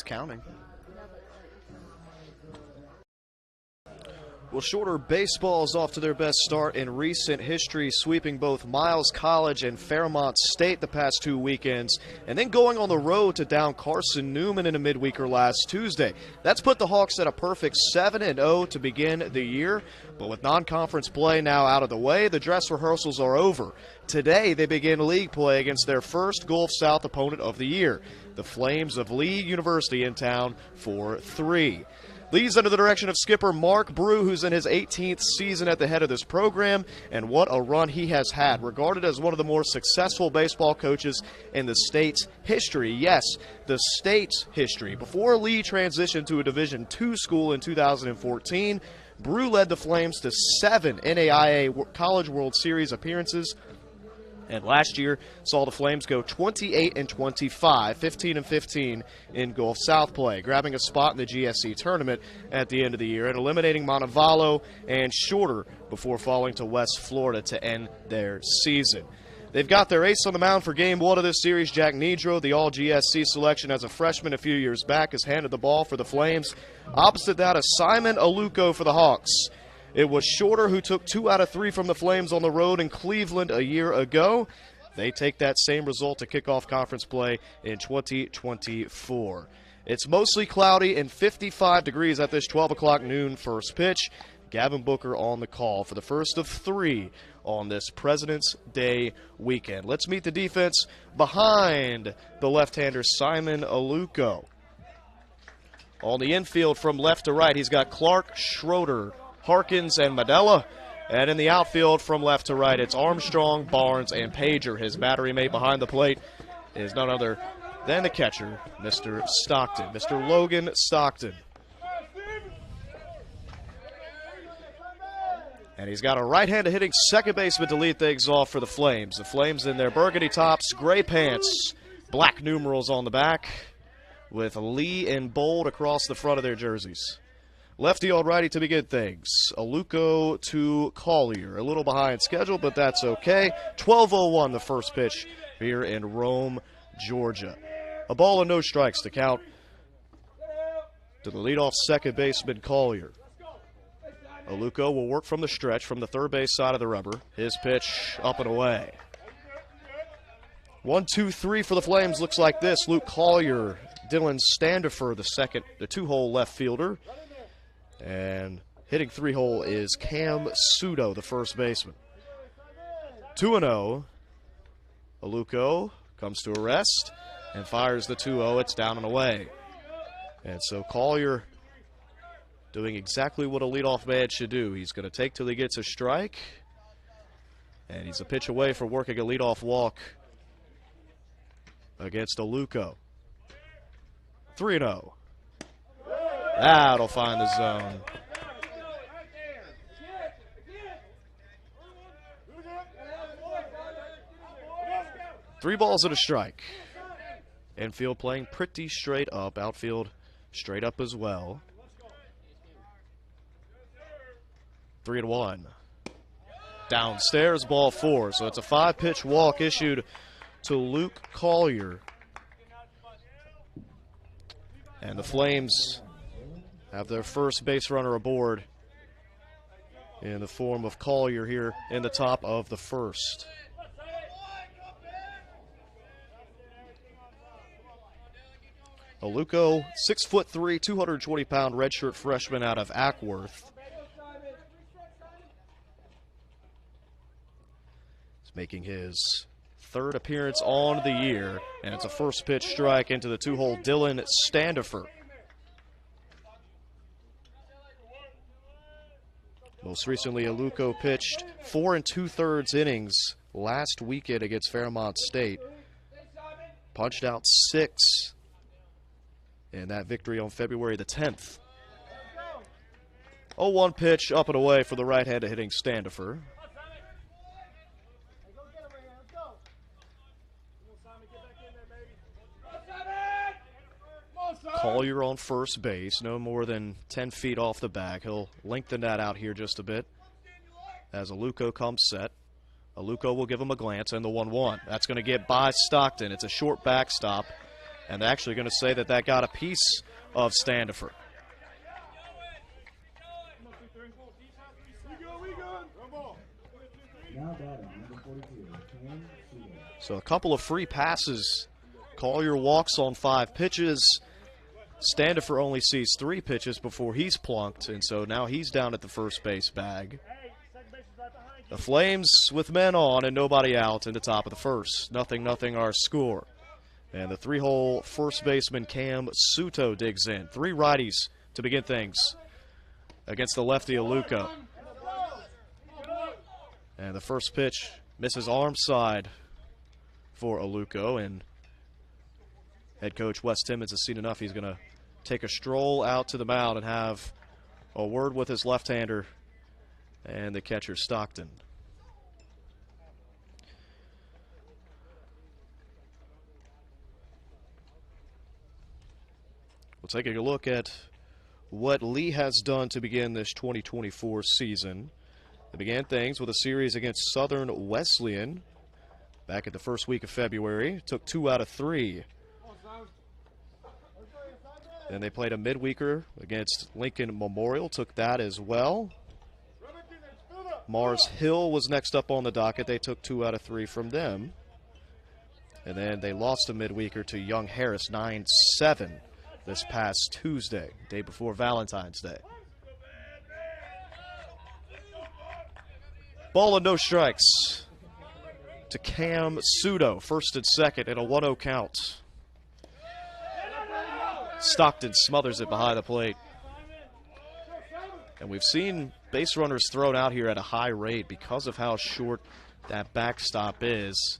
counting. Well, Shorter baseball is off to their best start in recent history, sweeping both Miles College and Fairmont State the past 2 weekends, and then going on the road to down Carson Newman in a midweeker last Tuesday. That's put the Hawks at a perfect 7-0 to begin the year, but with non-conference play now out of the way, the dress rehearsals are over. Today, they begin league play against their first Gulf South opponent of the year, the Flames of Lee University, in town for 3. Lee's under the direction of skipper Mark Brew, who's in his 18th season at the head of this program, and what a run he has had, regarded as one of the more successful baseball coaches in the state's history. Yes, the state's history. Before Lee transitioned to a Division II school in 2014, Brew led the Flames to 7 NAIA College World Series appearances, and last year saw the Flames go 28-25, 15-15 in Gulf South play, grabbing a spot in the GSC tournament at the end of the year and eliminating Montevallo and Shorter before falling to West Florida to end their season. They've got their ace on the mound for Game 1 of this series. Jack Nedro, the All-GSC selection as a freshman a few years back, has handed the ball for the Flames. Opposite that is Simon Aluko for the Hawks. It was Shorter who took 2 out of 3 from the Flames on the road in Cleveland a year ago. They take that same result to kick off conference play in 2024. It's mostly cloudy and 55 degrees at this 12 o'clock noon first pitch. Gavin Booker on the call for the first of 3 on this President's Day weekend. Let's meet the defense behind the left-hander Simon Aluko. On the infield from left to right, he's got Clark, Schroeder, Harkins, and Medella. And in the outfield from left to right, it's Armstrong, Barnes, and Pager. His battery mate behind the plate is none other than the catcher, Mr. Stockton, Mr. Logan Stockton. And he's got a right-handed hitting second baseman to lead things off for the Flames. The Flames in their burgundy tops, gray pants, black numerals on the back, with Lee in bold across the front of their jerseys. Lefty on righty to begin things. Aluko to Collier. A little behind schedule, but that's okay. 12:01 the first pitch here in Rome, Georgia. A ball and no strikes to count to the leadoff second baseman Collier. Aluko will work from the stretch from the third base side of the rubber. His pitch up and away. 1-2-3 for the Flames looks like this. Luke Collier, Dylan Standifer, the 2-hole left fielder. And hitting 3-hole is Cam Sudo, the first baseman. 2-0. Aluko comes to a rest and fires the 2-0. It's down and away. And so Collier doing exactly what a leadoff man should do. He's going to take till he gets a strike. And he's a pitch away from working a leadoff walk against Aluko. 3-0. That'll find the zone. Three balls and a strike. Infield playing pretty straight up. Outfield straight up as well. 3-1. Downstairs, ball 4. So it's a 5-pitch walk issued to Luke Collier. And the Flames have their first base runner aboard in the form of Collier here in the top of the first. Aluko, 6'3", 220-pound redshirt freshman out of Ackworth. He's making his third appearance on the year, and it's a first pitch strike into the 2-hole Dylan Standifer. Most recently, Aluko pitched 4 2/3 innings last weekend against Fairmont State. Punched out 6 in that victory on February the 10th. 0-1 pitch up and away for the right-handed hitting Standifer. Collier on first base, no more than 10 feet off the bag. He'll lengthen that out here just a bit as Aluko comes set. Aluko will give him a glance and the 1-1. That's going to get by Stockton. It's a short backstop And they're actually going to say that that got a piece of Standifer. So a couple of free passes. Collier walks on 5 pitches. Standifer only sees 3 pitches before he's plunked, and so now he's down at the first base bag. The Flames with men on and nobody out in the top of the first. 0-0 our score. And the 3-hole first baseman Cam Suto digs in. 3 righties to begin things against the lefty Aluko. And the first pitch misses arm side for Aluko, and head coach Wes Timmons has seen enough. He's going to take a stroll out to the mound and have a word with his left-hander and the catcher Stockton. We're taking a look at what Lee has done to begin this 2024 season. They began things with a series against Southern Wesleyan back at the first week of February. Took 2 out of 3. Then they played a midweeker against Lincoln Memorial. Took that as well. Mars Hill was next up on the docket. They took 2 out of 3 from them. And then they lost a midweeker to Young Harris 9-7 this past Tuesday, day before Valentine's Day. Ball and no strikes to Cam Suto, first and second in a 1-0 count. Stockton smothers it behind the plate. And we've seen base runners thrown out here at a high rate because of how short that backstop is.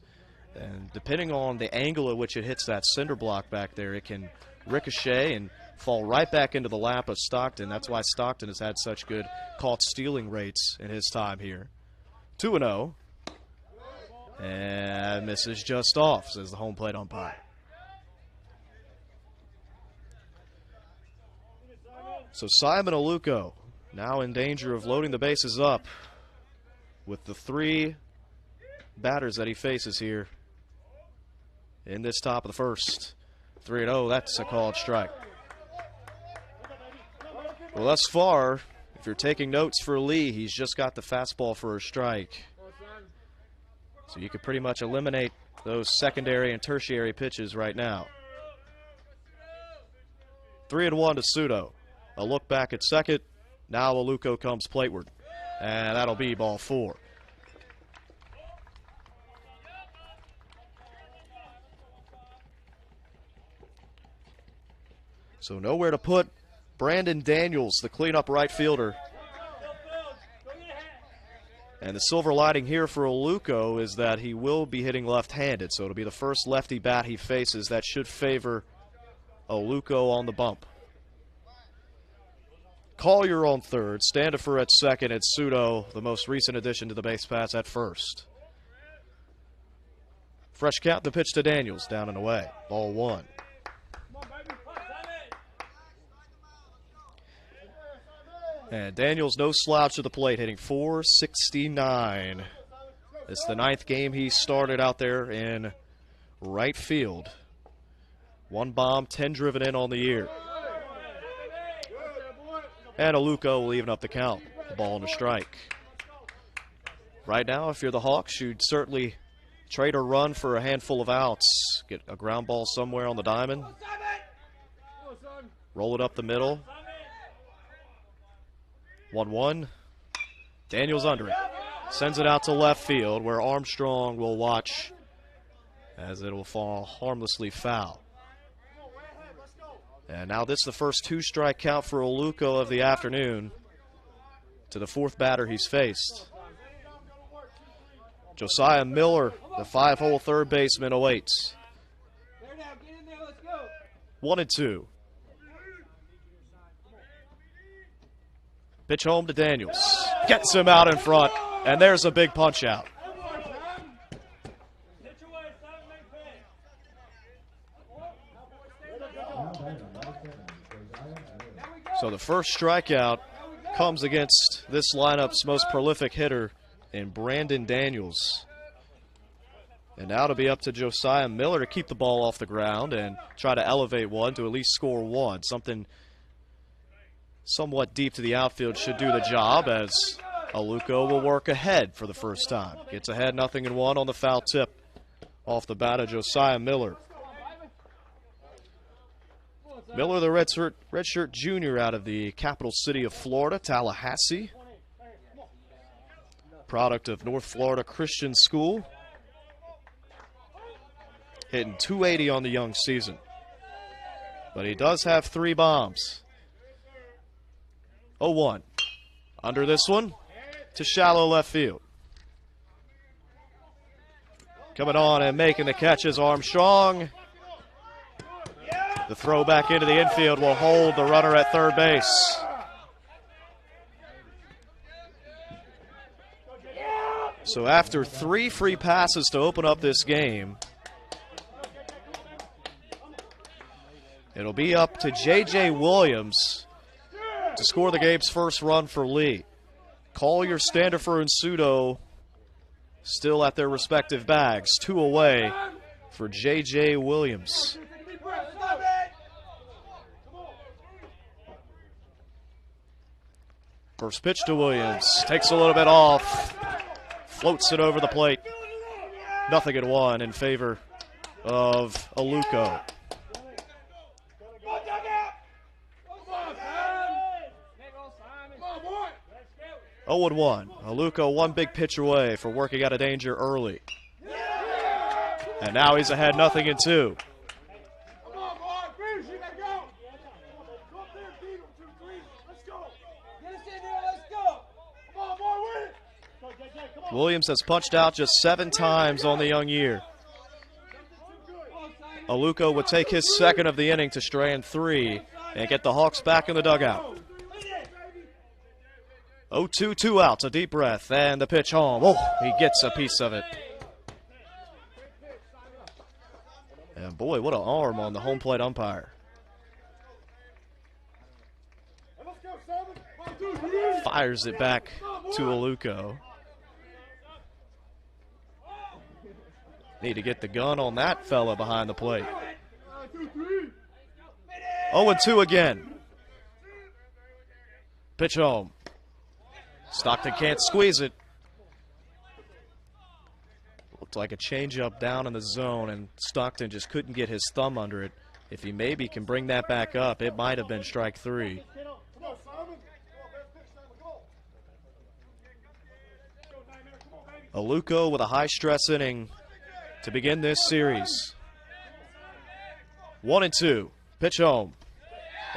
And depending on the angle at which it hits that cinder block back there, it can ricochet and fall right back into the lap of Stockton. That's why Stockton has had such good caught stealing rates in his time here. 2-0. And misses just off, says the home plate umpire. So Simon Aluko now in danger of loading the bases up with the 3 batters that he faces here in this top of the first. 3-0, that's a called strike. Well, thus far, if you're taking notes for Lee, he's just got the fastball for a strike. So you could pretty much eliminate those secondary and tertiary pitches right now. 3-1 to Suto. A look back at second. Now Aluko comes plateward. And that'll be ball 4. So nowhere to put Brandon Daniels, the cleanup right fielder. And the silver lining here for Aluko is that he will be hitting left-handed, so it'll be the first lefty bat he faces. That should favor Aluko on the bump. Collier on third, Standifer at second, and Suto, the most recent addition to the base paths, at first. Fresh count, the pitch to Daniels, down and away. Ball 1. And Daniels, no slouch to the plate, hitting .469. It's the 9th game he started out there in right field. 1 bomb, 10 driven in on the year. And Aluko will even up the count. The ball and a strike. Right now, if you're the Hawks, you'd certainly trade a run for a handful of outs. Get a ground ball somewhere on the diamond. Roll it up the middle. 1-1. Daniels under it. Sends it out to left field where Armstrong will watch as it will fall harmlessly foul. And now this is the first 2-strike count for Aluko of the afternoon to the 4th batter he's faced. Josiah Miller, the 5-hole third baseman, awaits. 1-2. Pitch home to Daniels. Gets him out in front, and there's a big punch out. So the first strikeout comes against this lineup's most prolific hitter in Brandon Daniels. And now it'll be up to Josiah Miller to keep the ball off the ground and try to elevate one to at least score one. Something somewhat deep to the outfield should do the job, as Aluko will work ahead for the first time. Gets ahead 0-1 on the foul tip off the bat of Josiah Miller. Miller, the redshirt junior out of the capital city of Florida, Tallahassee. Product of North Florida Christian School. Hitting .280 on the young season. But he does have 3 bombs. 0-1. Under this one to shallow left field. Coming on and making the catches, Armstrong. The throw back into the infield will hold the runner at third base. So after 3 free passes to open up this game, it'll be up to J.J. Williams to score the game's first run for Lee. Collier, Standifer, and Sudo still at their respective bags. 2 away for J.J. Williams. First pitch to Williams. Takes a little bit off. Floats it over the plate. 0-1 in favor of Aluko. 0-1. Aluko 1 big pitch away for working out of danger early. And now he's ahead 0-2. Williams has punched out just 7 times on the young year. Aluko would take his second of the inning to strand 3 and get the Hawks back in the dugout. 0-2, 2 outs, a deep breath, and the pitch home. Oh, he gets a piece of it. And boy, what an arm on the home plate umpire. Fires it back to Aluko. Need to get the gun on that fella behind the plate. 0-2 again. Pitch home. Stockton can't squeeze it. Looked like a changeup down in the zone, and Stockton just couldn't get his thumb under it. If he maybe can bring that back up, it might have been strike 3. Aluko with a high-stress inning to begin this series. 1-2. Pitch home.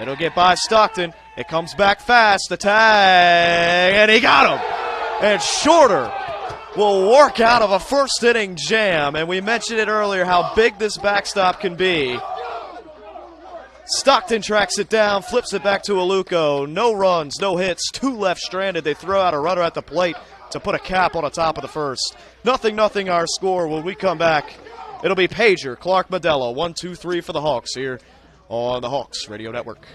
It'll get by Stockton. It comes back fast. The tag, and he got him. And Shorter will work out of a first-inning jam. And we mentioned it earlier how big this backstop can be. Stockton tracks it down, flips it back to Aluko. No runs, no hits, 2 left stranded. They throw out a runner at the plate to put a cap on the top of the first. 0-0 our score. When we come back, it'll be Pager, Clark Modelo. 1-2-3 for the Hawks here on the Hawks Radio Network.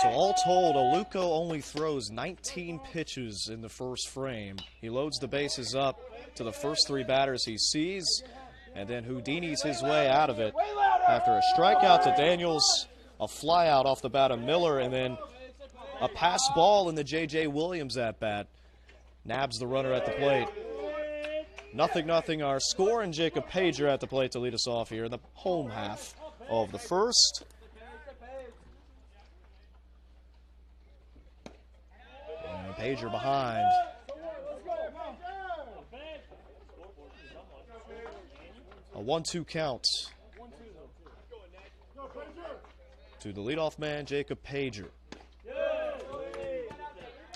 So all told, Aluko only throws 19 pitches in the first frame. He loads the bases up to the first 3 batters he sees, and then Houdini's his way out of it after a strikeout to Daniels, a fly out off the bat of Miller, and then a pass ball in the J.J. Williams at-bat. Nabs the runner at the plate. 0-0 our score, and Jacob Pager at the plate to lead us off here in the home half of the first. And Pager behind. A 1-2 count to the leadoff man, Jacob Pager.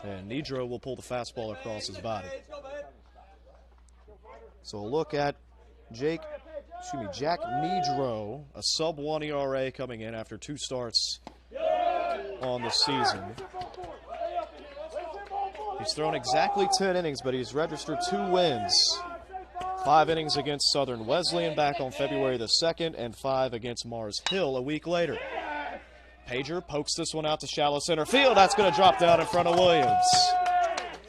And Nedro will pull the fastball across his body. So a look at Jack Nedro, a sub-1 ERA coming in after 2 starts on the season. He's thrown exactly 10 innings, but he's registered 2 wins. 5 innings against Southern Wesleyan back on February the 2nd, and 5 against Mars Hill a week later. Pager pokes this one out to shallow center field. That's going to drop down in front of Williams.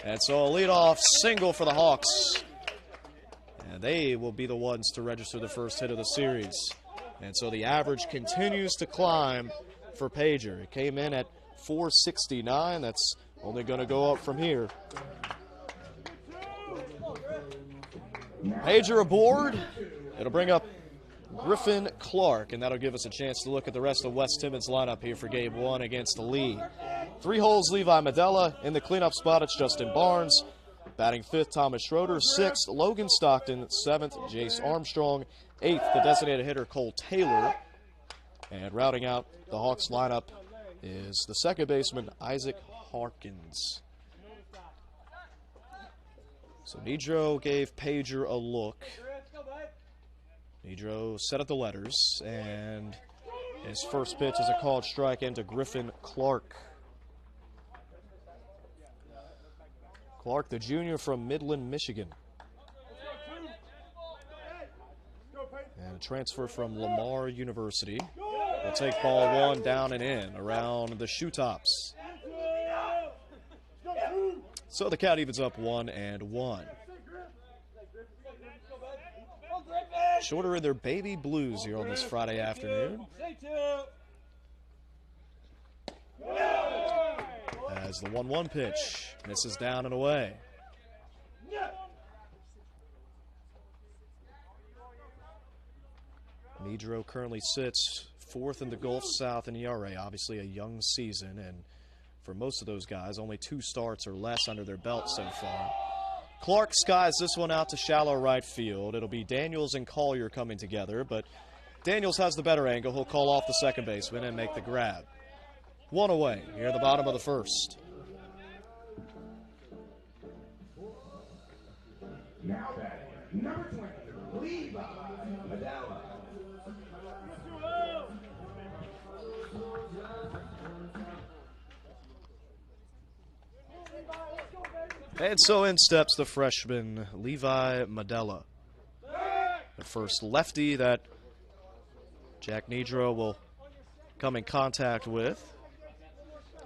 And so a leadoff single for the Hawks. And they will be the ones to register the first hit of the series. And so the average continues to climb for Pager. It came in at .469. That's only going to go up from here. Pager aboard. It'll bring up Griffin Clark, and that'll give us a chance to look at the rest of West Timmins' lineup here for Game 1 against Lee. 3 holes, Levi Medella. In the cleanup spot, it's Justin Barnes. Batting 5th, Thomas Schroeder. 6th, Logan Stockton. 7th, Jace Armstrong. 8th, the designated hitter, Cole Taylor. And rounding out the Hawks lineup is the second baseman, Isaac Harkins. So Nedro gave Pager a look. Nedro set up the letters, and his first pitch is a called strike into Griffin Clark. Clark, the junior from Midland, Michigan. And a transfer from Lamar University. Will take ball 1 down and in around the shoe tops. So the count evens up 1-1. Shorter in their baby blues here on this Friday afternoon. As the 1-1 pitch misses down and away. Nedro currently sits 4th in the Gulf South in ERA. Obviously a young season, and for most of those guys, only 2 starts or less under their belt so far. Clark skies this one out to shallow right field. It'll be Daniels and Collier coming together, but Daniels has the better angle. He'll call off the second baseman and make the grab. 1 away here at the bottom of the first. Now batting, number 20, Levi Medella. And so in steps the freshman, Levi Medella. The first lefty that Jack Nedro will come in contact with.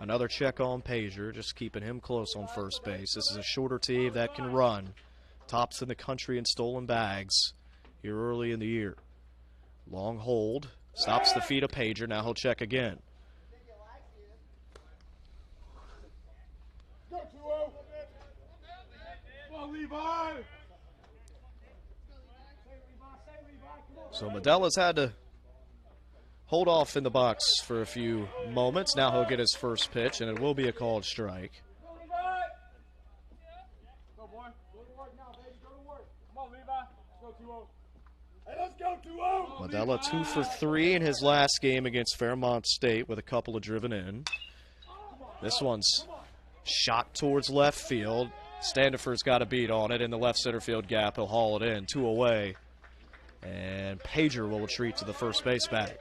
Another check on Pager, just keeping him close on first base. This is a shorter team that can run. Tops in the country in stolen bags here early in the year. Long hold, stops the feet of Pager. Now he'll check again. So Medella's had to hold off in the box for a few moments. Now he'll get his first pitch, and it will be a called strike. Medella 2 for 3 in his last game against Fairmont State with a couple of driven in. This one's shot towards left field. Standifer's got a beat on it in the left center field gap. He'll haul it in, 2 away. And Pager will retreat to the first base bag.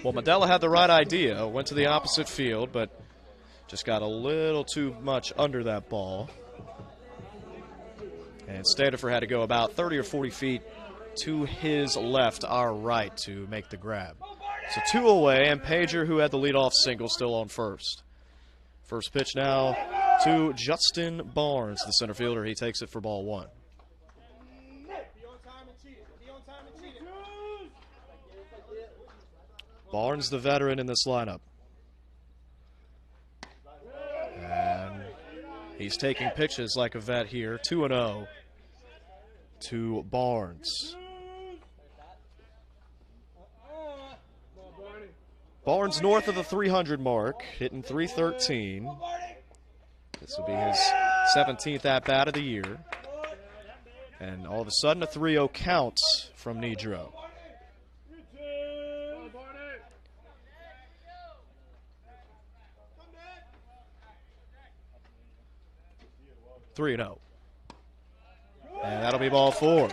Well, Medella had the right idea. Went to the opposite field, but just got a little too much under that ball. And Standifer had to go about 30 or 40 feet to his left, our right, to make the grab. So 2 away, and Pager, who had the leadoff single, still on first. First pitch now to Justin Barnes, the center fielder. He takes it for ball 1. Barnes, the veteran in this lineup. And he's taking pitches like a vet here. 2-0 to Barnes. Barnes north of the 300 mark, hitting .313. This will be his 17th at-bat of the year. And all of a sudden, a 3-0 count from Nedro. Three and 0. And that'll be ball 4.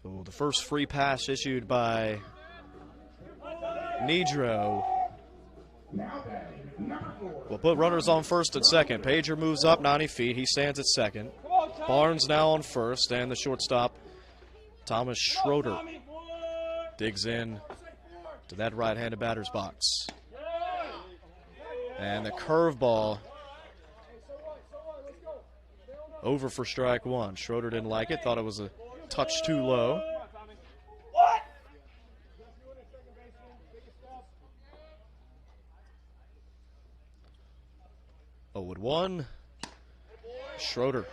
So the first free pass issued by Nedro will put runners on first and second. Pager moves up 90 feet. He stands at second. Barnes now on first, and the shortstop, Thomas Schroeder, digs in to that right-handed batter's box. And the curveball over for strike 1. Schroeder didn't like it, thought it was a touch too low. Oh, 1. Schroeder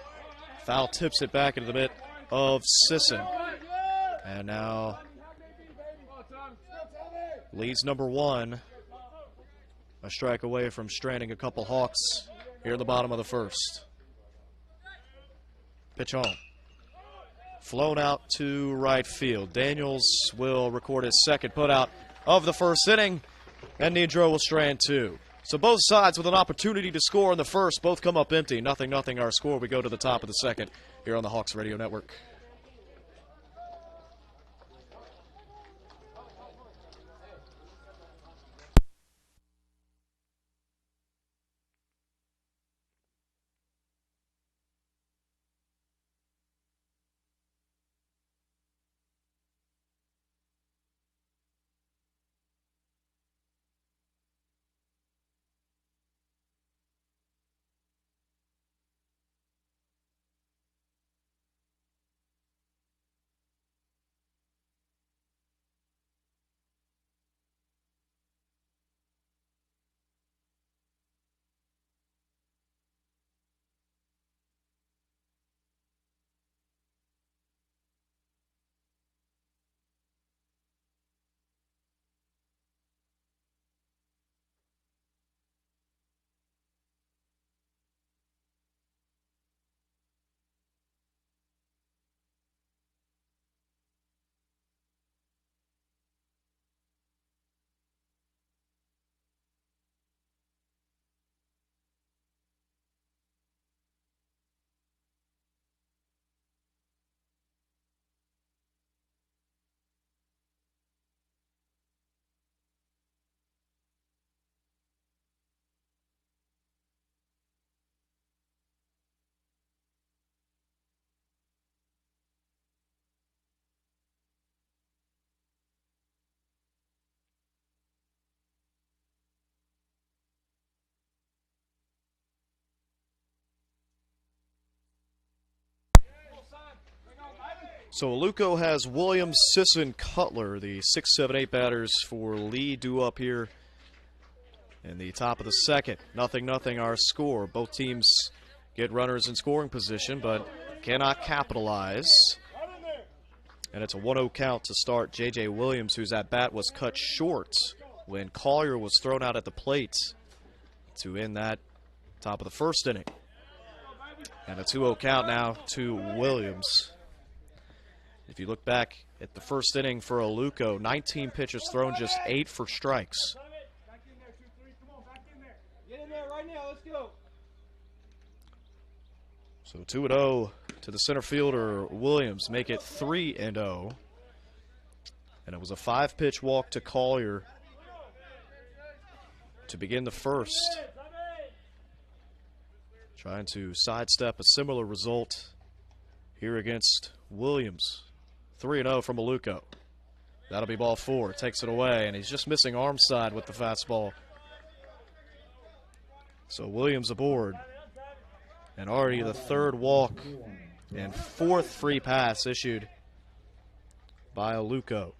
foul tips it back into the mitt of Sisson. And now leads number 1. A strike away from stranding a couple Hawks here in the bottom of the first. Pitch home. Flown out to right field. Daniels will record his second putout of the first inning, and Nedro will strand 2. So both sides with an opportunity to score in the first. Both come up empty. 0-0 our score. We go to the top of the second here on the Hawks Radio Network. So Aluko has Williams, Sisson, Cutler, the 6, 7, 8 batters for Lee, due up here in the top of the second. 0-0 our score. Both teams get runners in scoring position, but cannot capitalize. And it's a 1-0 count to start J.J. Williams, whose at-bat was cut short when Collier was thrown out at the plate to end that top of the first inning. And a 2-0 count now to Williams. If you look back at the first inning for Aluko, 19 pitches thrown, just 8 for strikes. So 2-0 to the center fielder, Williams, make it 3-0. And it was a 5-pitch walk to Collier to begin the first. trying to sidestep a similar result here against Williams. 3-0 from Aluko. That'll be ball 4. Takes it away, and he's just missing arm side with the fastball. So Williams aboard. And already the 3rd walk and 4th free pass issued by Aluko.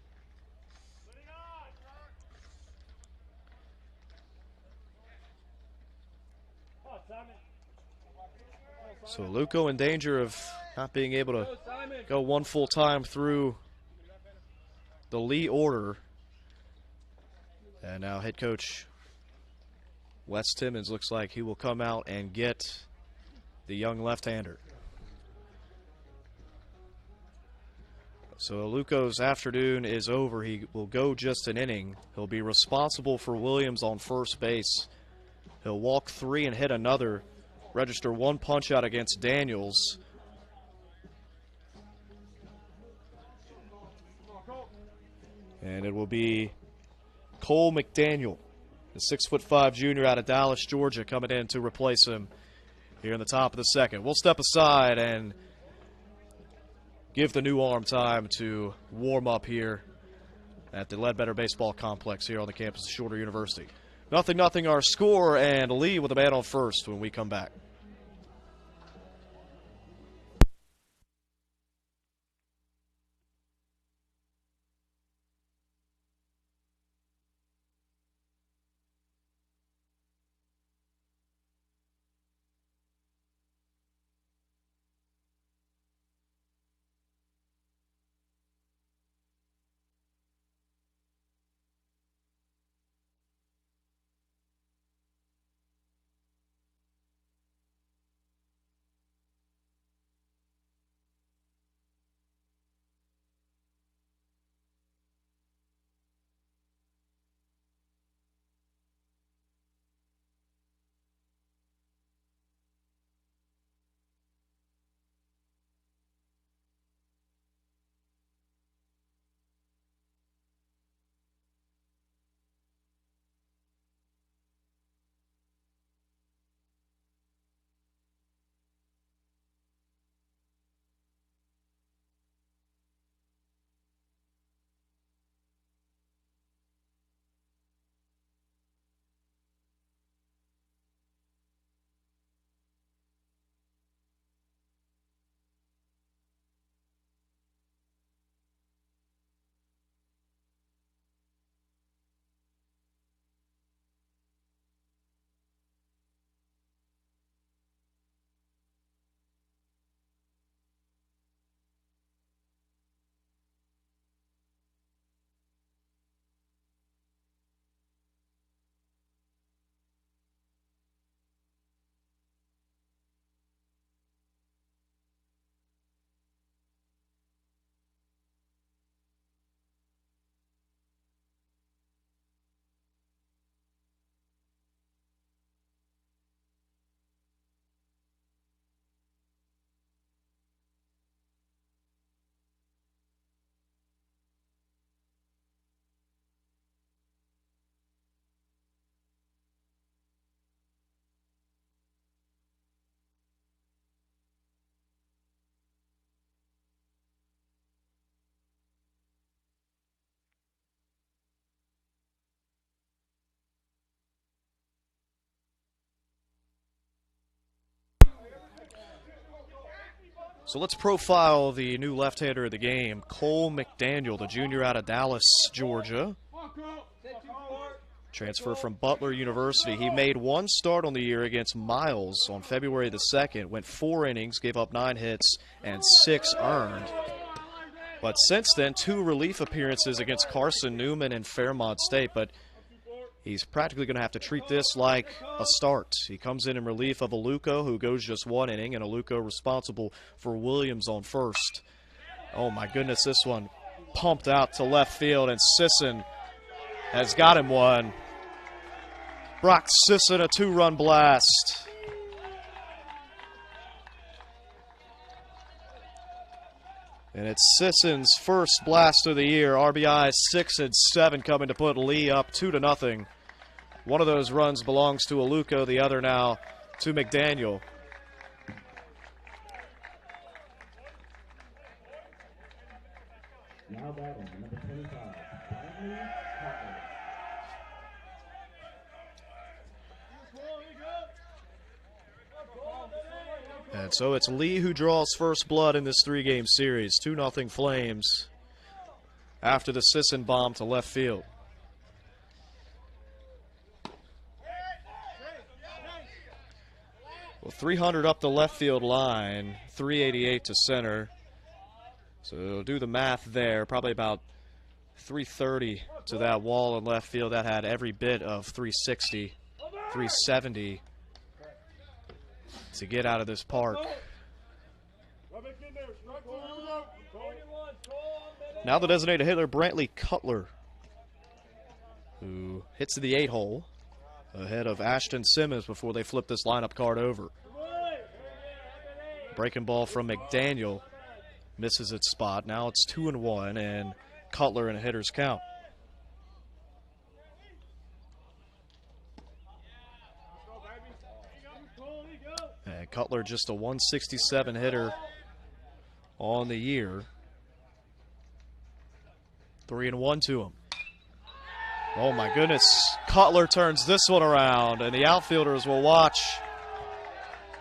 So Aluko in danger of not being able to go one full time through the Lee order. And now head coach Wes Timmons looks like he will come out and get the young left-hander. So Aluko's afternoon is over. He will go just an inning. He'll be responsible for Williams on first base. He'll walk 3 and hit another. Register 1 punch out against Daniels. And it will be Cole McDaniel, the 6'5" junior out of Dallas, Georgia, coming in to replace him here in the top of the 2nd. We'll step aside and give the new arm time to warm up here at the Ledbetter Baseball Complex here on the campus of Shorter University. 0-0 our score, and Lee with a man on first when we come back. So let's profile the new left-hander of the game, Cole McDaniel, the junior out of Dallas, Georgia. Transfer from Butler University. He made 1 start on the year against Miles on February the 2nd, went 4 innings, gave up 9 hits, and 6 earned. But since then, 2 relief appearances against Carson Newman and Fairmont State, but he's practically going to have to treat this like a start. He comes in relief of Aluko, who goes just 1 inning, and Aluko responsible for Williams on first. Oh, my goodness, this one pumped out to left field, and Sisson has got him one. Brock Sisson, a 2-run blast. And it's Sisson's first blast of the year. RBI 6 and 7 coming to put Lee up 2-0. One of those runs belongs to Aluko, the other now to McDaniel. Now batting, number 25, Anthony Cutler. And so it's Lee who draws first blood in this three-game series. 2-0 Flames after the Sisson bomb to left field. Well, 300 up the left field line, 388 to center. So do the math there, probably about 330 to that wall in left field. That had every bit of 360, 370 to get out of this park. Now the designated hitter, Brantley Cutler, who hits the 8-hole ahead of Ashton Simmons before they flip this lineup card over. Breaking ball from McDaniel. Misses its spot. Now it's 2-1, and Cutler in a hitter's count. And Cutler just a 167 hitter on the year. 3-1 to him. Oh my goodness. Cutler turns this one around, and the outfielders will watch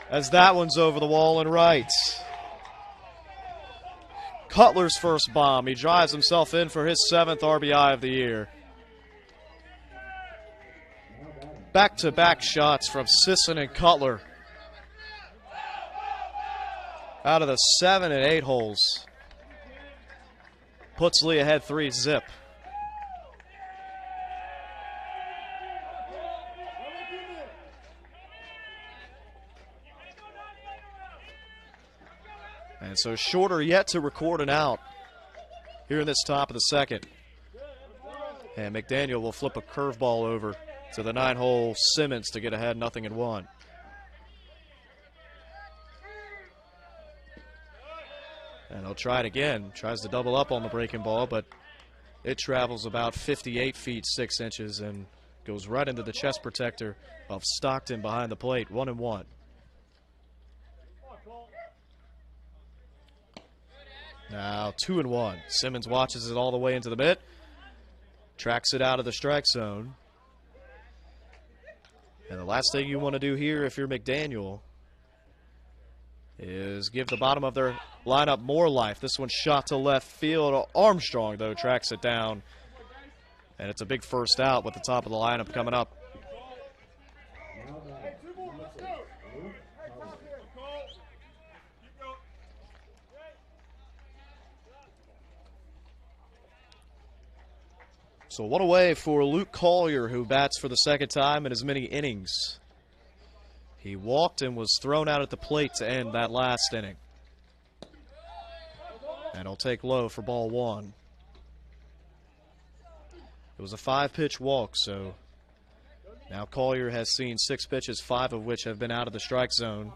as that one's over the wall and right. Cutler's first bomb. He drives himself in for his 7th RBI of the year. Back-to-back shots from Sisson and Cutler out of the 7 and 8 holes. Puts Lee ahead 3-zip. And so Shorter yet to record an out here in this top of the second. And McDaniel will flip a curveball over to the 9-hole Simmons to get ahead 0-1. And he'll try it again. Tries to double up on the breaking ball, but it travels about 58 feet 6 inches and goes right into the chest protector of Stockton behind the plate. 1-1. Now 2-1. Simmons watches it all the way into the mitt. Tracks it out of the strike zone. And the last thing you want to do here if you're McDaniel is give the bottom of their lineup more life. This one's shot to left field. Armstrong, though, tracks it down. And it's a big first out with the top of the lineup coming up. So one away for Luke Collier, who bats for the second time in as many innings. He walked and was thrown out at the plate to end that last inning. And he'll take low for ball 1. It was a 5-pitch walk, so now Collier has seen 6 pitches, 5 of which have been out of the strike zone.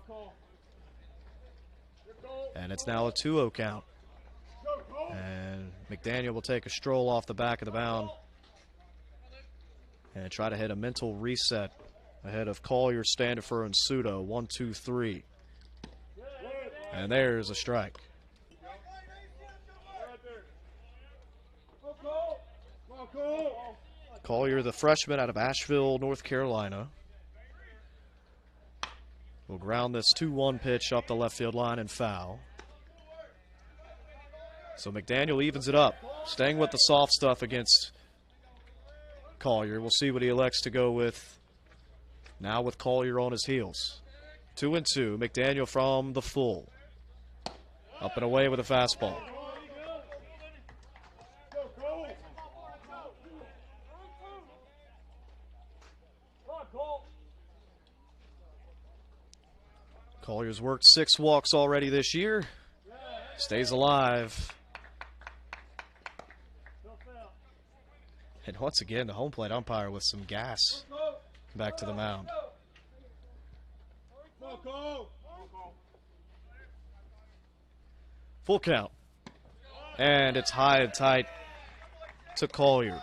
And it's now a 2-0 count. And McDaniel will take a stroll off the back of the mound and try to hit a mental reset ahead of Collier, Standifer, and Sudo. 1, 2, 3. And there's a strike. Collier, the freshman out of Asheville, North Carolina, will ground this 2-1 pitch up the left field line and foul. So McDaniel evens it up, staying with the soft stuff against Collier. We'll see what he elects to go with now with Collier on his heels. 2-2. McDaniel from the full. Up and away with a fastball. Collier's worked 6 walks already this year. Stays alive. And once again, the home plate umpire with some gas back to the mound. Full count. And it's high and tight to Collier.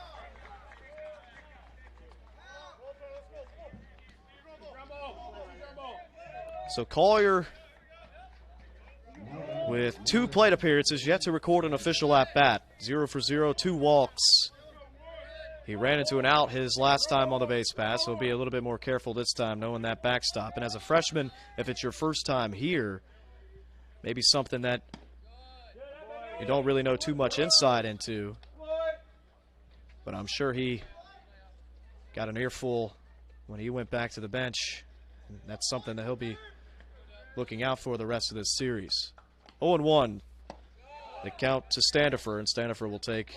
So Collier with 2 plate appearances, yet to record an official at-bat. 0 for 0, 2 walks. He ran into an out his last time on the base pass, so he'll be a little bit more careful this time knowing that backstop. And as a freshman, if it's your first time here, maybe something that you don't really know too much insight into. But I'm sure he got an earful when he went back to the bench. And that's something that he'll be looking out for the rest of this series. 0-1. The count to Standifer, and Standifer will take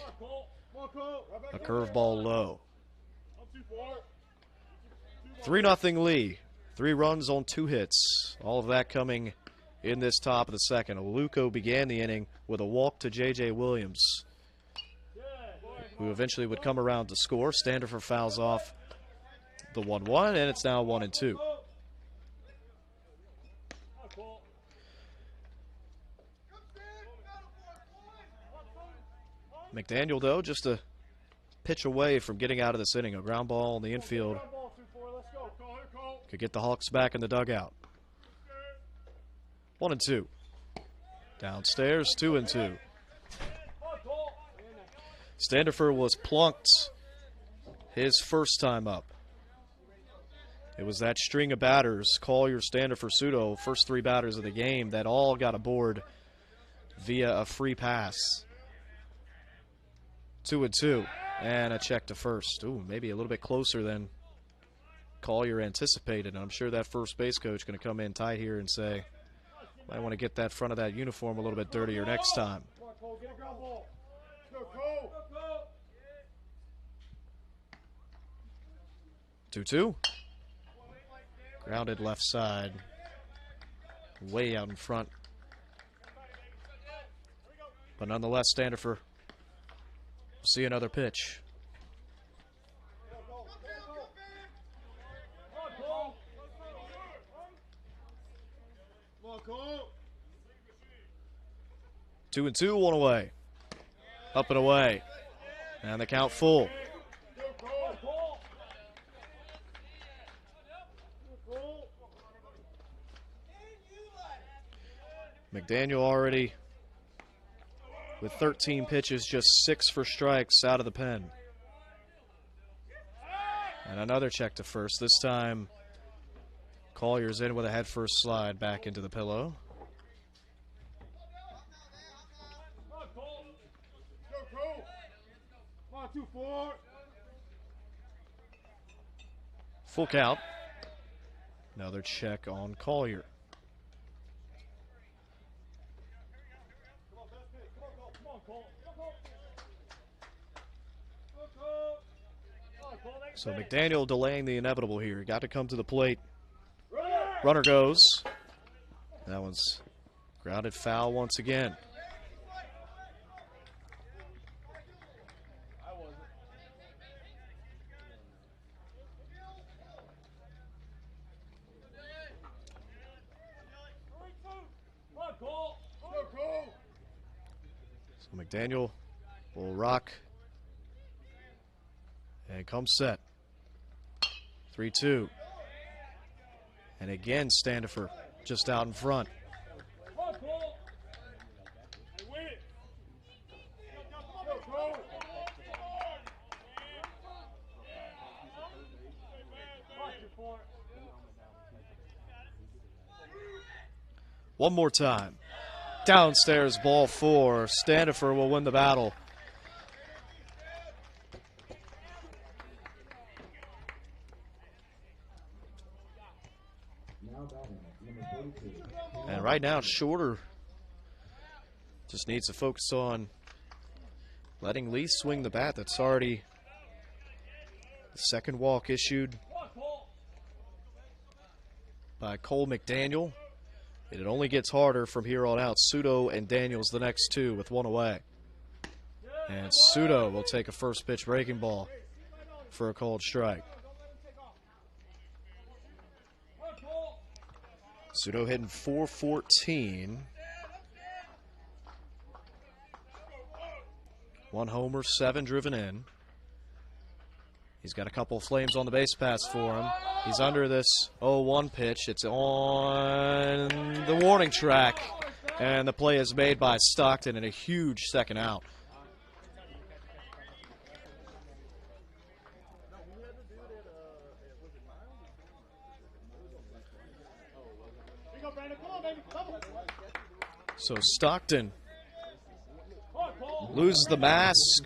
a curveball low. 3-0 Lee. 3 runs on 2 hits. All of that coming in this top of the second. Aluko began the inning with a walk to J.J. Williams, who eventually would come around to score. Standifer fouls off the 1-1, and it's now 1-2. McDaniel, though, just a pitch away from getting out of this inning. A ground ball in the infield could get the Hawks back in the dugout. 1-2. Downstairs, 2-2. Standifer was plunked his first time up. It was that string of batters, Collier, Standifer, Sudo, first 3 batters of the game, that all got aboard via a free pass. 2-2, and a check to first. Ooh, maybe a little bit closer than Collier anticipated. And I'm sure that first base coach going to come in tight here and say, might want to get that front of that uniform a little bit dirtier next time. 2-2. Grounded left side. Way out in front. But nonetheless, Standifer will see another pitch. Two and two, 1 away. Up and away. And the count full. McDaniel already with 13 pitches, just 6 for strikes out of the pen. And another check to first. This time, Collier's in with a head-first slide back into the pillow. Full count. Another check on Collier. So McDaniel delaying the inevitable here. Got to come to the plate. Runner goes. That one's grounded foul once again. So McDaniel will rock and come set. 3-2. And again, Standifer just out in front. One more time. Downstairs, ball 4. Standifer will win the battle. And right now, Shorter just needs to focus on letting Lee swing the bat. That's already the second walk issued by Cole McDaniel. And it only gets harder from here on out. Sudo and Daniels the next 2 with 1 away. And Sudo will take a first pitch breaking ball for a called strike. Sudo hitting .414. 1 homer, 7 driven in. He's got a couple of flames on the base pass for him. He's under this 0-1 pitch. It's on the warning track. And the play is made by Stockton and a huge second out. So Stockton loses the mask.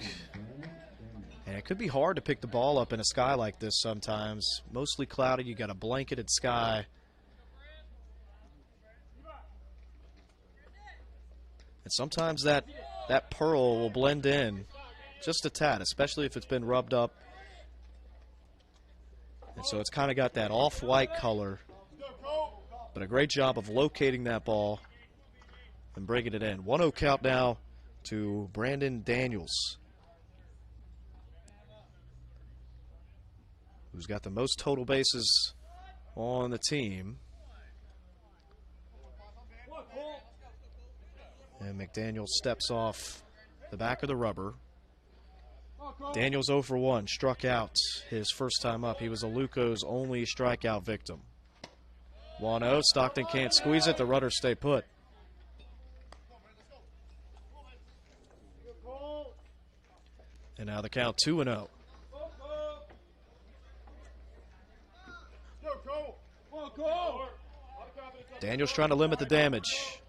And it could be hard to pick the ball up in a sky like this sometimes. Mostly cloudy, you got a blanketed sky. And sometimes that pearl will blend in just a tad, especially if it's been rubbed up. And so it's kind of got that off-white color. But a great job of locating that ball and bringing it in. 1-0 count now to Brandon Daniels, who's got the most total bases on the team. And McDaniel steps off the back of the rubber. Daniels 0 for 1, struck out his first time up. He was Aluko's only strikeout victim. 1-0, Stockton can't squeeze it. The runners stay put. And now the count 2-0. Daniels trying to limit the damage.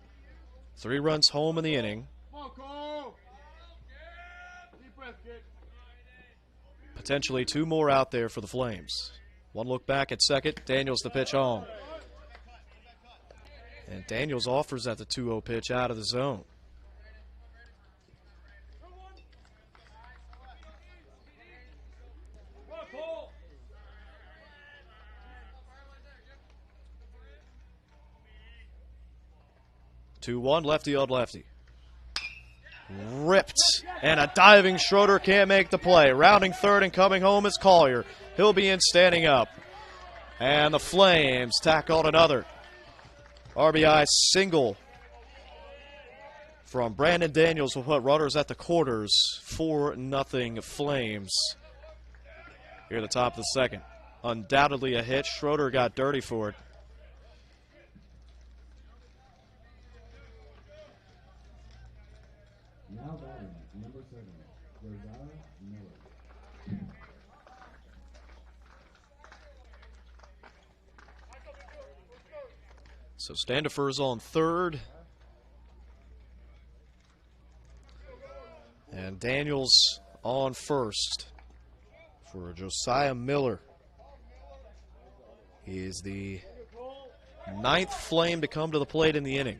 3 runs home in the inning. Potentially 2 more out there for the Flames. 1 look back at second. Daniels the pitch home. And Daniels offers at the 2-0 pitch out of the zone. Two one, lefty on lefty. Ripped, and a diving Schroeder can't make the play. Rounding third and coming home is Collier. He'll be in standing up. And the Flames tack on another RBI single from Brandon Daniels will put runners at the quarters. 4-0 Flames here at the top of the second. Undoubtedly a hit. Schroeder got dirty for it. Now batting, number 7, Josiah Miller. So Standifer's on third. And Daniels on first for Josiah Miller. He is the 9th Flame to come to the plate in the inning.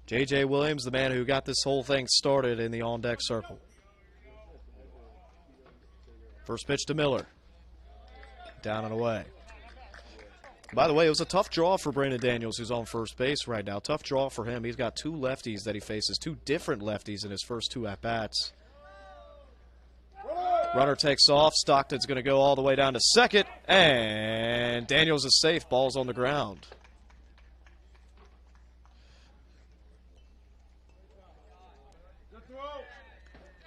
J.J. Williams, the man who got this whole thing started in the on-deck circle. First pitch to Miller. Down and away. By the way, it was a tough draw for Brandon Daniels, who's on first base right now. Tough draw for him. He's got 2 lefties that he faces, 2 different lefties in his first 2 at-bats. Runner takes off. Stockton's going to go all the way down to second, and Daniels is safe. Ball's on the ground.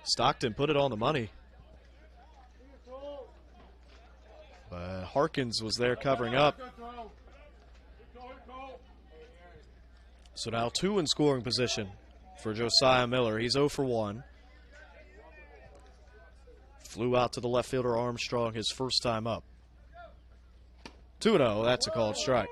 Stockton put it on the money. But Harkins was there covering up. So now 2 in scoring position for Josiah Miller. He's 0 for 1. Flew out to the left fielder Armstrong his first time up. 2-0, that's a called strike.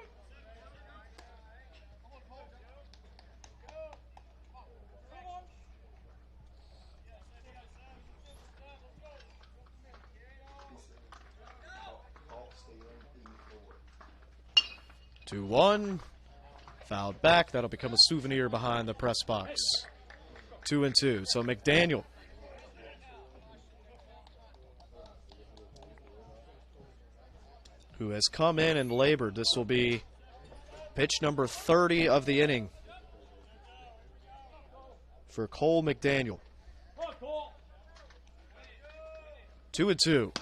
Two one, fouled back. That'll become a souvenir behind the press box. 2-2. So McDaniel, who has come in and labored. This will be pitch number 30 of the inning for Cole McDaniel. 2-2.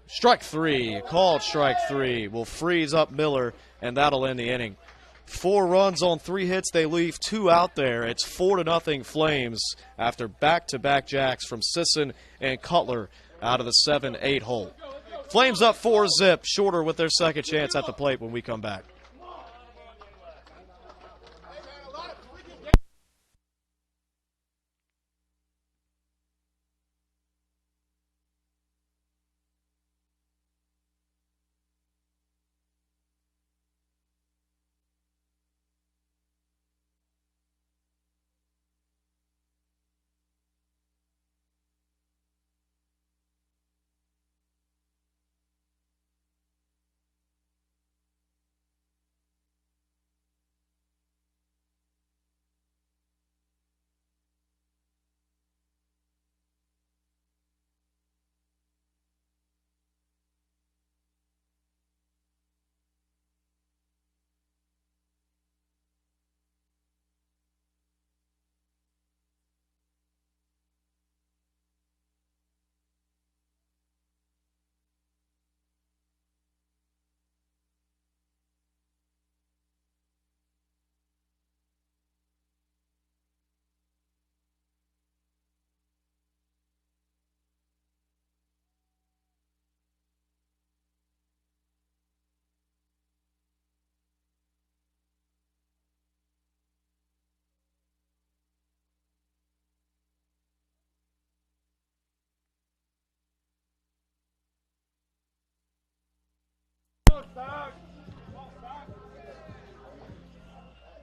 Strike 3, called strike 3, will freeze up Miller, and that'll end the inning. 4 runs on 3 hits. They leave 2 out there. It's 4-0 Flames after back-to-back jacks from Sisson and Cutler out of the 7-8 hole. Flames up 4-zip, Shorter with their second chance at the plate when we come back.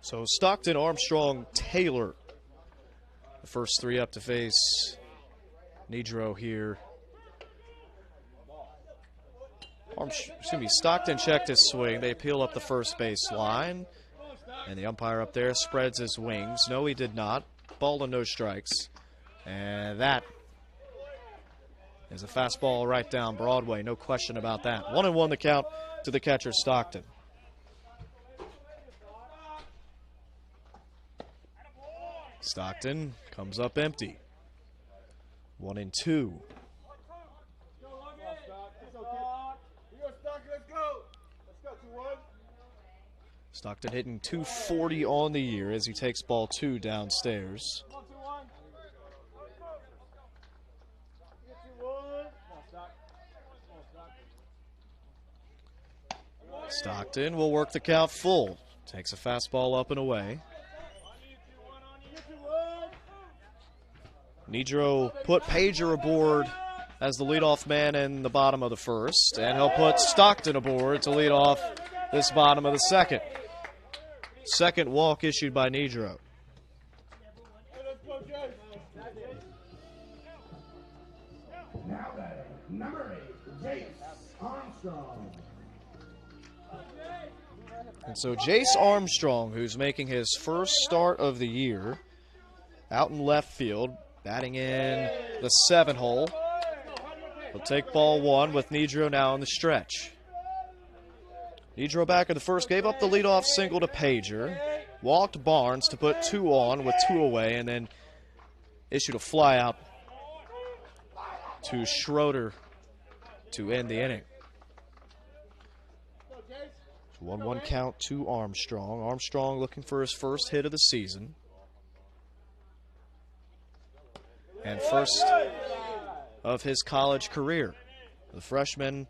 So Stockton, Armstrong, Taylor. The first three up to face Nidro here. Stockton checked his swing. They peel up the first base line. And the umpire up there spreads his wings. No, he did not. Ball and no strikes. And that is a fastball right down Broadway. No question about that. 1-1 the count to the catcher, Stockton. Stockton comes up empty. 1-2. Stockton hitting .240 on the year as he takes ball 2 downstairs. Stockton will work the count full. Takes a fastball up and away. Nidro put Pager aboard as the leadoff man in the bottom of the first, and he'll put Stockton aboard to lead off this bottom of the second. Second walk issued by Nidro. Now batting, number 8, Jace Armstrong. And so Jace Armstrong, who's making his first start of the year, out in left field, batting in the 7 hole. Will take ball 1 with Nidro now in the stretch. Nidro back in the first, gave up the leadoff single to Pager, walked Barnes to put 2 on with 2 away, and then issued a fly out to Schroeder to end the inning. 1-1 count to Armstrong. Armstrong looking for his first hit of the season. And first of his college career. The freshman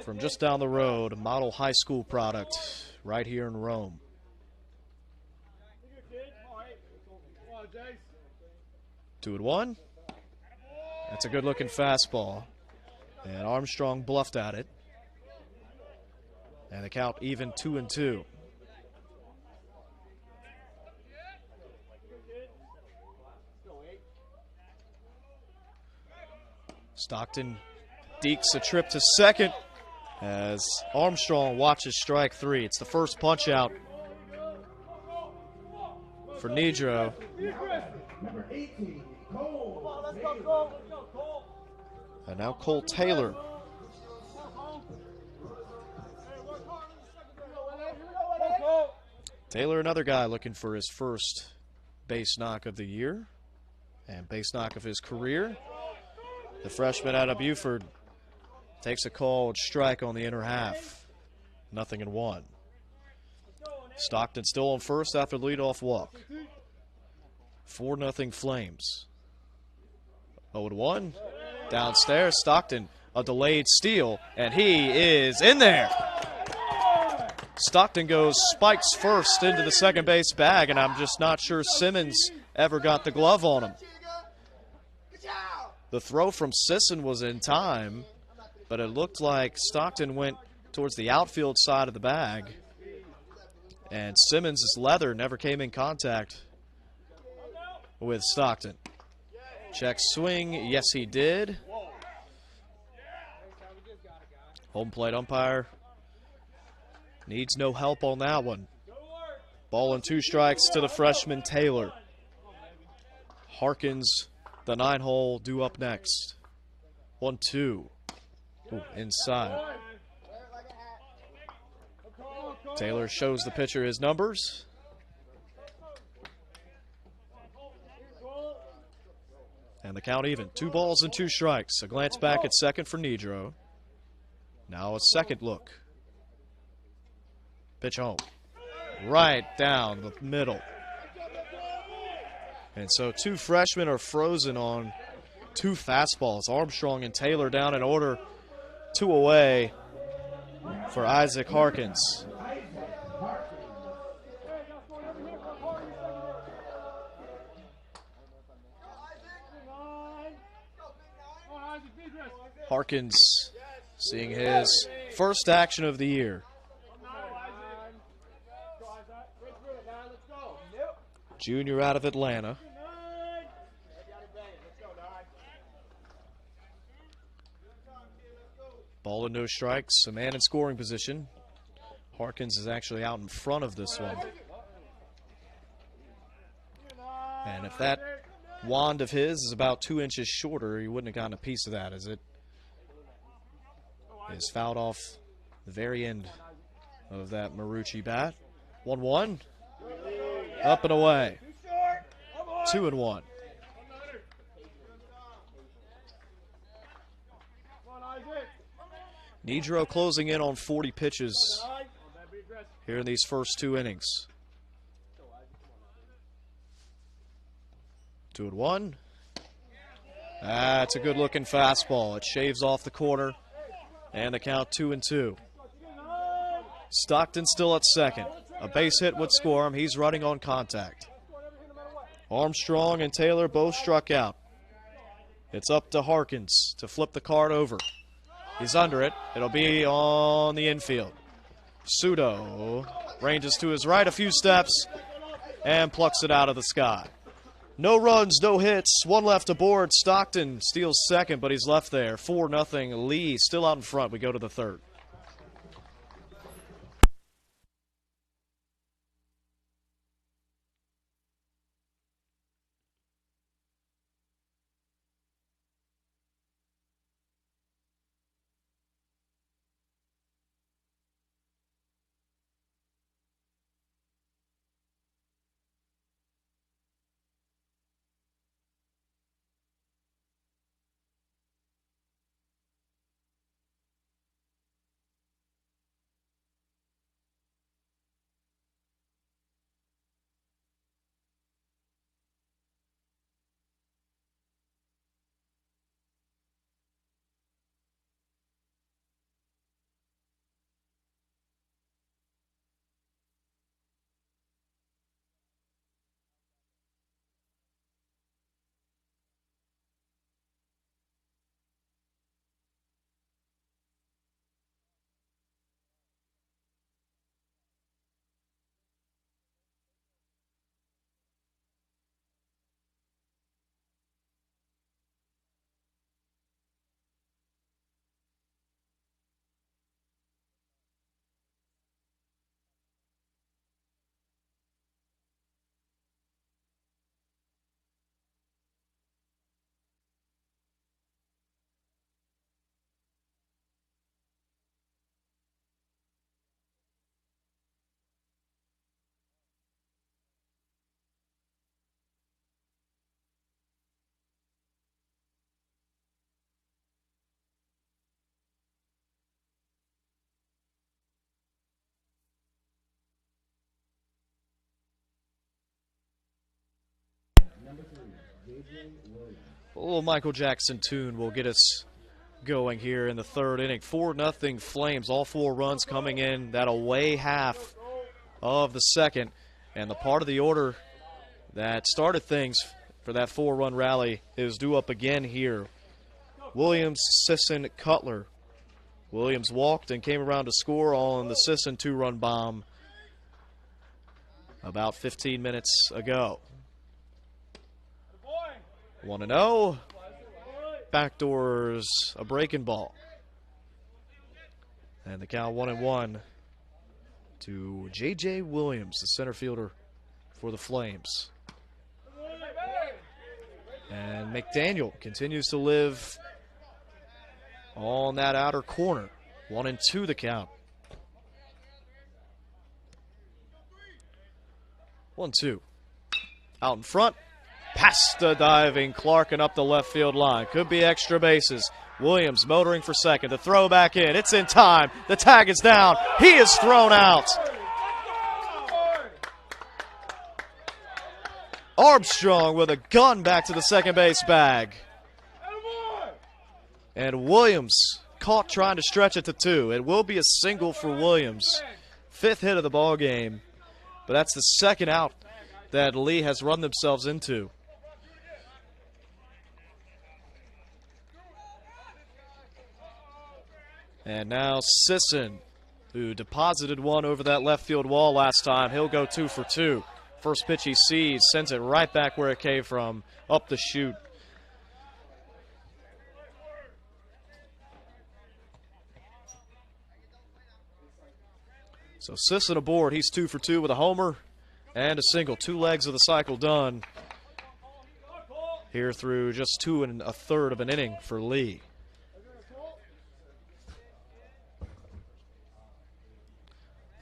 from just down the road, model high school product right here in Rome. Two and one. That's a good looking fastball. And Armstrong bluffed at it. And the count even 2-2. Stockton dekes a trip to second as Armstrong watches strike 3. It's the first punch out for Nidro. Number 18, Cole Taylor. And now Cole Taylor. Taylor, another guy looking for his first base knock of the year and base knock of his career. The freshman out of Buford takes a called strike on the inner half. 0-1. Stockton still on first after the leadoff walk. 4-0 Flames. 0-1. Downstairs, Stockton, a delayed steal, and he is in there. Stockton goes spikes first into the second base bag, and I'm just not sure Simmons ever got the glove on him. The throw from Sisson was in time, but it looked like Stockton went towards the outfield side of the bag, and Simmons' leather never came in contact with Stockton. Check swing, yes he did. Home plate umpire needs no help on that one. Ball and 2 strikes to the freshman Taylor. Harkins, the 9 hole, due up next. 1-2. Ooh, inside. Taylor shows the pitcher his numbers. And the count even. 2 balls and 2 strikes. A glance back at second for Nidro. Now a second look. Pitch home. Right down the middle. And so 2 freshmen are frozen on 2 fastballs. Armstrong and Taylor down in order. 2 away for Isaac Harkins. Harkins seeing his First action of the year. Junior out of Atlanta. Ball and no strikes. A man in scoring position. Harkins is actually out in front of this one. And if that wand of his is about 2 inches shorter, he wouldn't have gotten a piece of that, as it is fouled off the very end of that Marucci bat. 1-1. Up and away. 2-1. Nedro closing in on 40 pitches here in these first 2 innings. 2-1. That's a good-looking fastball. It shaves off the corner, and the count 2-2. Stockton still at second. A base hit would score him. He's running on contact. Armstrong and Taylor both struck out. It's up to Harkins to flip the card over. He's under it. It'll be on the infield. Sudo ranges to his right a few steps and plucks it out of the sky. No runs, no hits, 1 left aboard. Stockton steals second, but he's left there. 4-0. Lee still out in front. We go to the third. A little Michael Jackson tune will get us going here in the third inning. 4-0 Flames. All 4 runs coming in that away half of the second. And the part of the order that started things for that 4-run rally is due up again here. Williams, Sisson, Cutler. Williams walked and came around to score on the Sisson 2-run bomb about 15 minutes ago. 1-0. Backdoors a breaking ball. And the count 1-1 to J.J. Williams, the center fielder for the Flames. And McDaniel continues to live on that outer corner. 1-2 the count. 1-2. Out in front. Past the diving Clark and up the left field line. Could be extra bases. Williams motoring for second. The throw back in. It's in time. The tag is down. He is thrown out. Armstrong with a gun back to the second base bag. And Williams caught trying to stretch it to 2. It will be a single for Williams. 5th hit of the ball game. But that's the second out that Lee has run themselves into. And now Sisson, who deposited one over that left field wall last time. He'll go 2 for 2. First pitch he sees, sends it right back where it came from, up the chute. So Sisson aboard. He's 2 for 2 with a homer and a single. 2 legs of the cycle done here through just 2 1/3 of an inning for Lee.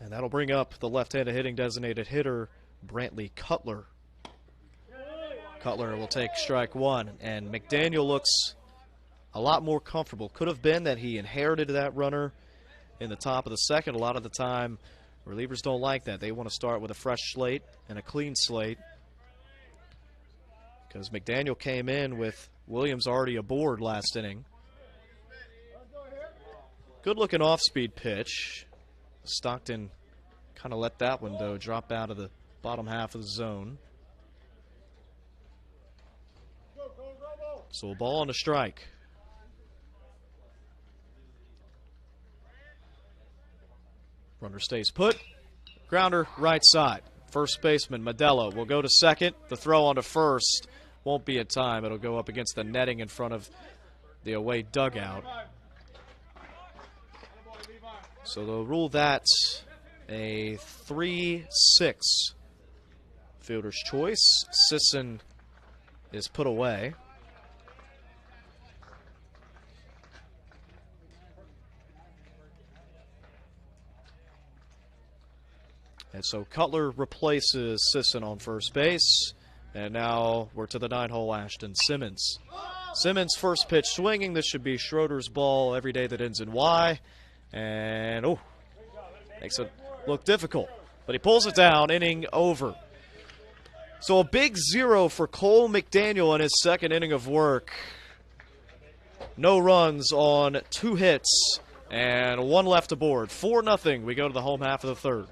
And that'll bring up the left-handed hitting designated hitter, Brantley Cutler. Cutler will take strike 1, and McDaniel looks a lot more comfortable. Could have been that he inherited that runner in the top of the second. A lot of the time, relievers don't like that. They want to start with a fresh slate and a clean slate, because McDaniel came in with Williams already aboard last inning. Good-looking off-speed pitch. Stockton kind of let that one, though, drop out of the bottom half of the zone. So a ball on a strike. Runner stays put. Grounder right side. First baseman Modelo will go to second. The throw on to first won't be in time. It'll go up against the netting in front of the away dugout. So they'll rule that a 3-6 fielder's choice. Sisson is put away. And so Cutler replaces Sisson on first base. And now we're to the 9-hole Ashton Simmons. Simmons first pitch swinging. This should be Schroeder's ball every day that ends in Y. And, oh, makes it look difficult. But he pulls it down, inning over. So a big 0 for Cole McDaniel in his second inning of work. No runs on 2 hits and 1 left aboard. 4-0. We go to the home half of the third.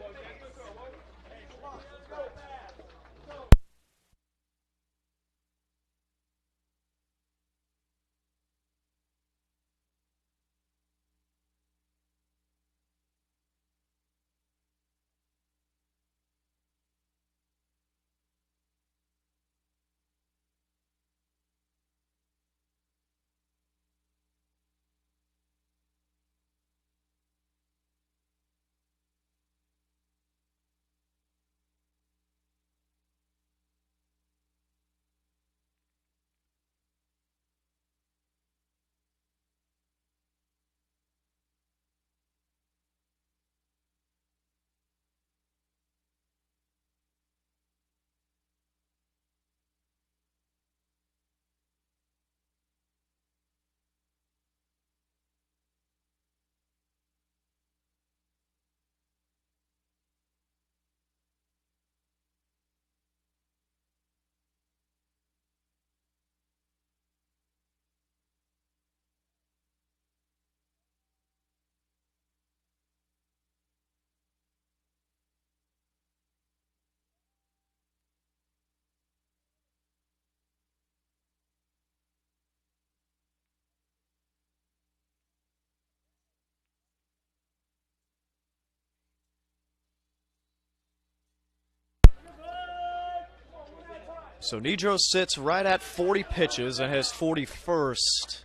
So Nedro sits right at 40 pitches and his 41st.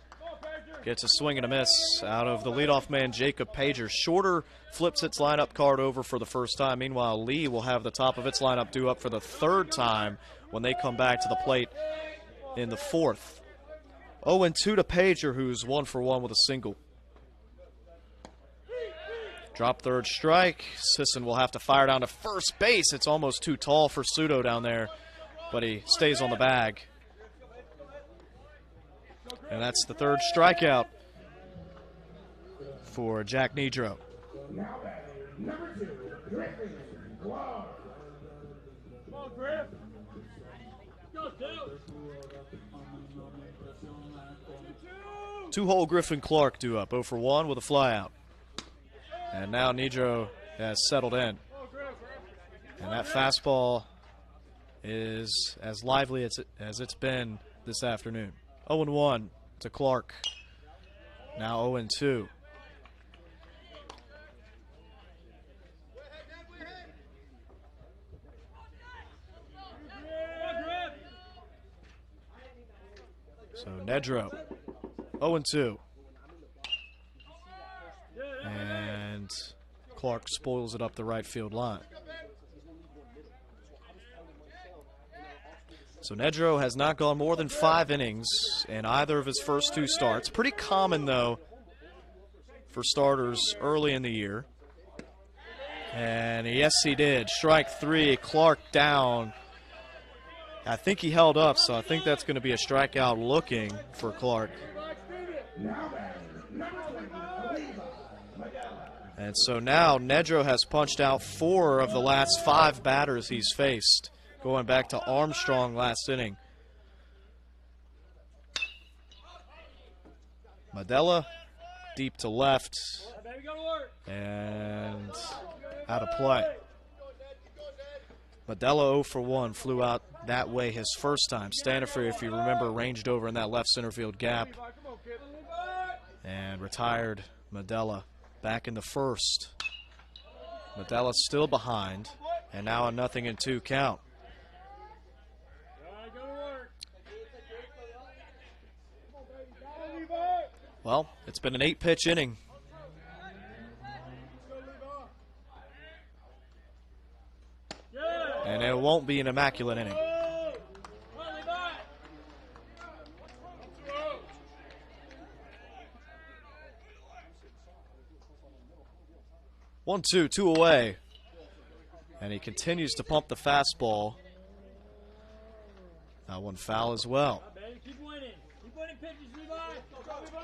Gets a swing and a miss out of the leadoff man, Jacob Pager. Shorter flips its lineup card over for the first time. Meanwhile, Lee will have the top of its lineup due up for the 3rd time when they come back to the plate in the 4th. 0-2 to Pager, who's 1 for 1 with a single. Drop third strike. Sisson will have to fire down to first base. It's almost too tall for Sudo down there, but he stays on the bag. And that's the 3rd strikeout for Jack Nedro. Now batting, number 2, Griffin Clark. Come on, Griff. Go, two. 2-hole Griffin Clark due up, 0 for 1 with a flyout. And now Nedro has settled in. And that fastball is as lively as it's been this afternoon. 0-1 to Clark. Now 0-2. So Nedro, 0-2. And Clark spoils it up the right field line. So Nedro has not gone more than 5 innings in either of his first 2 starts. Pretty common, though, for starters early in the year. And yes, he did. Strike 3, Clark down. I think he held up, so I think that's going to be a strikeout looking for Clark. And so now Nedro has punched out 4 of the last 5 batters he's faced, going back to Armstrong last inning. Medela deep to left and out of play. Medela 0 for 1, flew out that way his first time. Standifer, if you remember, ranged over in that left center field gap and retired Medela back in the first. Medela still behind, and now a 0-2 count. Well, it's been an 8-pitch inning. And it won't be an immaculate inning. One, two away. And he continues to pump the fastball. That one foul as well. Keep winning. Keep winning pitches, Levi. Go, Levi.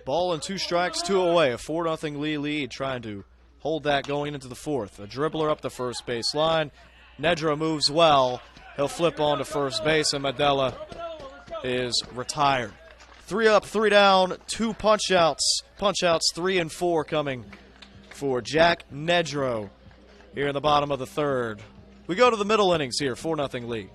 Ball and 2 strikes, 2 away. A 4-0 Lee lead, trying to hold that going into the 4th. A dribbler up the first base line. Nedro moves well. He'll flip on to first base, and Medela is retired. 3 up, 3 down, 2 punch-outs. Punch-outs 3 and 4 coming for Jack Nedro here in the bottom of the 3rd. We go to the middle innings here, 4-0 lead.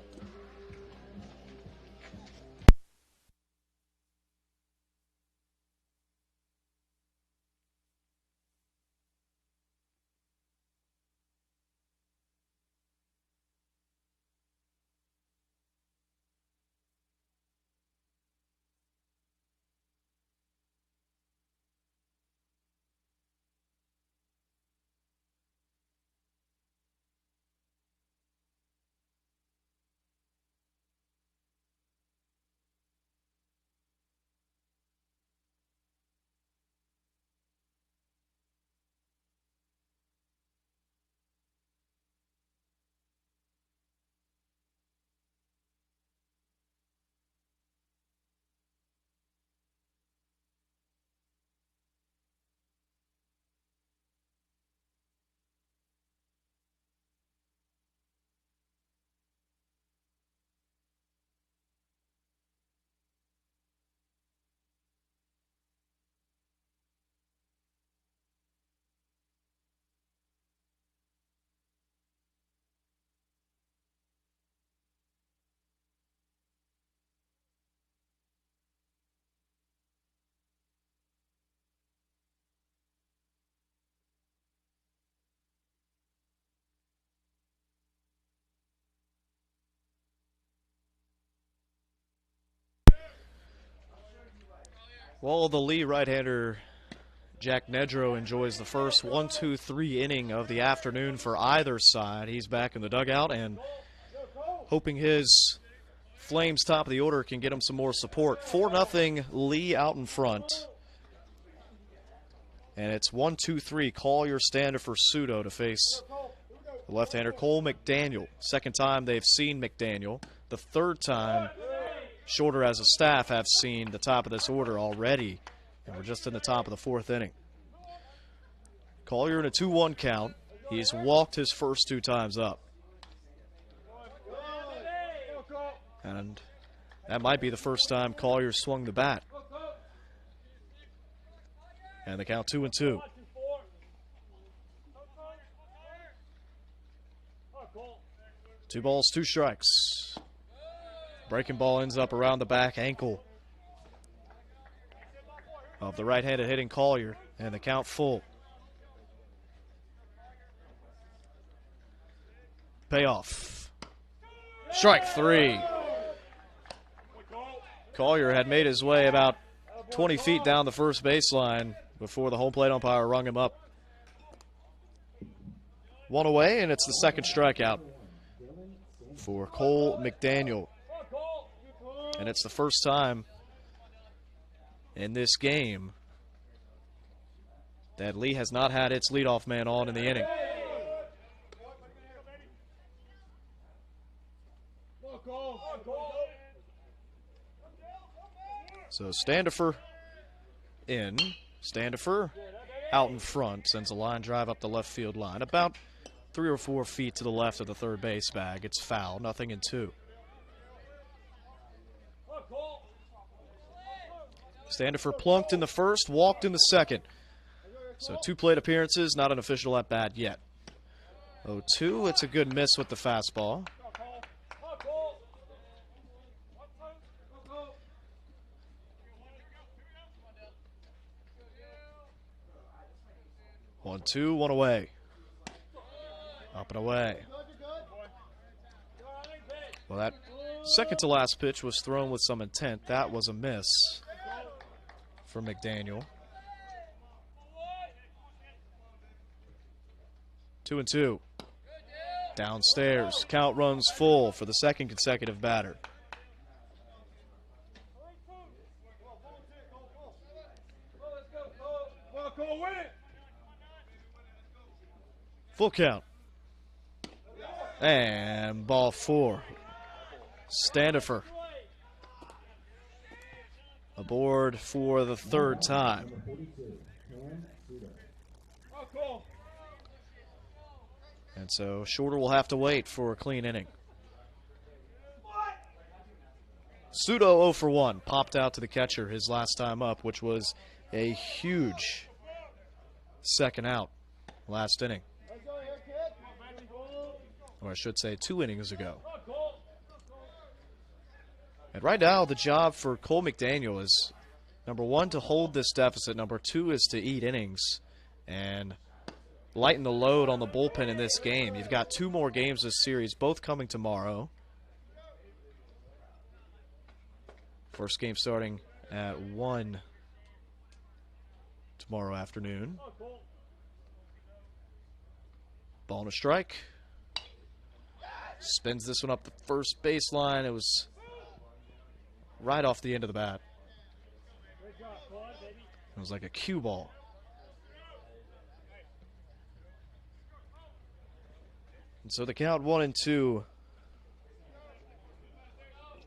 Well, the Lee right-hander Jack Nedro enjoys the first 1-2-3 inning of the afternoon for either side. He's back in the dugout and hoping his Flames top of the order can get him some more support. 4-0 Lee out in front. And it's 1-2-3. Collier, Standifer, Pseudo to face the left-hander Cole McDaniel. Second time they've seen McDaniel. The 3rd time Shorter as a staff have seen the top of this order already, and we're just in the top of the 4th inning. Collier in a 2-1 count. He's walked his first 2 times up. And that might be the first time Collier swung the bat. And the count 2-2. 2 balls, 2 strikes. Breaking ball ends up around the back ankle of the right-handed hitting Collier, and the count full. Payoff. Strike 3. Collier had made his way about 20 feet down the first baseline before the home plate umpire rung him up. One away, and it's the second strikeout for Cole McDaniel. And it's the first time in this game that Lee has not had its leadoff man on in the inning. So Standifer in. Standifer out in front, sends a line drive up the left field line. About 3 or 4 feet to the left of the third base bag. It's foul, 0-2. Standifer plunked in the first, walked in the second. So 2 plate appearances, not an official at bat yet. 0-2, it's a good miss with the fastball. One, two, one away. Up and away. Well, that second to last pitch was thrown with some intent. That was a miss for McDaniel. 2-2. Downstairs. Count runs full for the second consecutive batter. Full count. And ball 4. Standifer aboard for the third time. And so Shorter will have to wait for a clean inning. Pseudo 0 for 1. Popped out to the catcher his last time up, which was a huge second out last inning. Or I should say 2 innings ago. And right now, the job for Cole McDaniel is, number 1, to hold this deficit. Number 2 is to eat innings and lighten the load on the bullpen in this game. You've got 2 more games this series, both coming tomorrow. First game starting at 1 tomorrow afternoon. Ball and a strike. Spins this one up the first baseline. It was right off the end of the bat. It was like a cue ball. And so the count 1-2 to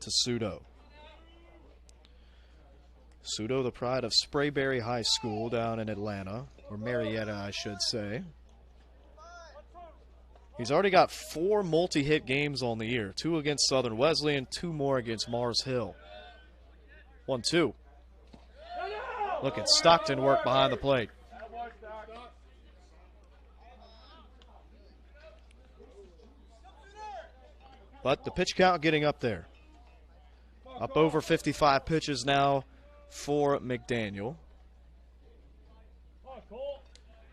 Pseudo. Pseudo, the pride of Sprayberry High School down in Atlanta, or Marietta, I should say. He's already got 4 multi-hit games on the year, 2 against Southern Wesleyan, 2 more against Mars Hill. 1-2. Look at Stockton work behind the plate. But the pitch count getting up there. Up over 55 pitches now for McDaniel.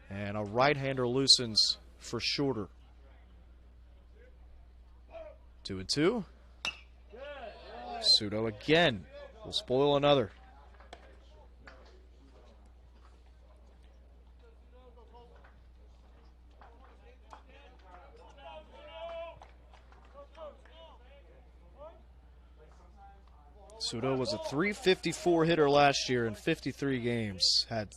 And a right-hander loosens for Shorter. 2-2. Pseudo again will spoil another. Pseudo was a .354 hitter last year in 53 games. Had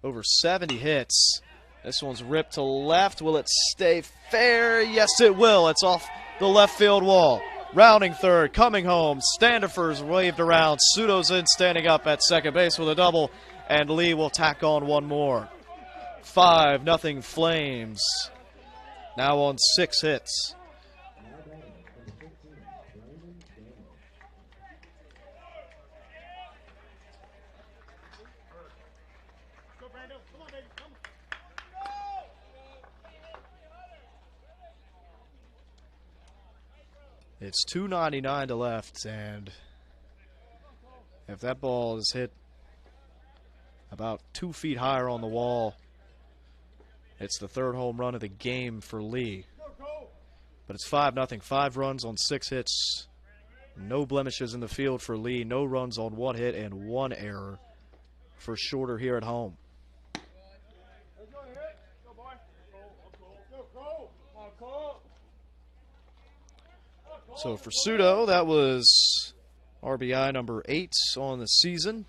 over 70 hits. This one's ripped to left. Will it stay fair? Yes, it will. It's off the left field wall. Rounding third, coming home. Standifer's waved around. Pseudo's in, standing up at second base with a double. And Lee will tack on one more. 5-0 Flames. Now on 6 hits. It's 2:99 to left, and if that ball is hit about 2 feet higher on the wall. It's the 3rd home run of the game for Lee. But it's 5-0. 5 runs on 6 hits. No blemishes in the field for Lee. No runs on 1 hit and 1 error for Shorter here at home. So for Sudo, that was RBI number 8 on the season.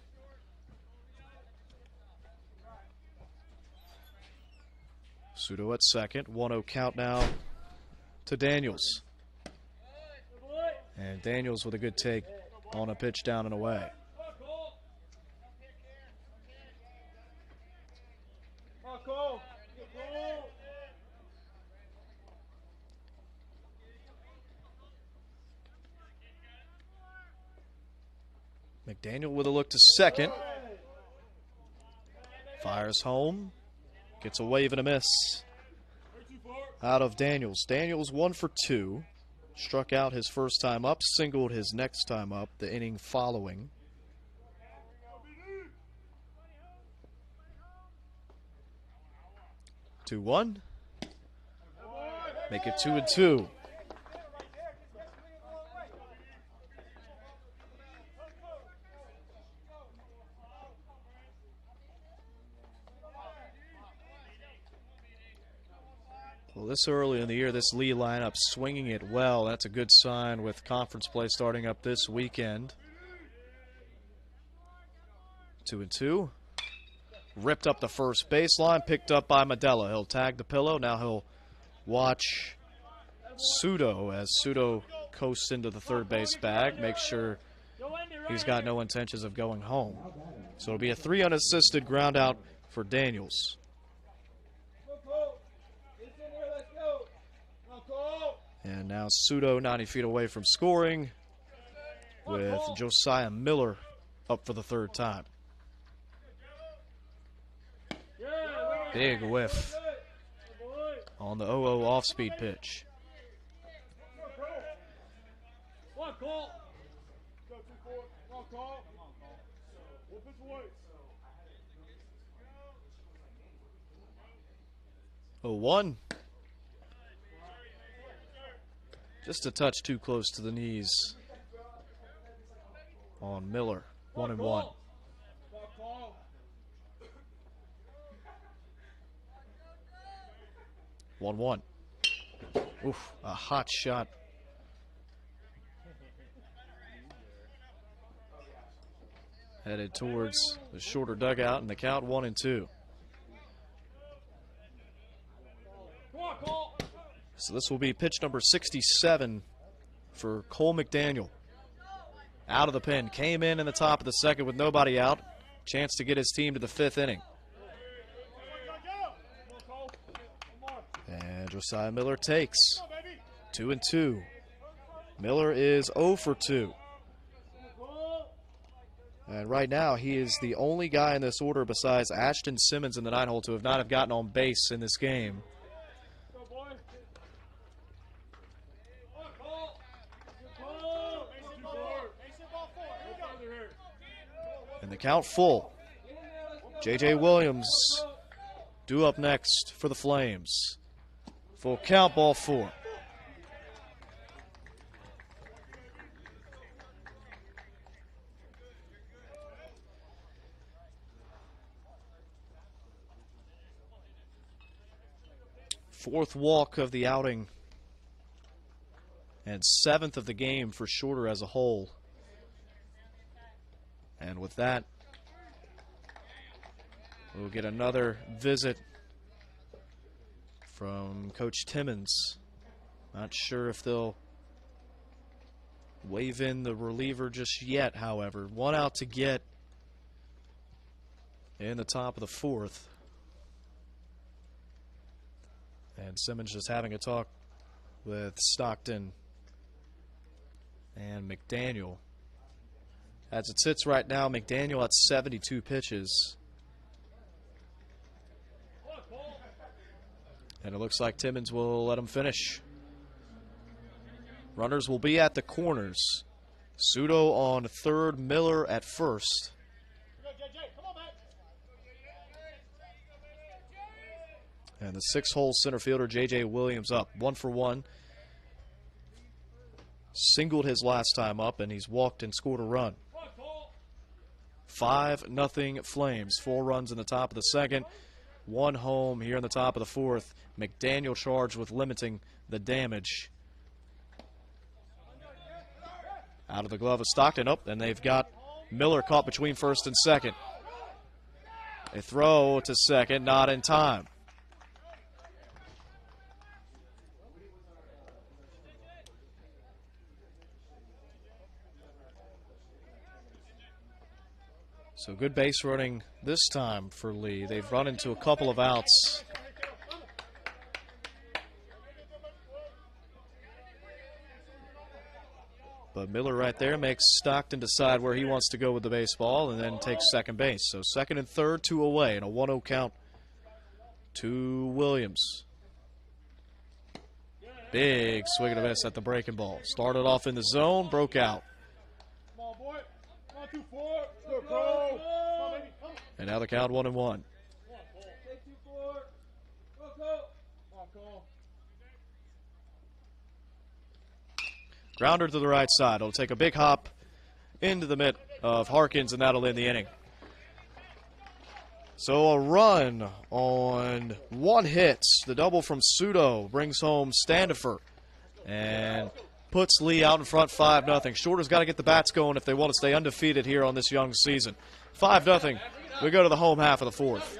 Sudo at second. 1-0 count now to Daniels. And Daniels with a good take on a pitch down and away. McDaniel with a look to second. Fires home. Gets a wave and a miss out of Daniels. Daniels 1 for 2. Struck out his first time up, singled his next time up, the inning following. Two one. Make it 2-2. Well, this early in the year, this Lee lineup swinging it well. That's a good sign with conference play starting up this weekend. 2-2. Ripped up the first baseline, picked up by Medella. He'll tag the pillow. Now he'll watch Sudo as Sudo coasts into the third base bag. Make sure he's got no intentions of going home. So it'll be a 3 unassisted ground out for Daniels. And now Sudo 90 feet away from scoring with Josiah Miller up for the 3rd time. Big whiff on the 0-0 off-speed pitch. Oh, 1. Just a touch too close to the knees on Miller. 1-1. 1-1. Oof, a hot shot. Headed towards the Shorter dugout, and the count 1-2. So this will be pitch number 67 for Cole McDaniel. Out of the pen. Came in the top of the 2nd with nobody out. Chance to get his team to the 5th inning. And Josiah Miller takes. 2-2. Miller is 0 for 2. And right now he is the only guy in this order besides Ashton Simmons in the 9-hole to not have gotten on base in this game. And the count full. J.J. Williams due up next for the Flames. Full count, ball 4. Fourth walk of the outing and 7th of the game for Shorter as a whole. And with that, we'll get another visit from Coach Timmons. Not sure if they'll wave in the reliever just yet, however. 1 out to get in the top of the 4th. And Simmons just having a talk with Stockton and McDaniel. As it sits right now, McDaniel at 72 pitches. And it looks like Timmons will let him finish. Runners will be at the corners. Sudo on 3rd, Miller at 1st. And the 6-hole center fielder, J.J. Williams, up 1 for 1. Singled his last time up, and he's walked and scored a run. 5-0 Flames. 4 runs in the top of the second. 1 home here in the top of the fourth. McDaniel charged with limiting the damage. Out of the glove of Stockton. Oh, and they've got Miller caught between first and second. A throw to second, not in time. So good base running this time for Lee. They've run into a couple of outs. But Miller right there makes Stockton decide where he wants to go with the baseball and then takes second base. So second and third, 2 away, and a 1-0 count to Williams. Big swing and a miss at the breaking ball. Started off in the zone, broke out. And now the count 1-1. Grounder to the right side. It'll take a big hop into the mitt of Harkins, and that'll end the inning. So a run on 1 hit. The double from Sudo brings home Standifer and puts Lee out in front 5-0. Shorter's got to get the bats going if they want to stay undefeated here on this young season. 5-0. We go to the home half of the fourth.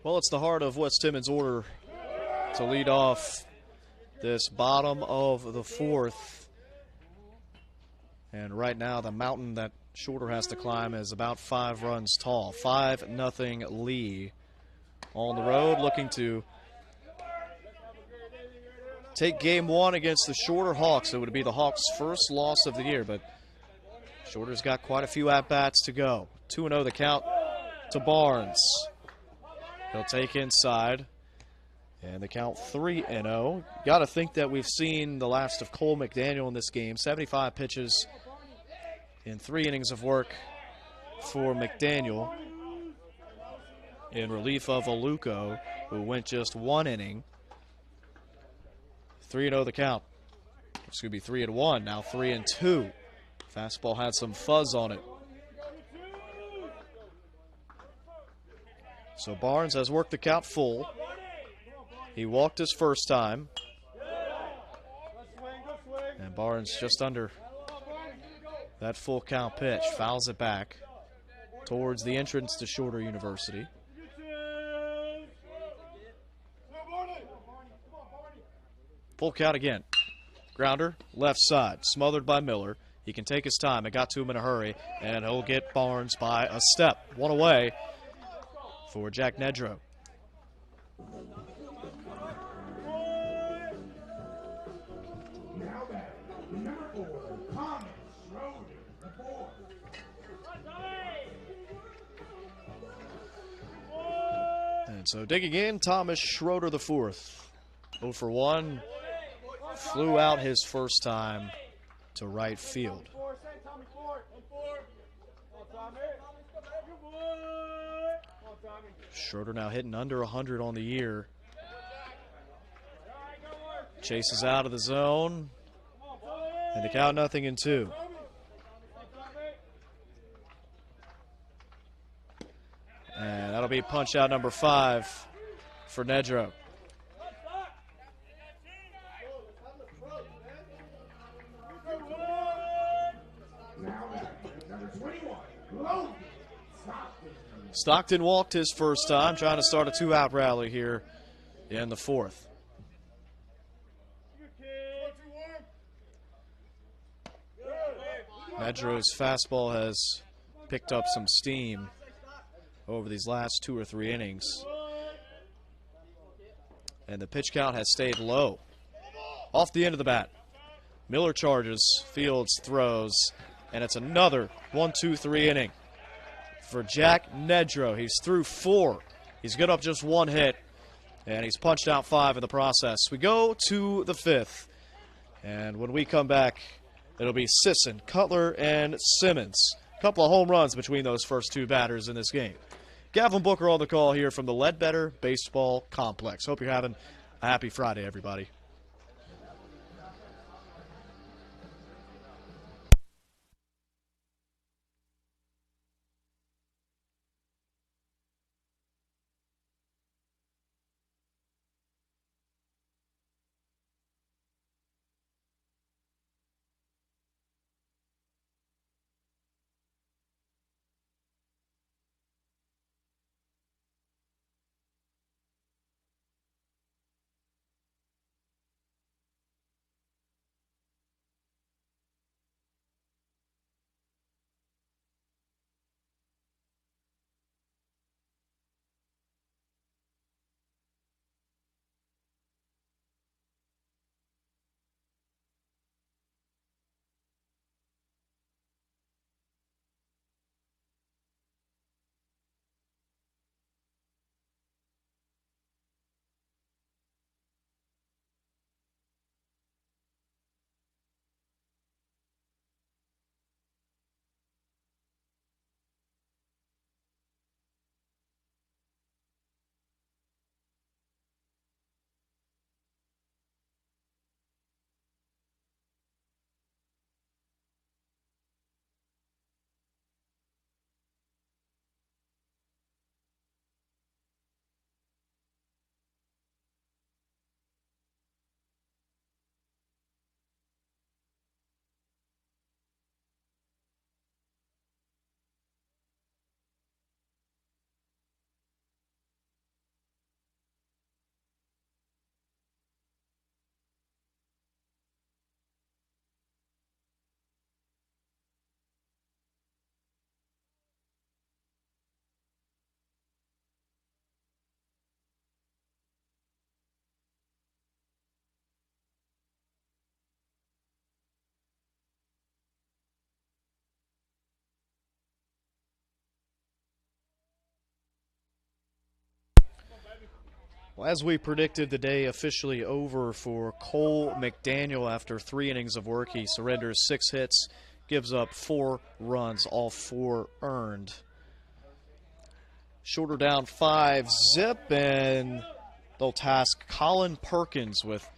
Well, it's the heart of West Timmins' order to lead off this bottom of the fourth. And right now, the mountain that Shorter has to climb is about 5 runs tall. 5-0 Lee on the road, looking to take game 1 against the Shorter Hawks. It would be the Hawks' first loss of the year, but Shorter's got quite a few at-bats to go. 2-0 the count to Barnes. He'll take inside, and the count 3-0. Got to think that we've seen the last of Cole McDaniel in this game. 75 pitches in 3 innings of work for McDaniel in relief of Aluko, who went just 1 inning. 3-0 the count. It's going to be 3-1, now 3-2. Fastball had some fuzz on it. So Barnes has worked the count full. He walked his first time. And Barnes just under that full count pitch. Fouls it back towards the entrance to Shorter University. Full count again. Grounder, left side, smothered by Miller. He can take his time. It got to him in a hurry, and he'll get Barnes by a step. 1 away for Jack Nedrow. And So digging in, Thomas Schroeder the fourth. 0 for 1. Flew out his first time to right field. Schroeder now hitting under 100 on the year. Chases out of the zone. And the count 0-2. And that'll be punch out number 5 for Nedro. Stockton walked his first time, trying to start a 2-out rally here in the 4th. Nedro's fastball has picked up some steam over these last 2 or 3 innings. And the pitch count has stayed low. Off the end of the bat. Miller charges, Fields throws, and it's another 1-2-3 inning for Jack Nedro. He's through 4. He's good up just 1 hit, and he's punched out 5 in the process. We go to the 5th, and when we come back, it'll be Sisson, Cutler, and Simmons. A couple of home runs between those first 2 batters in this game. Gavin Booker on the call here from the Ledbetter Baseball Complex. Hope you're having a happy Friday, everybody. Well, as we predicted, the day officially over for Cole McDaniel after 3 innings of work. He surrenders 6 hits, gives up 4 runs, all 4 earned. Shorter down 5-zip, and they'll task Colin Perkins with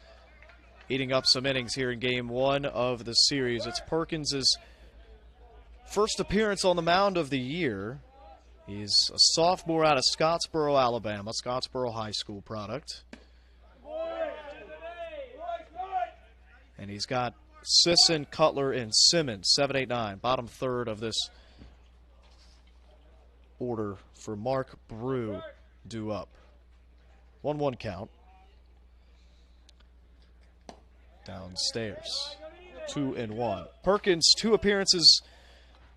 eating up some innings here in Game 1 of the series. It's Perkins' first appearance on the mound of the year. He's a sophomore out of Scottsboro, Alabama, Scottsboro High School product. And he's got Sisson, Cutler, and Simmons, 7, 8, 9, bottom third of this order for Mark Brew due up. 1-1 count. Downstairs. 2-1. Perkins, 2 appearances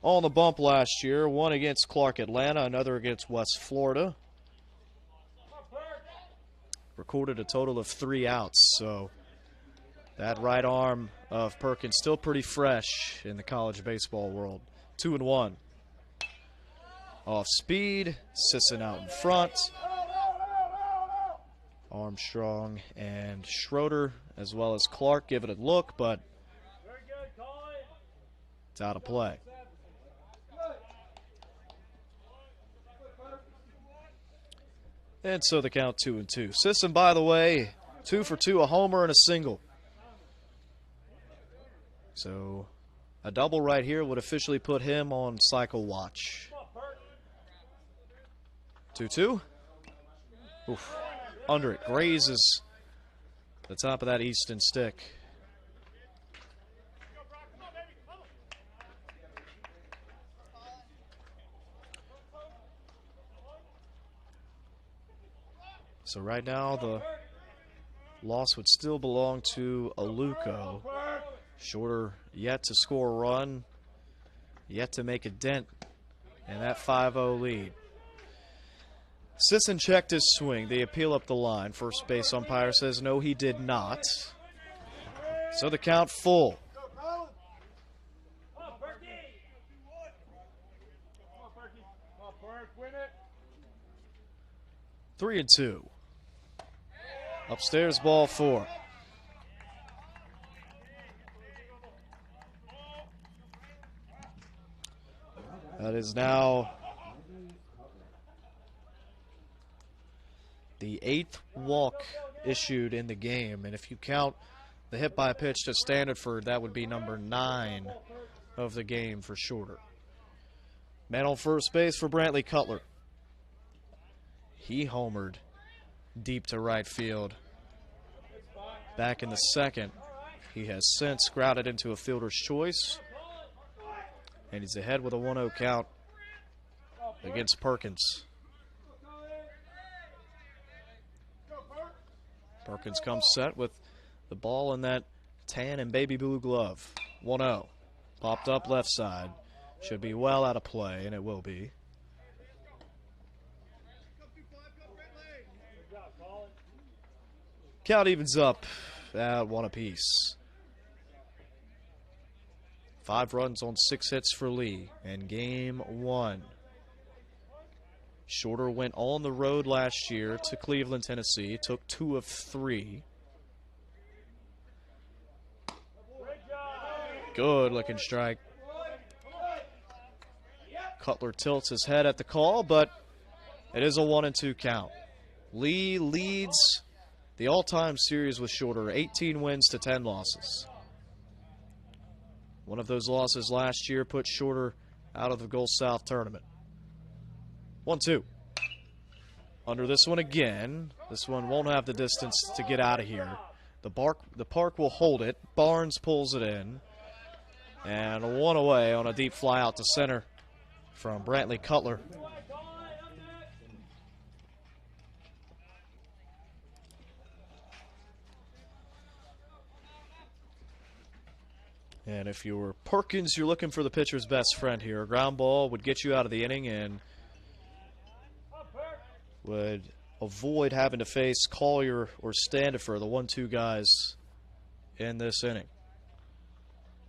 on the bump last year, 1 against Clark Atlanta, another against West Florida. Recorded a total of 3 outs, so that right arm of Perkins still pretty fresh in the college baseball world. 2-1. Off speed, Sisson out in front. Armstrong and Schroeder, as well as Clark, give it a look, but Very good, call it. it's out of play. And so the count 2-2. Sisson, by the way, 2 for 2, a homer and a single. So a double right here would officially put him on cycle watch. 2-2. Oof. Under it. Grazes the top of that Easton stick. So right now the loss would still belong to Aluko. Shorter yet to score a run, yet to make a dent in that 5-0 lead. Sisson checked his swing. They appeal up the line. First base umpire says no, he did not. So the count full. 3-2. Upstairs, ball 4. That is now the 8th walk issued in the game. And if you count the hit by pitch to Standiford, that would be number 9 of the game for Shorter. Man on first base for Brantley Cutler. He homered deep to right field. Back in the second, he has since grounded into a fielder's choice. And he's ahead with a 1-0 count against Perkins. Perkins comes set with the ball in that tan and baby blue glove. 1-0. Popped up left side. Should be well out of play, and it will be. Count evens up at 1 apiece. 5 runs on 6 hits for Lee in game 1. Shorter went on the road last year to Cleveland, Tennessee. Took 2 of 3. Good looking strike. Cutler tilts his head at the call, but it is a 1-2 count. Lee leads the all-time series with Shorter, 18 wins to 10 losses. One of those losses last year put Shorter out of the Gulf South tournament. 1-2. Under this one again. This one won't have the distance to get out of here. The park will hold it. Barnes pulls it in. And 1 away on a deep fly out to center from Brantley Cutler. And if you're Perkins, you're looking for the pitcher's best friend here. A ground ball would get you out of the inning and would avoid having to face Collier or Standifer, the 1-2 guys in this inning.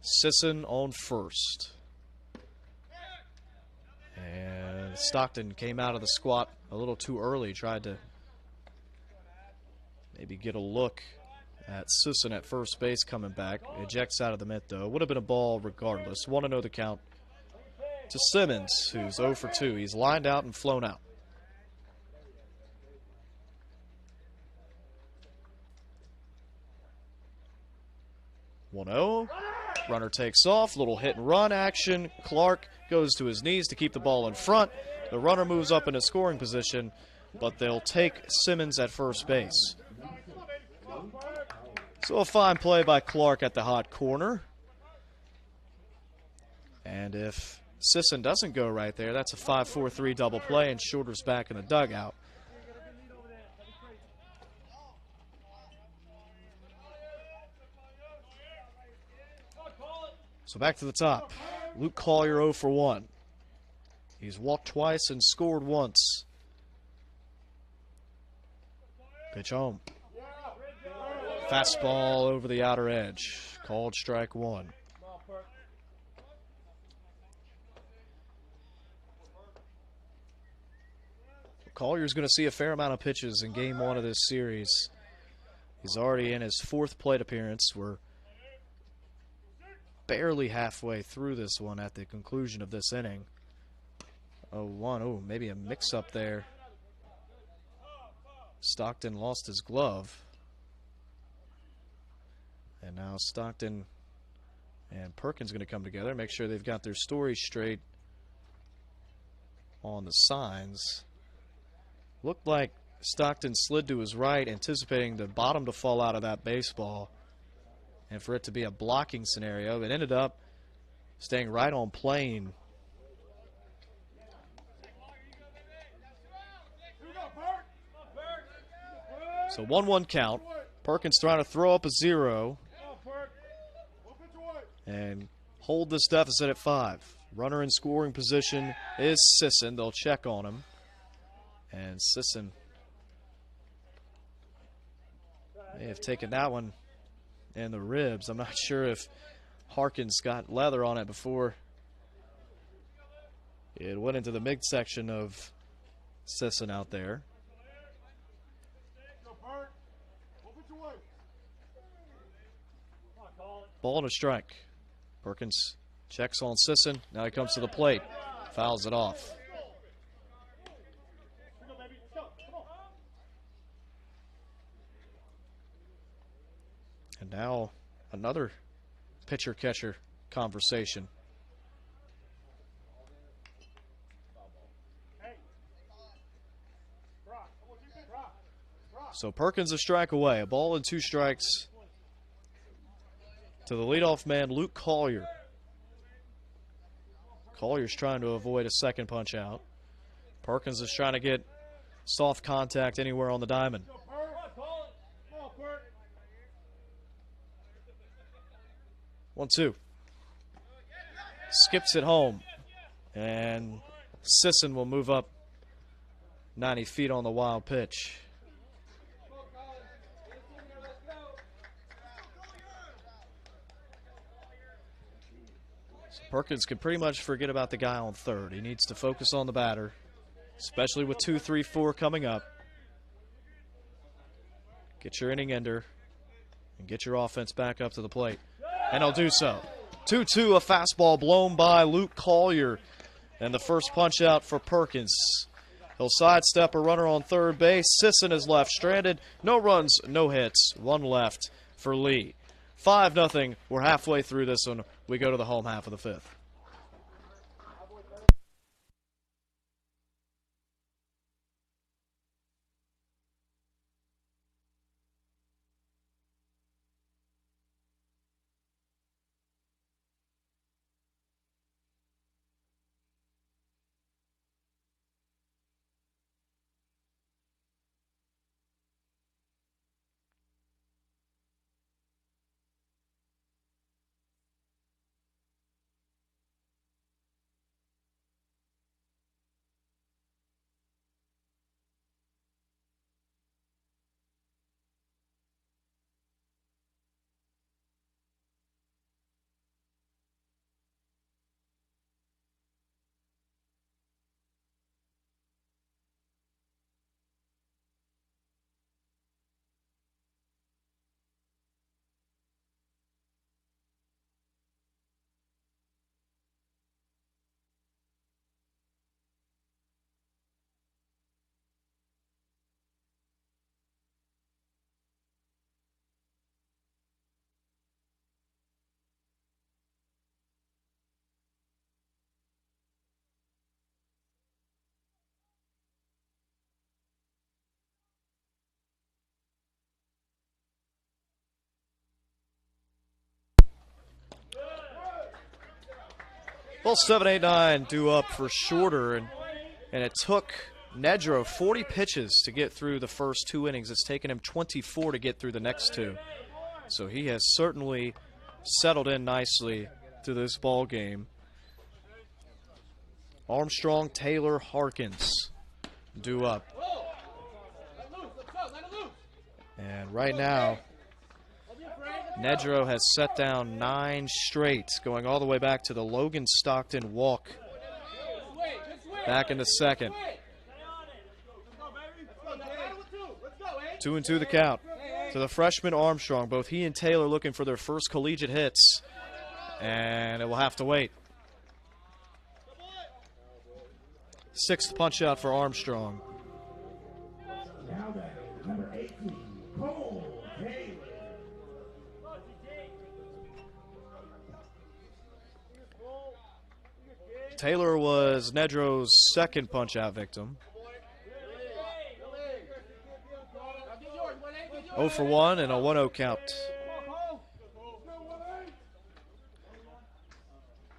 Sisson on first. And Stockton came out of the squat a little too early, tried to maybe get a look at Sisson at first base coming back. Ejects out of the mitt, though. Would have been a ball regardless. 1-0 the count to Simmons, who's 0 for 2. He's lined out and flown out. Runner takes off. Little hit and run action. Clark goes to his knees to keep the ball in front. The runner moves up in a scoring position, but they'll take Simmons at first base. So a fine play by Clark at the hot corner. And if Sisson doesn't go right there, that's a 5-4-3 double play, and Shorter's back in the dugout. So back to the top. Luke Collier 0 for 1. He's walked twice and scored once. Pitch home. Fastball over the outer edge. Called strike 1. Collier's going to see a fair amount of pitches in game one of this series. He's already in his 4th plate appearance. We're barely halfway through this one at the conclusion of this inning. 0-1. Oh, maybe a mix-up there. Stockton lost his glove. And now Stockton and Perkins going to come together, make sure they've got their stories straight on the signs. Looked like Stockton slid to his right, anticipating the bottom to fall out of that baseball and for it to be a blocking scenario. It ended up staying right on plane. So 1-1 count. Perkins trying to throw up a 0 and hold this deficit at 5. Runner in scoring position is Sisson. They'll check on him. And Sisson may have taken that one in the ribs. I'm not sure if Harkins got leather on it before it went into the midsection of Sisson out there. Ball and a strike. Perkins checks on Sisson. Now he comes to the plate. Fouls it off. And now another pitcher-catcher conversation. So Perkins a strike away. A ball and 2 strikes to the leadoff man, Luke Collier. Collier's trying to avoid a second punch out. Perkins is trying to get soft contact anywhere on the diamond. 1-2. Skips it home. And Sisson will move up 90 feet on the wild pitch. Perkins can pretty much forget about the guy on third. He needs to focus on the batter, especially with 2, 3, 4 coming up. Get your inning ender and get your offense back up to the plate. And he'll do so. 2-2, a fastball blown by Luke Collier. And the first punch out for Perkins. He'll sidestep a runner on third base. Sisson is left stranded. No runs, no hits. 1 left for Lee. 5-0. We're halfway through this one. We go to the home half of the 5th. Well, 7, 8, 9 due up for Shorter, and it took Nedro 40 pitches to get through the first 2 innings. It's taken him 24 to get through the next 2. So he has certainly settled in nicely to this ball game. Armstrong, Taylor, Harkins due up. And right now, Nedro has set down 9 straight, going all the way back to the Logan Stockton walk back in the second. 2-2 the count to the freshman Armstrong. Both he and Taylor looking for their first collegiate hits, and it will have to wait. 6th punch out for Armstrong. Now batting, number 18, Cole Taylor. Taylor was Nedro's 2nd punch out victim. 0 for 1 and a 1-0 count.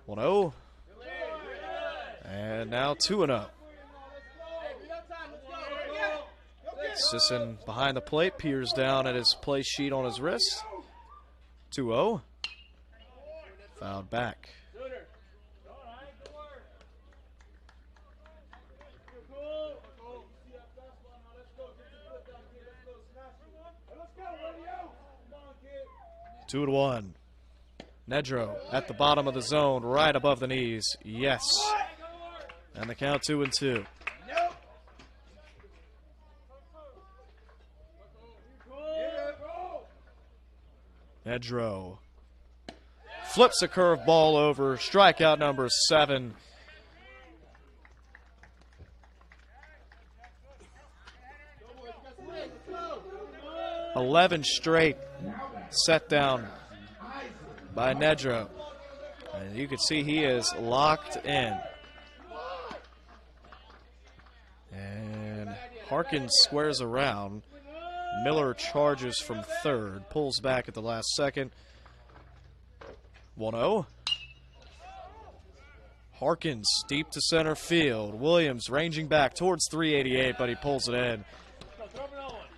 1-0. And now 2-0. Sisson behind the plate, peers down at his play sheet on his wrist. 2-0. Fouled back. Two to 1. Nedro at the bottom of the zone, right above the knees. Yes. And the count 2-2. Nedro flips a curve ball over. Strikeout number 7. $11 straight set down by Nedro. And you can see he is locked in. And Harkins squares around. Miller charges from 3rd, pulls back at the last second. 1-0. Harkins deep to center field. Williams ranging back towards 388, but he pulls it in.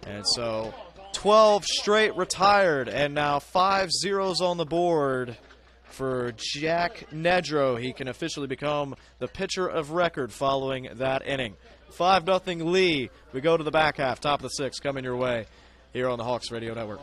And so 12 straight retired, and now 5 zeros on the board for Jack Nedro. He can officially become the pitcher of record following that inning. 5-0 Lee. We go to the back half, top of the 6th, coming your way here on the Hawks Radio Network.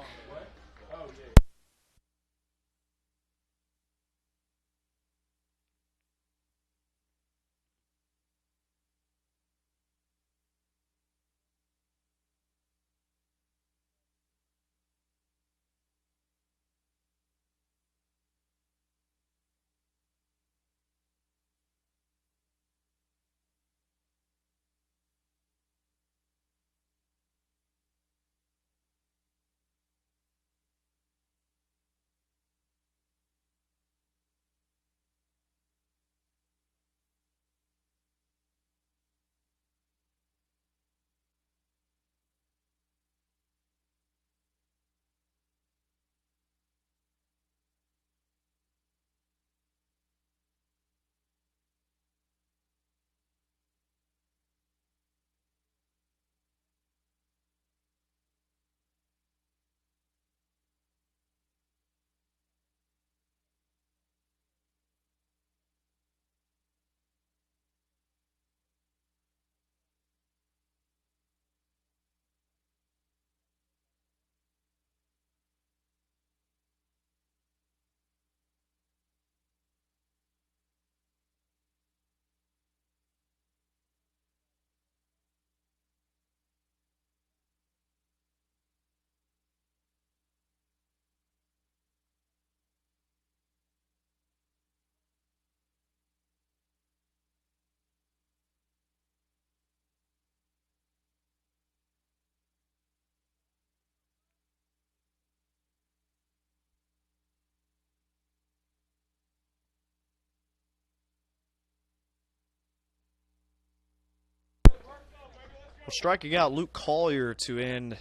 Well, striking out Luke Collier to end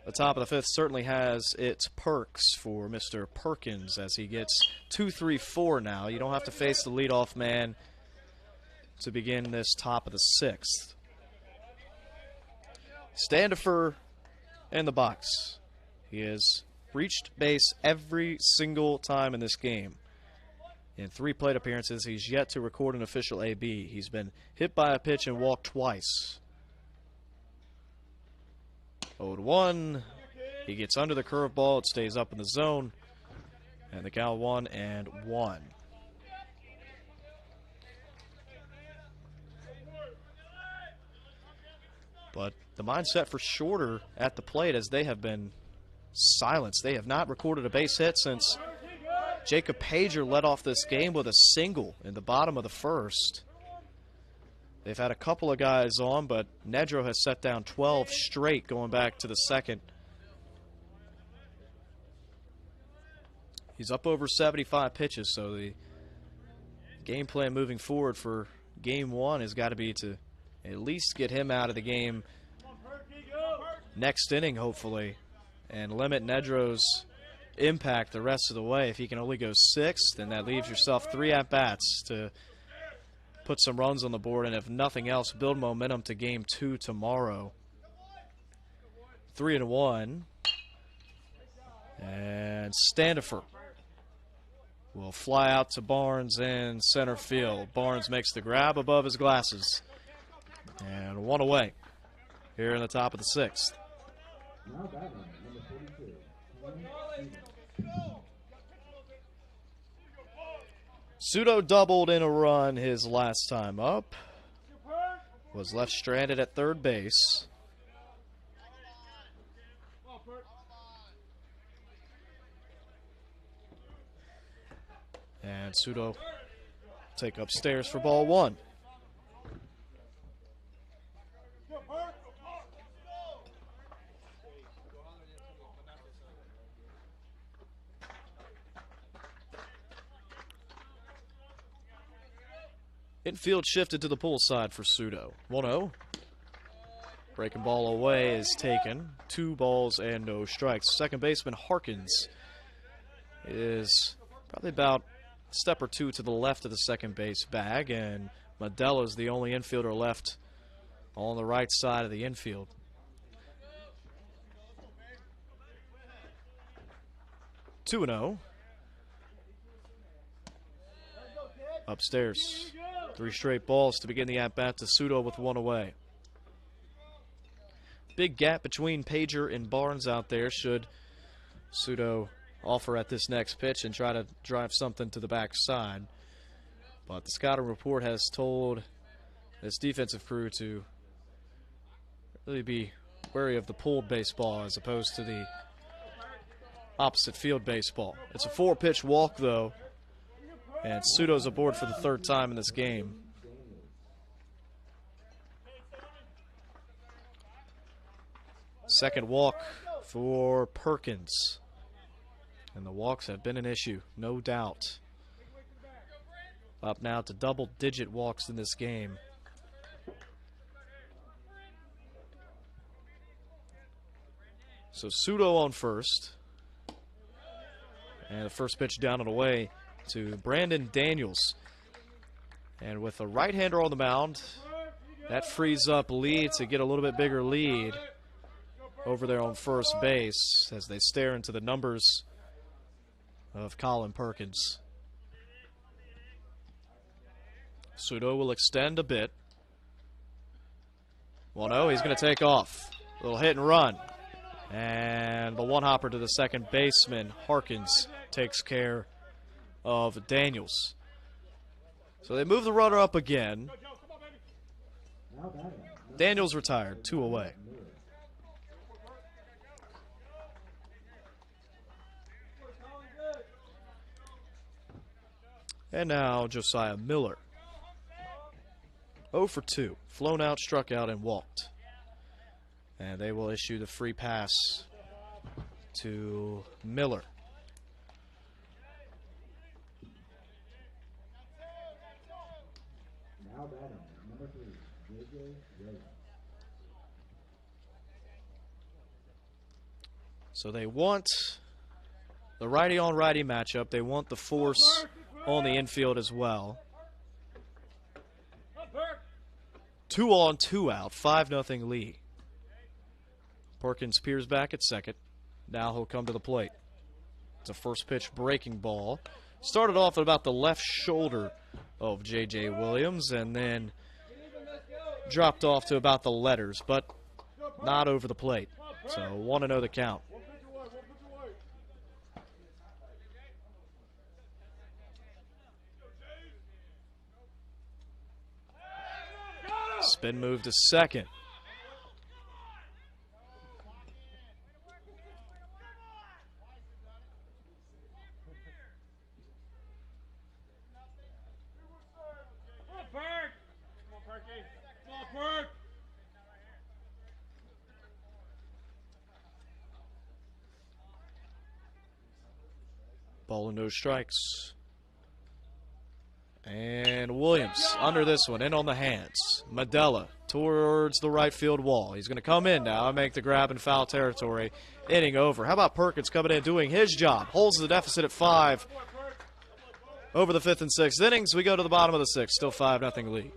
the top of the 5th certainly has its perks for Mr. Perkins as he gets 2-3-4 now. You don't have to face the leadoff man to begin this top of the 6th. Standifer in the box. He has reached base every single time in this game. In 3 plate appearances, he's yet to record an official AB. He's been hit by a pitch and walked twice. 0-1. He gets under the curveball. It stays up in the zone. And the count 1-1. But the mindset for Shorter at the plate, as they have been silenced. They have not recorded a base hit since Jacob Pager led off this game with a single in the bottom of the first. They've had a couple of guys on, but Nedro has set down 12 straight going back to the second. He's up over 75 pitches, so the game plan moving forward for game one has got to be to at least get him out of the game next inning, hopefully, and limit Nedro's impact the rest of the way. If he can only go 6, then that leaves yourself 3 at-bats to put some runs on the board, and if nothing else, build momentum to game 2 tomorrow. 3-1. And Standifer will fly out to Barnes in center field. Barnes makes the grab above his glasses. And 1 away here in the top of the 6th. Now batting, number 42. Sudo doubled in a run his last time up. Was left stranded at third base. And Sudo take upstairs for ball 1. Infield shifted to the pull side for Sudo. 1-0. Breaking ball away is taken. 2 balls and no strikes. Second baseman Harkins is probably about a step or 2 to the left of the second base bag, and Modelo's the only infielder left on the right side of the infield. Two and 0. Upstairs. 3 straight balls to begin the at-bat to Sudo with 1 away. Big gap between Pager and Barnes out there should Sudo offer at this next pitch and try to drive something to the backside. But the scouting report has told this defensive crew to really be wary of the pulled baseball as opposed to the opposite field baseball. It's a 4-pitch walk, though, and Sudo's aboard for the 3rd time in this game. Second walk for Perkins. And the walks have been an issue, no doubt. Up now to double-digit walks in this game. So Sudo on first. And the first pitch down and away to Brandon Daniels. And with a right-hander on the mound, that frees up Lee to get a little bit bigger lead over there on first base as they stare into the numbers of Colin Perkins. Sudo will extend a bit. 1-0, he's going to take off. Little hit and run. And the one-hopper to the second baseman, Harkins, takes care of Daniels. So they move the runner up again. Daniels retired, 2 away. And now Josiah Miller. 0 for 2. Flown out, struck out, and walked. And they will issue the free pass to Miller. Now batting, number 3, J.J. Williams. So they want the righty-on-righty matchup. They want the force on the infield as well. 2 on, 2 out, 5-0 lead. Perkins peers back at second. Now he'll come to the plate. It's a first pitch breaking ball. Started off at about the left shoulder of J.J. Williams and then dropped off to about the letters, but not over the plate. So 1-0 the count. Spin move to second. Ball and no strikes. And Williams under this one, in on the hands. Medella towards the right field wall. He's going to come in now and make the grab in foul territory. Inning over. How about Perkins coming in doing his job? Holds the deficit at 5. Over the 5th and 6th innings, we go to the bottom of the 6th. Still 5-0 lead.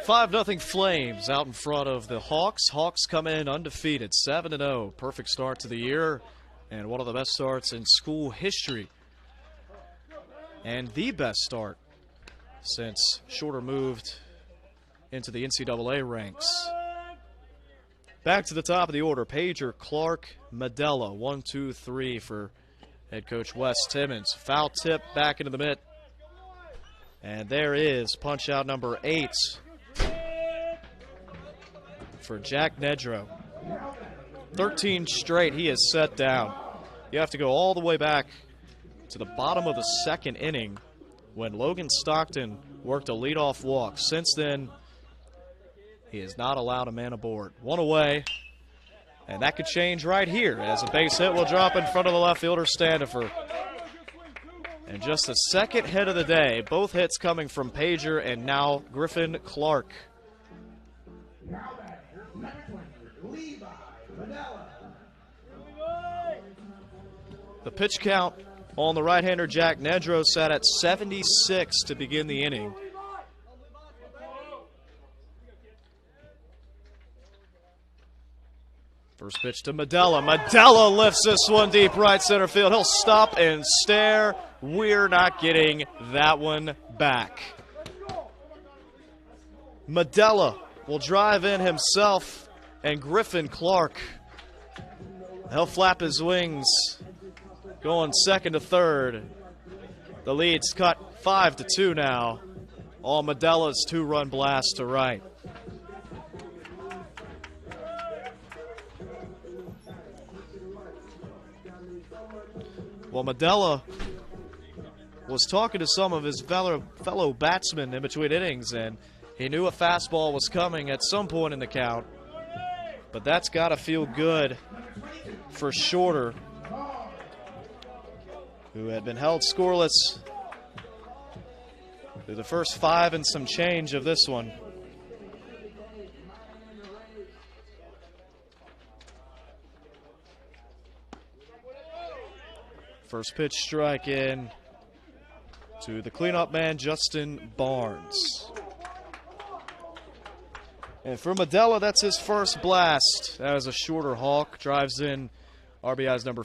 Five 0 Flames out in front of the Hawks. Hawks come in undefeated, 7-0. Perfect start to the year and one of the best starts in school history. And the best start since Shorter moved into the NCAA ranks. Back to the top of the order. Pager, Clark, Medella. 1, 2, 3 for head coach Wes Timmons. Foul tip back into the mitt. And there is punch out number 8 for Jack Nedrow. 13 straight he has set down. You have to go all the way back to the bottom of the 2nd inning when Logan Stockton worked a leadoff walk. Since then, he has not allowed a man aboard. One away, and that could change right here as a base hit will drop in front of the left fielder Standifer. And just the 2nd hit of the day, both hits coming from Pager and now Griffin Clark. The pitch count on the right-hander Jack Nedrow sat at 76 to begin the inning. First pitch to Medella. Medella lifts this one deep right center field. He'll stop and stare. We're not getting that one back. Medella will drive in himself, and Griffin Clark, he'll flap his wings, going 2nd to 3rd. The lead's cut 5-2 now on Medella's 2-run blast to right. Well, Medella was talking to some of his fellow batsmen in between innings, and he knew a fastball was coming at some point in the count. But that's got to feel good for Shorter, who had been held scoreless through the first 5 and some change of this one. First pitch strike in to the cleanup man, Justin Barnes. And for Medella, that's his first blast. That was a Shorter Hawk. Drives in RBIs number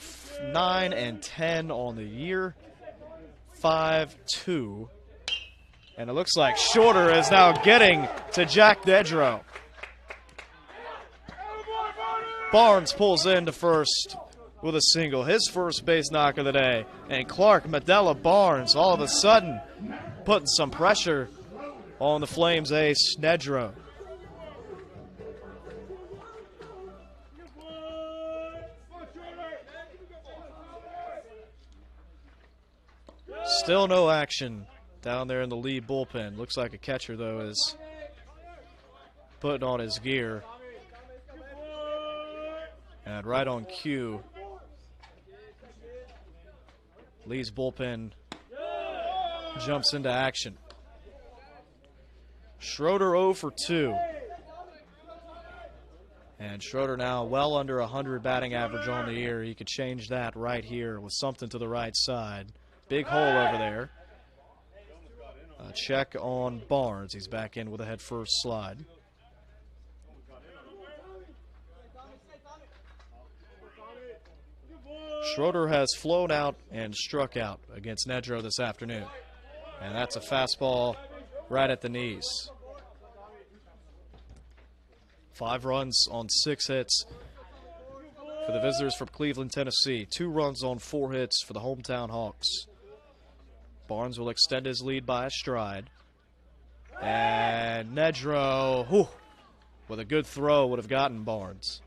9 and 10 on the year. 5-2. And it looks like Shorter is now getting to Jack Nedrow. Barnes pulls into first with a single. His first base knock of the day. And Clark, Medella, Barnes all of a sudden putting some pressure on the Flames ace, Nedrow. Still no action down there in the lead bullpen. Looks like a catcher, though, is putting on his gear. And right on cue, Lee's bullpen jumps into action. Schroeder 0 for 2. And Schroeder now well under 100 batting average on the year. He could change that right here with something to the right side. Big hole over there. A check on Barnes. He's back in with a head first slide. Schroeder has flown out and struck out against Nedro this afternoon. And that's a fastball right at the knees. 5 runs on 6 hits for the visitors from Cleveland, Tennessee. 2 runs on 4 hits for the hometown Hawks. Barnes will extend his lead by a stride. And Nedro, with a good throw, would have gotten Barnes.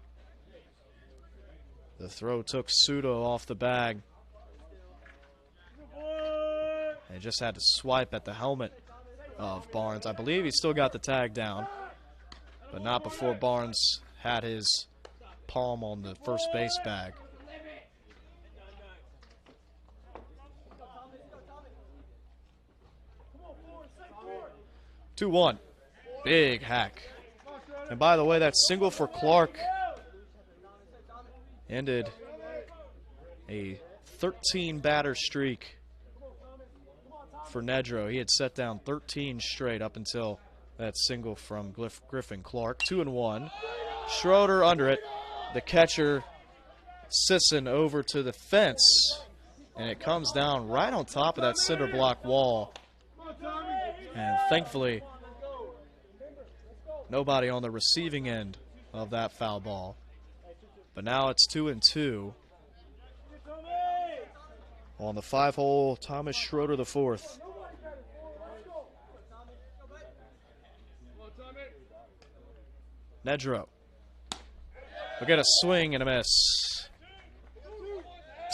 The throw took Sudo off the bag. And just had to swipe at the helmet of Barnes. I believe he still got the tag down, but not before Barnes had his palm on the first base bag. Two 2-1. Big hack. And by the way, that single for Clark ended a 13-batter streak for Nedro. He had set down 13 straight up until that single from Griffin Clark. 2-1. Schroeder under it. The catcher, Sisson, over to the fence. And it comes down right on top of that cinder block wall. And thankfully, nobody on the receiving end of that foul ball. But now it's 2-2 on the 5-hole Thomas Schroeder the fourth. Nedro. We'll get a swing and a miss.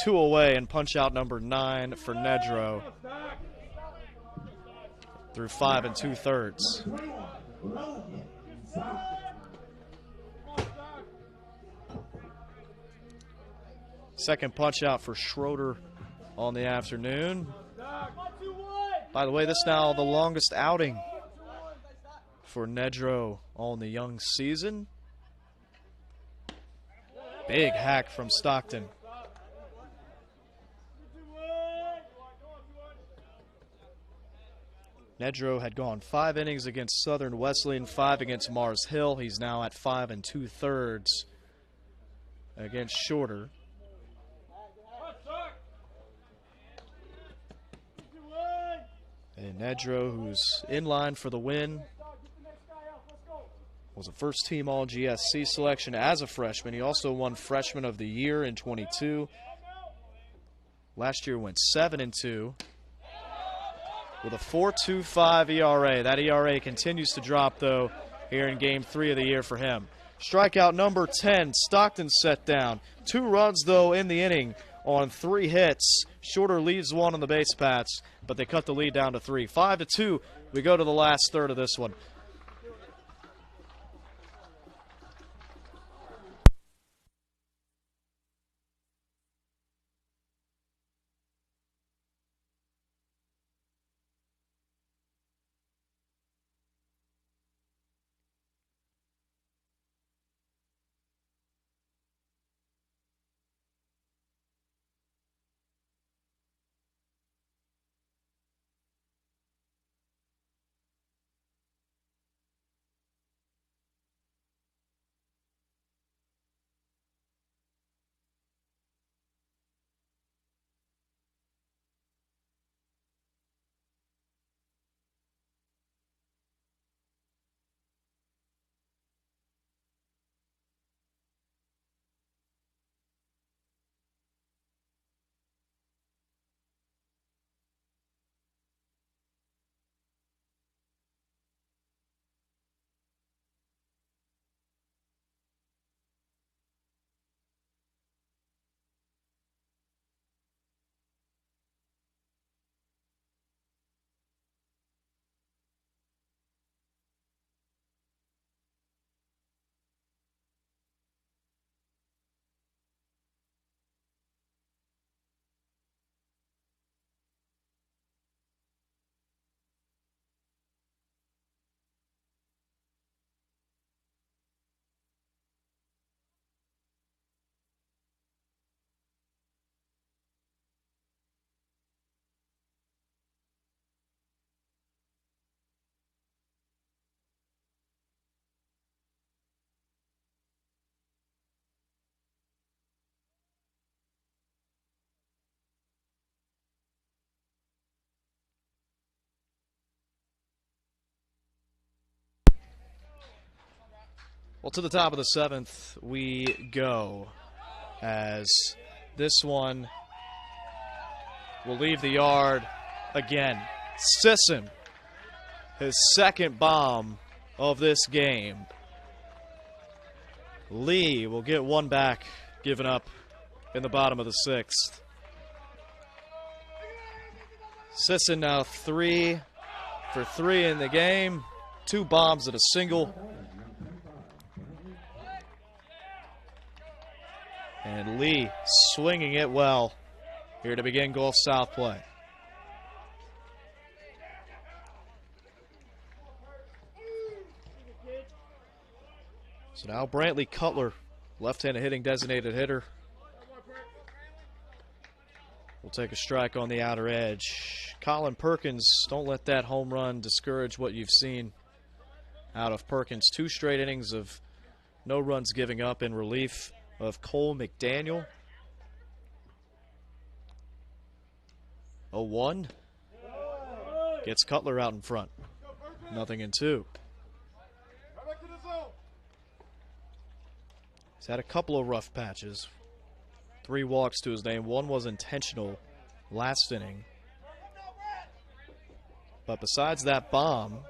2 away and punch out number 9 for Nedro through 5 2/3. Second punch out for Schroeder on the afternoon. By the way, this now the longest outing for Nedro on the young season. Big hack from Stockton. Nedro had gone 5 innings against Southern Wesleyan, 5 against Mars Hill. He's now at 5 2/3 against Shorter. And Nedro, who's in line for the win, was a first-team All-GSC selection as a freshman. He also won Freshman of the Year in 22. Last year went 7-2 with a 4.25 ERA. That ERA continues to drop, though, here in Game 3 of the year for him. Strikeout number 10, Stockton set down. 2 runs, though, in the inning on 3 hits. Shorter leaves 1 on the base paths, but they cut the lead down to 3. 5-2, we go to the last third of this one. Well, to the top of the 7th we go, as this one will leave the yard again. Sisson, his second bomb of this game. Lee will get one back, given up in the bottom of the 6th. Sisson now 3 for 3 in the game. 2 bombs and a single. And Lee swinging it well here to begin Gulf South play. So now Brantley Cutler, left-handed hitting designated hitter, will take a strike on the outer edge. Colin Perkins, don't let that home run discourage what you've seen out of Perkins. 2 straight innings of no runs giving up in relief of Cole McDaniel. 0-1. Gets Cutler out in front. 0-2. He's had a couple of rough patches. 3 walks to his name. 1 was intentional last inning. But besides that bomb,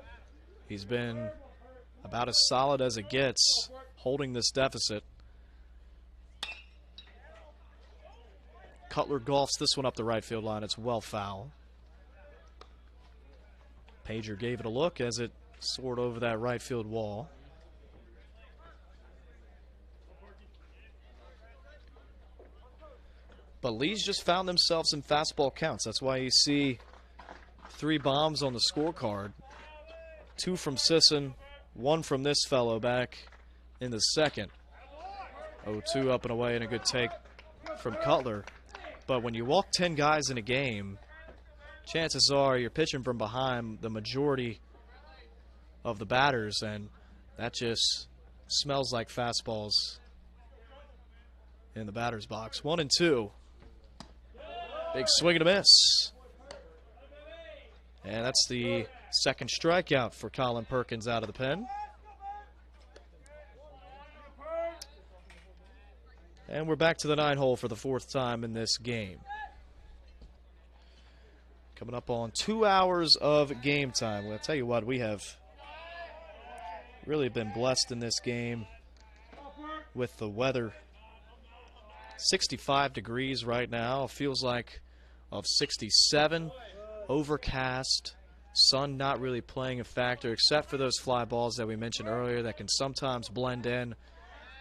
he's been about as solid as it gets, holding this deficit. Cutler golfs this one up the right field line. It's well foul. Pager gave it a look as it soared over that right field wall. But Lee's just found themselves in fastball counts. That's why you see 3 bombs on the scorecard. 2 from Sisson, 1 from this fellow back in the 2nd. 0-2 up and away, and a good take from Cutler. But when you walk 10 guys in a game, chances are you're pitching from behind the majority of the batters, and that just smells like fastballs in the batter's box. 1-2. Big swing and a miss. And that's the 2nd strikeout for Colin Perkins out of the pen. And we're back to the 9 hole for the 4th time in this game. Coming up on 2 hours of game time. Well, I'll tell you what, we have really been blessed in this game with the weather. 65 degrees right now. Feels like of 67. Overcast. Sun not really playing a factor except for those fly balls that we mentioned earlier that can sometimes blend in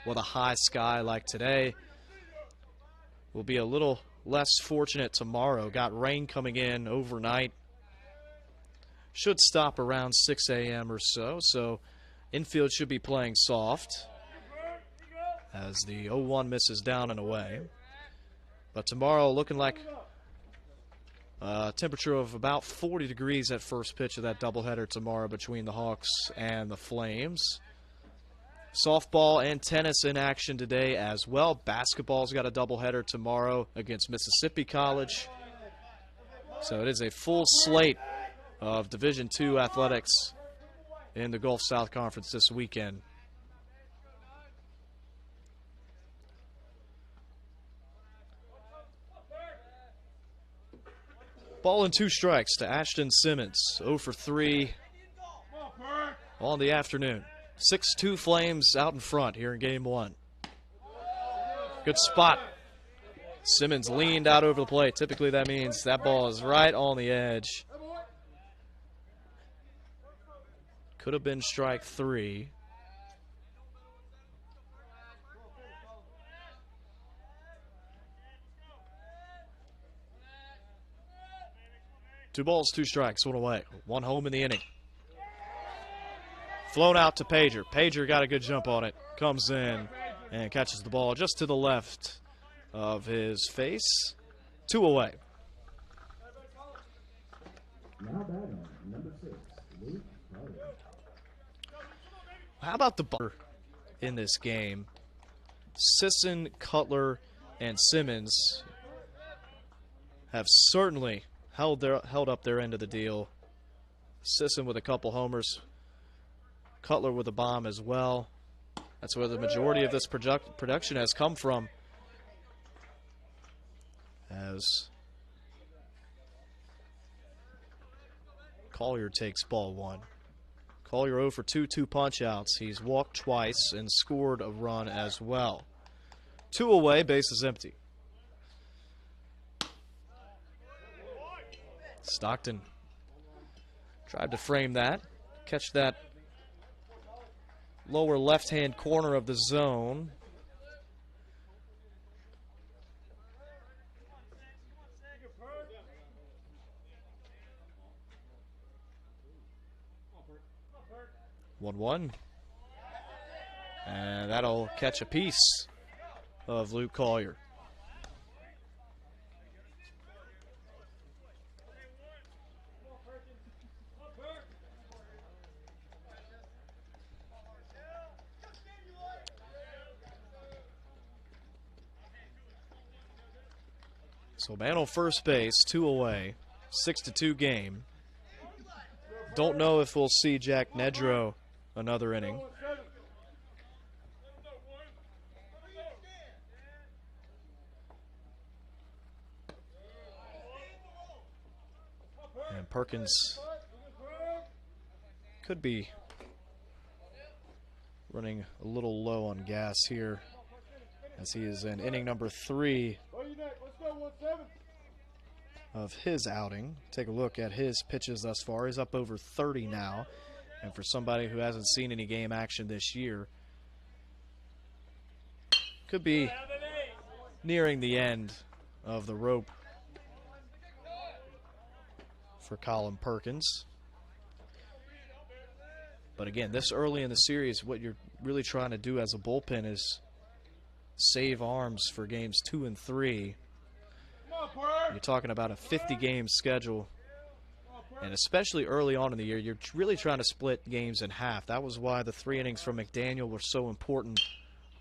with a high sky like today. We'll be a little less fortunate tomorrow. Got rain coming in overnight. Should stop around 6 a.m. or so. So infield should be playing soft as the 0-1 misses down and away. But tomorrow looking like a temperature of about 40 degrees at first pitch of that doubleheader tomorrow between the Hawks and the Flames. Softball and tennis in action today as well. Basketball's got a doubleheader tomorrow against Mississippi College. So it is a full slate of Division II athletics in the Gulf South Conference this weekend. Ball and 2 strikes to Ashton Simmons. 0 for 3 on the afternoon. 6-2 Flames out in front here in game 1. Good spot. Simmons leaned out over the plate. Typically that means that ball is right on the edge. Could have been strike 3. Two balls, 2 strikes, 1 away. 1 home in the inning. Flown out to Pager. Pager got a good jump on it. Comes in and catches the ball just to the left of his face. 2 away. Now batting, number 6, Luke Carter. How about the butter in this game? Sisson, Cutler, and Simmons have certainly held up their end of the deal. Sisson with a couple homers. Cutler with a bomb as well. That's where the majority of this production has come from. As Collier takes ball 1. Collier 0 for 2 punch-outs. He's walked twice and scored a run as well. 2 away, base is empty. Stockton tried to frame that, catch that lower left-hand corner of the zone. One, and that'll catch a piece of Luke Collier. So man on first base, 2 away, 6-2 game. Don't know if we'll see Jack Nedro another inning. And Perkins could be running a little low on gas here as he is in inning number 3 of his outing. Take a look at his pitches thus far. He's up over 30 now. And for somebody who hasn't seen any game action this year, could be nearing the end of the rope for Colin Perkins. But again, this early in the series, what you're really trying to do as a bullpen is save arms for games 2 and 3. You're talking about a 50-game schedule. And especially early on in the year, you're really trying to split games in half. That was why the 3 innings from McDaniel were so important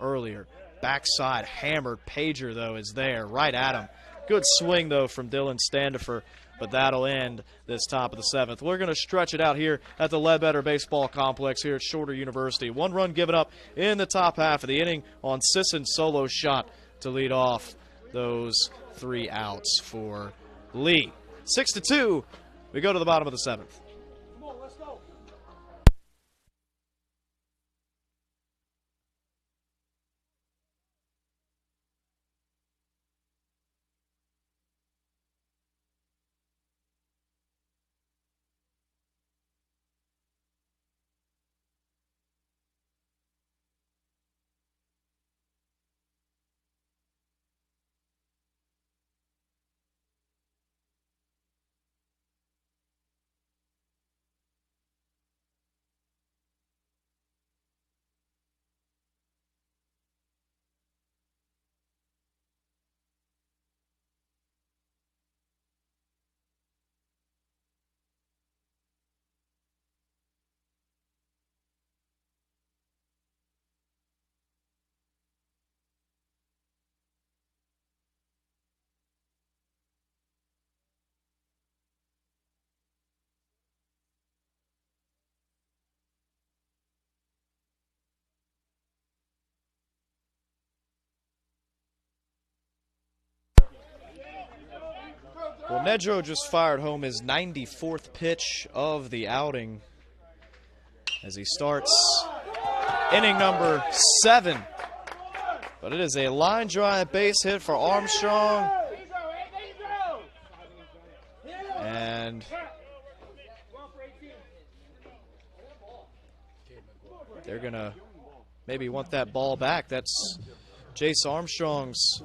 earlier. Backside hammered. Pager, though, is there right at him. Good swing, though, from Dylan Standifer, but that'll end this top of the 7th. We're going to stretch it out here at the Ledbetter Baseball Complex here at Shorter University. 1 run given up in the top half of the inning on Sisson's solo shot to lead off those 3 outs for Lee. 6-2. We go to the bottom of the 7th. Come on, let's go. Well, Nedro just fired home his 94th pitch of the outing as he starts inning number 7. But it is a line drive base hit for Armstrong. And they're going to maybe want that ball back. That's Jace Armstrong's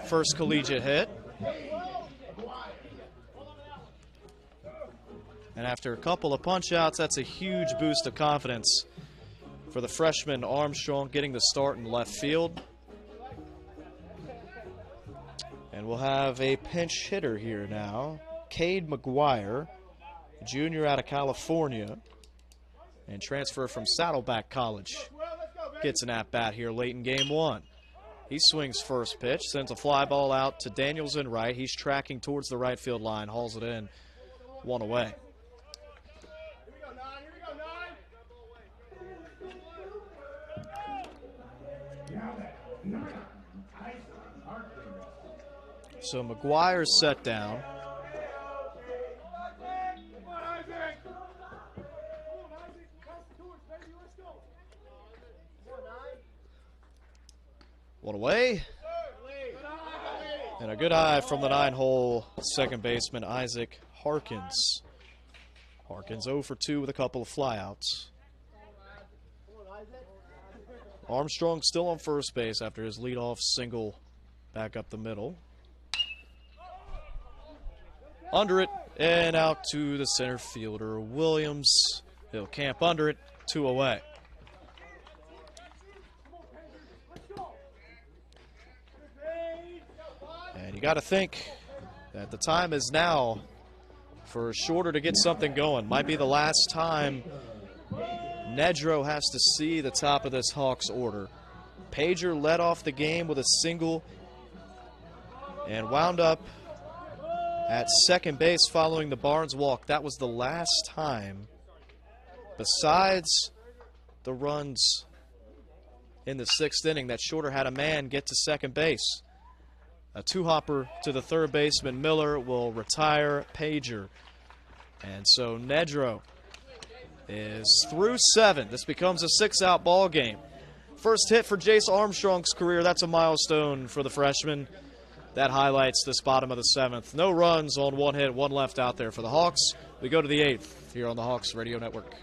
first collegiate hit. And after a couple of punch-outs, that's a huge boost of confidence for the freshman Armstrong getting the start in left field. And we'll have a pinch hitter here now. Cade McGuire, junior out of California, and transfer from Saddleback College. Gets an at-bat here late in game 1. He swings first pitch, sends a fly ball out to Danielson right. He's tracking towards the right field line, hauls it in, 1 away. So McGuire's set down. One away. And a good eye from the 9-hole second baseman, Isaac Harkins. Harkins 0 for 2 with a couple of flyouts. Armstrong still on first base after his leadoff single back up the middle. Under it and out to the center fielder, Williams. He'll camp under it, 2 away. And you got to think that the time is now for Shorter to get something going. Might be the last time Nedro has to see the top of this Hawks order. Pager led off the game with a single and wound up at second base following the Barnes walk. That was the last time, besides the runs in the 6th inning, that Shorter had a man get to second base. A 2-hopper to the third baseman. Miller will retire Pager. And so Nedro is through 7. This becomes a 6-out ball game. First hit for Jace Armstrong's career. That's a milestone for the freshman. That highlights this bottom of the 7th. No runs on 1 hit, 1 left out there for the Hawks. We go to the 8th here on the Hawks Radio Network.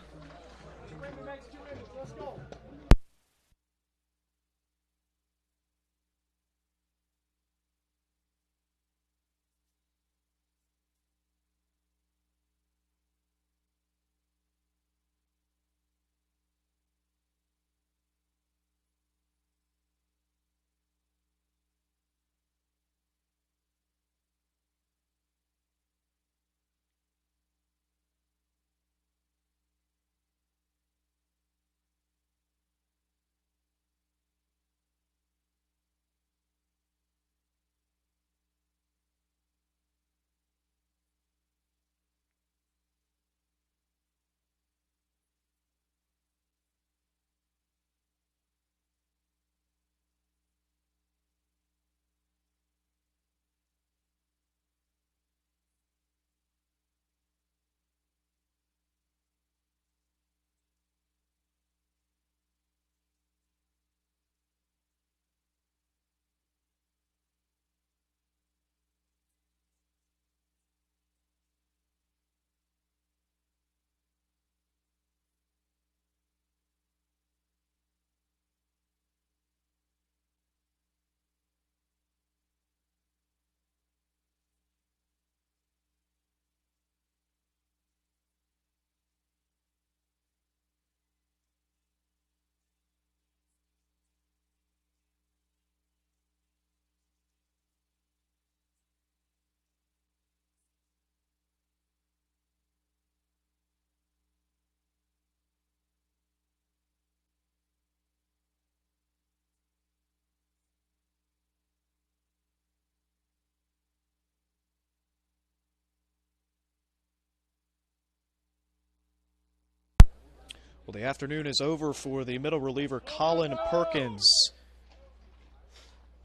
Well, the afternoon is over for the middle reliever, Colin Perkins,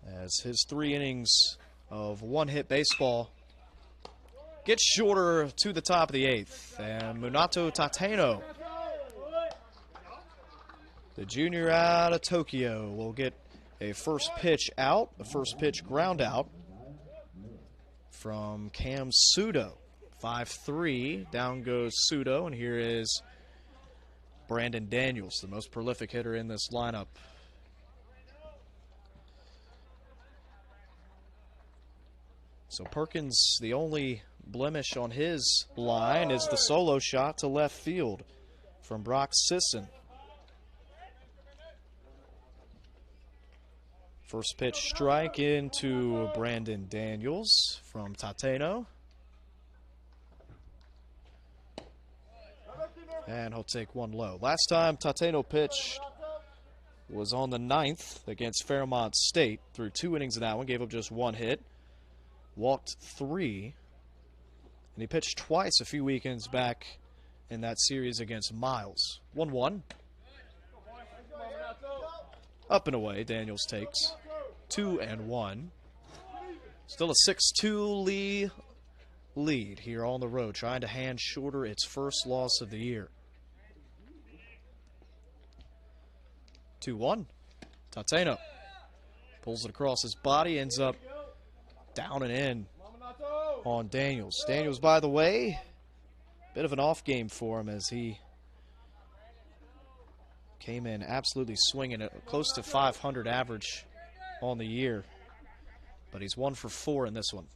as his 3 innings of 1-hit baseball gets Shorter to the top of the 8th. And Minato Tateno, the junior out of Tokyo, will get a first pitch out, the first pitch ground out from Cam Sudo. 5-3, down goes Sudo, and here is Brandon Daniels, the most prolific hitter in this lineup. So Perkins, the only blemish on his line is the solo shot to left field from Brock Sisson. First pitch strike into Brandon Daniels from Tateno. And he'll take 1 low. Last time Tateno pitched was on the 9th against Fairmont State. Threw 2 innings in that one, gave up just 1 hit. Walked 3. And he pitched twice a few weekends back in that series against Miles. 1-1. Up and away, Daniels takes 2-1. Still a 6-2 Lee lead here on the road, trying to hand Shorter its first loss of the year. 2-1. Tateno pulls it across his body, ends up down and in on Daniels. Daniels, by the way, bit of an off game for him as he came in absolutely swinging at close to 500 average on the year. But he's 1 for 4 in this one.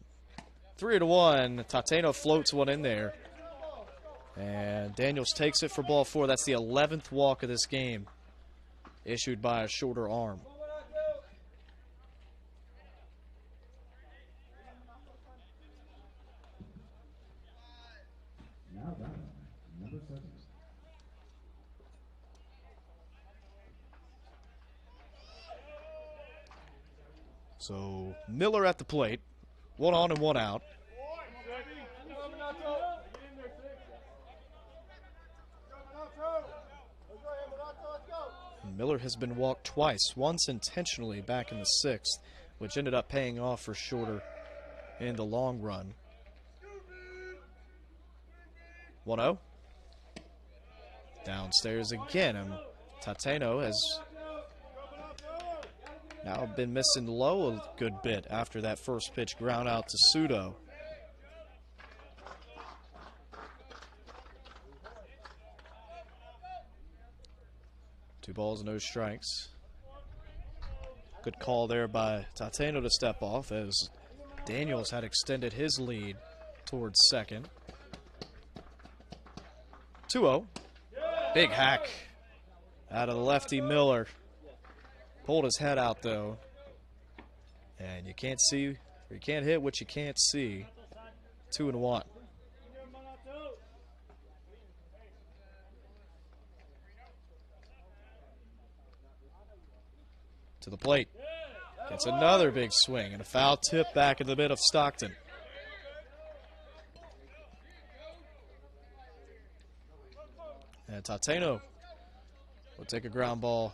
3-1. Tateno floats one in there. And Daniels takes it for ball 4. That's the 11th walk of this game, issued by a Shorter arm. Now batting, number 7. So Miller at the plate. 1 on and 1 out. Miller has been walked twice, once intentionally back in the 6th, which ended up paying off for Shorter in the long run. 1-0. Downstairs again, and Tateno has now been missing low a good bit after that first pitch ground out to Sudo. Two balls, no strikes. Good call there by Tateno to step off as Daniels had extended his lead towards second. 2-0. Big hack out of the lefty Miller. Pulled his head out though. And you can't see, or you can't hit what you can't see. 2-1. To the plate. Gets another big swing and a foul tip back in the mid of Stockton. And Tateno will take a ground ball.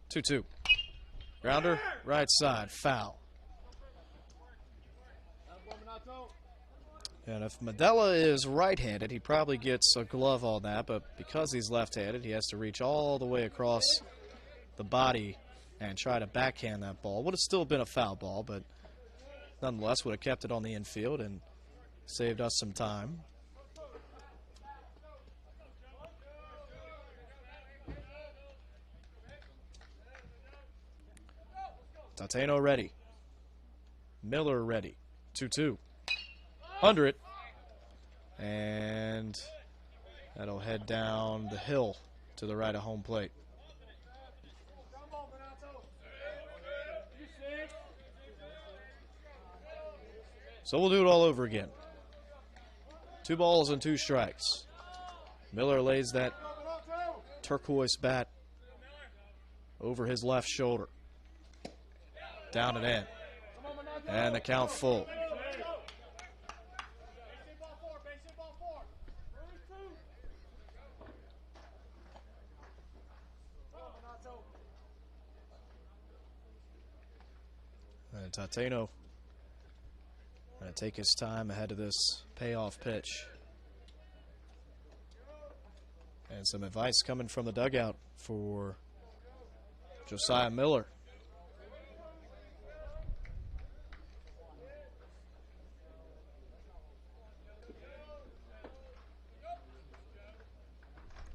2-2. Grounder, right side, foul. And if Medella is right-handed, he probably gets a glove on that, but because he's left-handed, he has to reach all the way across the body and try to backhand that ball. Would have still been a foul ball, but nonetheless would have kept it on the infield and saved us some time. Tateno ready. Miller ready. 2-2. Under it. And that'll head down the hill to the right of home plate. So we'll do it all over again. 2 balls and 2 strikes. Miller lays that turquoise bat over his left shoulder. Down and in. And the count full. And Tateno going to take his time ahead of this payoff pitch. And some advice coming from the dugout for Josiah Miller.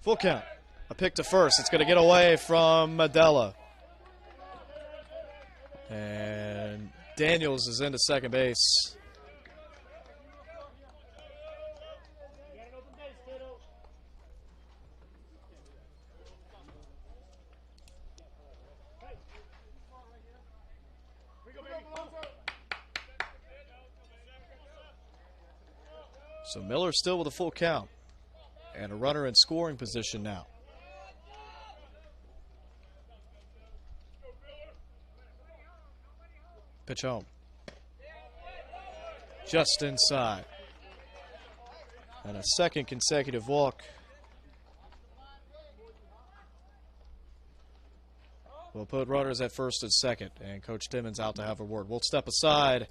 Full count. A pick to first. It's going to get away from Medella. And Daniels is into second base. So Miller still with a full count. And a runner in scoring position now. Pitch home. Just inside. And a second consecutive walk will put runners at first and second, and Coach Timmons out to have a word. We'll step aside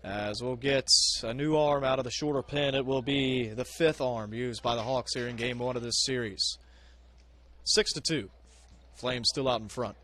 as we'll get a new arm out of the shorter pin. It will be the 5th arm used by the Hawks here in game 1 of this series. 6-2. Flames still out in front.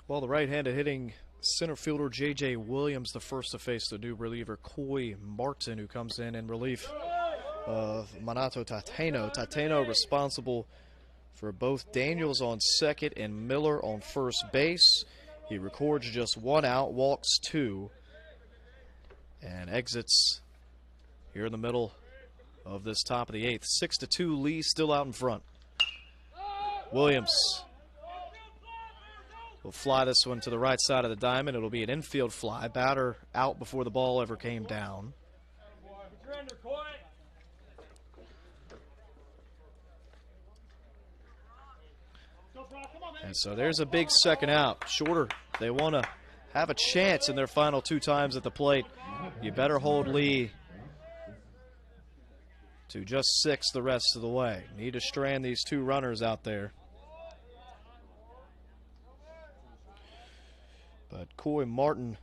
Well, the right-handed hitting center fielder J.J. Williams, the first to face the new reliever Coy Martin, who comes in relief of Manato Tateno. Tateno responsible for both Daniels on second and Miller on first base. He records just 1 out, walks 2, and exits here in the middle of this top of the 8th. 6-2, Lee still out in front. Williams will fly this one to the right side of the diamond. It'll be an infield fly. Batter out before the ball ever came down. And so there's a big second out. Shorter, they want to have a chance in their final 2 times at the plate. You better hold Lee to just 6 the rest of the way. Need to strand these 2 runners out there. But Coy Martin,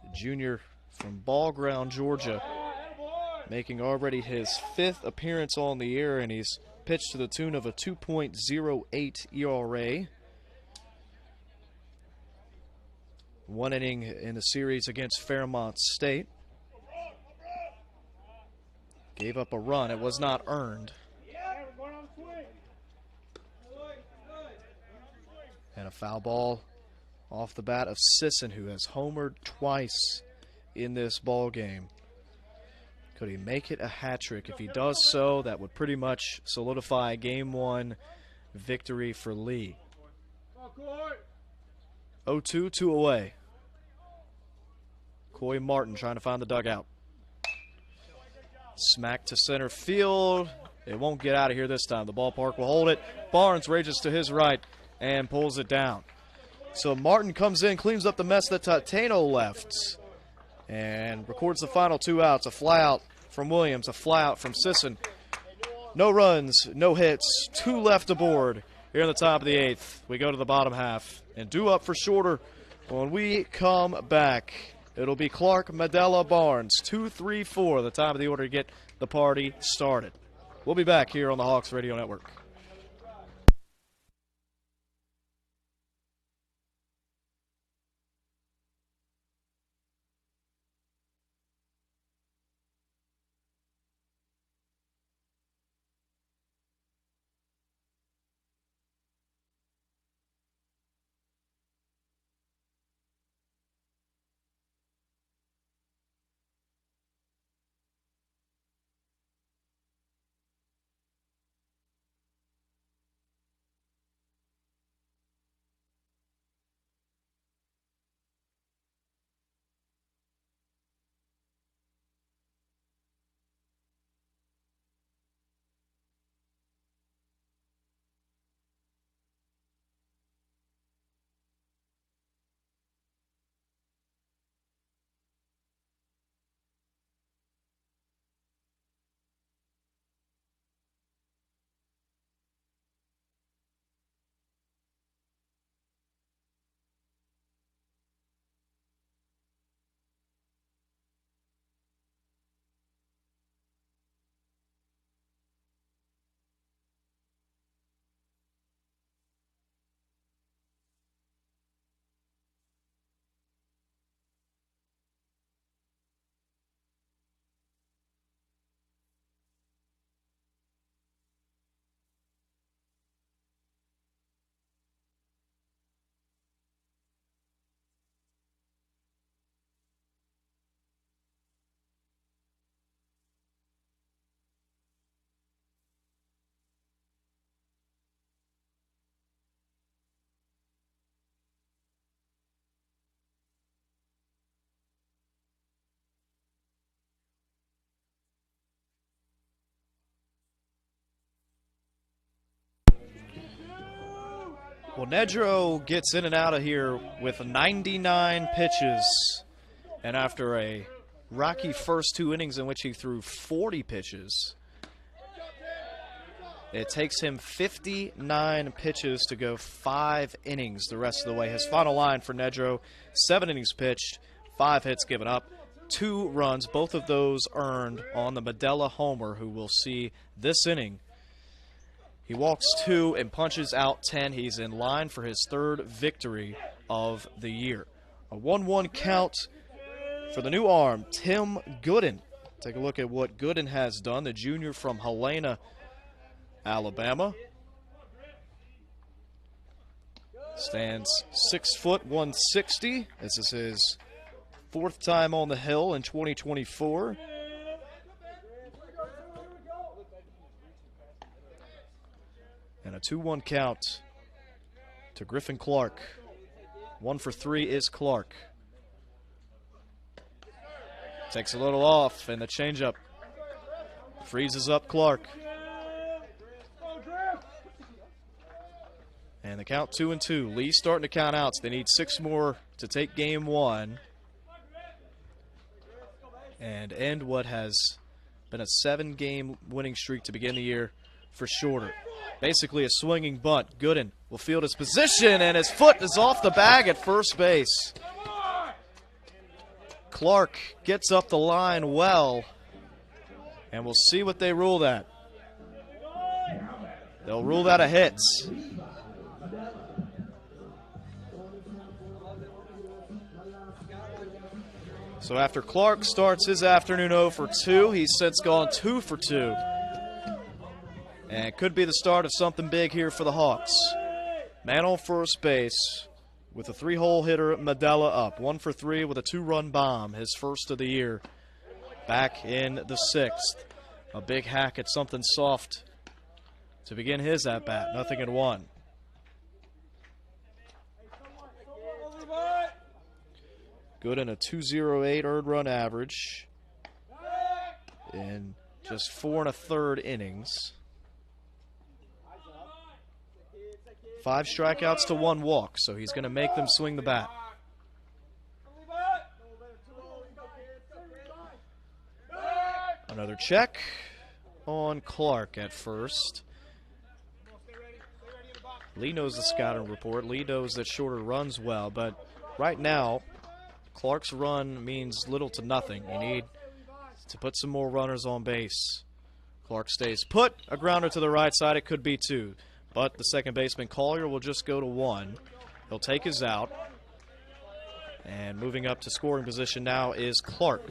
the junior from Ball Ground, Georgia, making already his 5th appearance on the year, and he's pitched to the tune of a 2.08 ERA. 1 inning in the series against Fairmont State. Gave up a run. It was not earned. And a foul ball off the bat of Sisson, who has homered twice in this ball game. Could he make it a hat trick? If he does so, that would pretty much solidify a Game 1 victory for Lee. 0-2, 2 away. Coy Martin trying to find the dugout. Smack to center field. It won't get out of here this time. The ballpark will hold it. Barnes rages to his right and pulls it down. So Martin comes in, cleans up the mess that Tateno left, and records the final 2 outs. A fly out from Williams, a fly out from Sisson. No runs, no hits, 2 left aboard here in the top of the 8th. We go to the bottom half. And due up for shorter when we come back. It'll be Clark, Medela, Barnes. 2-3-4, the time of the order to get the party started. We'll be back here on the Hawks Radio Network. Well, Nedro gets in and out of here with 99 pitches. And after a rocky first 2 innings in which he threw 40 pitches, it takes him 59 pitches to go 5 innings the rest of the way. His final line for Nedro, 7 innings pitched, 5 hits given up, 2 runs, both of those earned on the Medela homer, who we'll see this inning. He walks 2 and punches out 10. He's in line for his 3rd victory of the year. A 1-1 count for the new arm, Tim Gooden. Take a look at what Gooden has done, the junior from Helena, Alabama. Stands 6 foot 160. This is his 4th time on the hill in 2024. And a 2-1 count to Griffin Clark. 1 for 3 is Clark. Takes a little off, and the changeup freezes up Clark. And the count 2-2. Lee's starting to count outs. They need 6 more to take game 1 and end what has been a 7-game winning streak to begin the year for Shorter. Basically a swinging bunt. Gooden will field his position, and his foot is off the bag at first base. Clark gets up the line well, and we'll see what they rule that. They'll rule that a hit. So after Clark starts his afternoon 0 for 2, he's since gone 2 for 2. And it could be the start of something big here for the Hawks. Man on first base with a 3-hole hitter, Medela up. 1 for 3 with a 2-run bomb, his first of the year. Back in the 6th. A big hack at something soft to begin his at-bat. 0-1. Gooden a .208 earned run average in just 4 1/3 innings. 5 strikeouts to 1 walk, so he's going to make them swing the bat. Another check on Clark at first. Lee knows the scouting report. Lee knows that Shorter runs well, but right now, Clark's run means little to nothing. You need to put some more runners on base. Clark stays put. A grounder to the right side. It could be 2. But the second baseman, Collier, will just go to 1. He'll take his out. And moving up to scoring position now is Clark.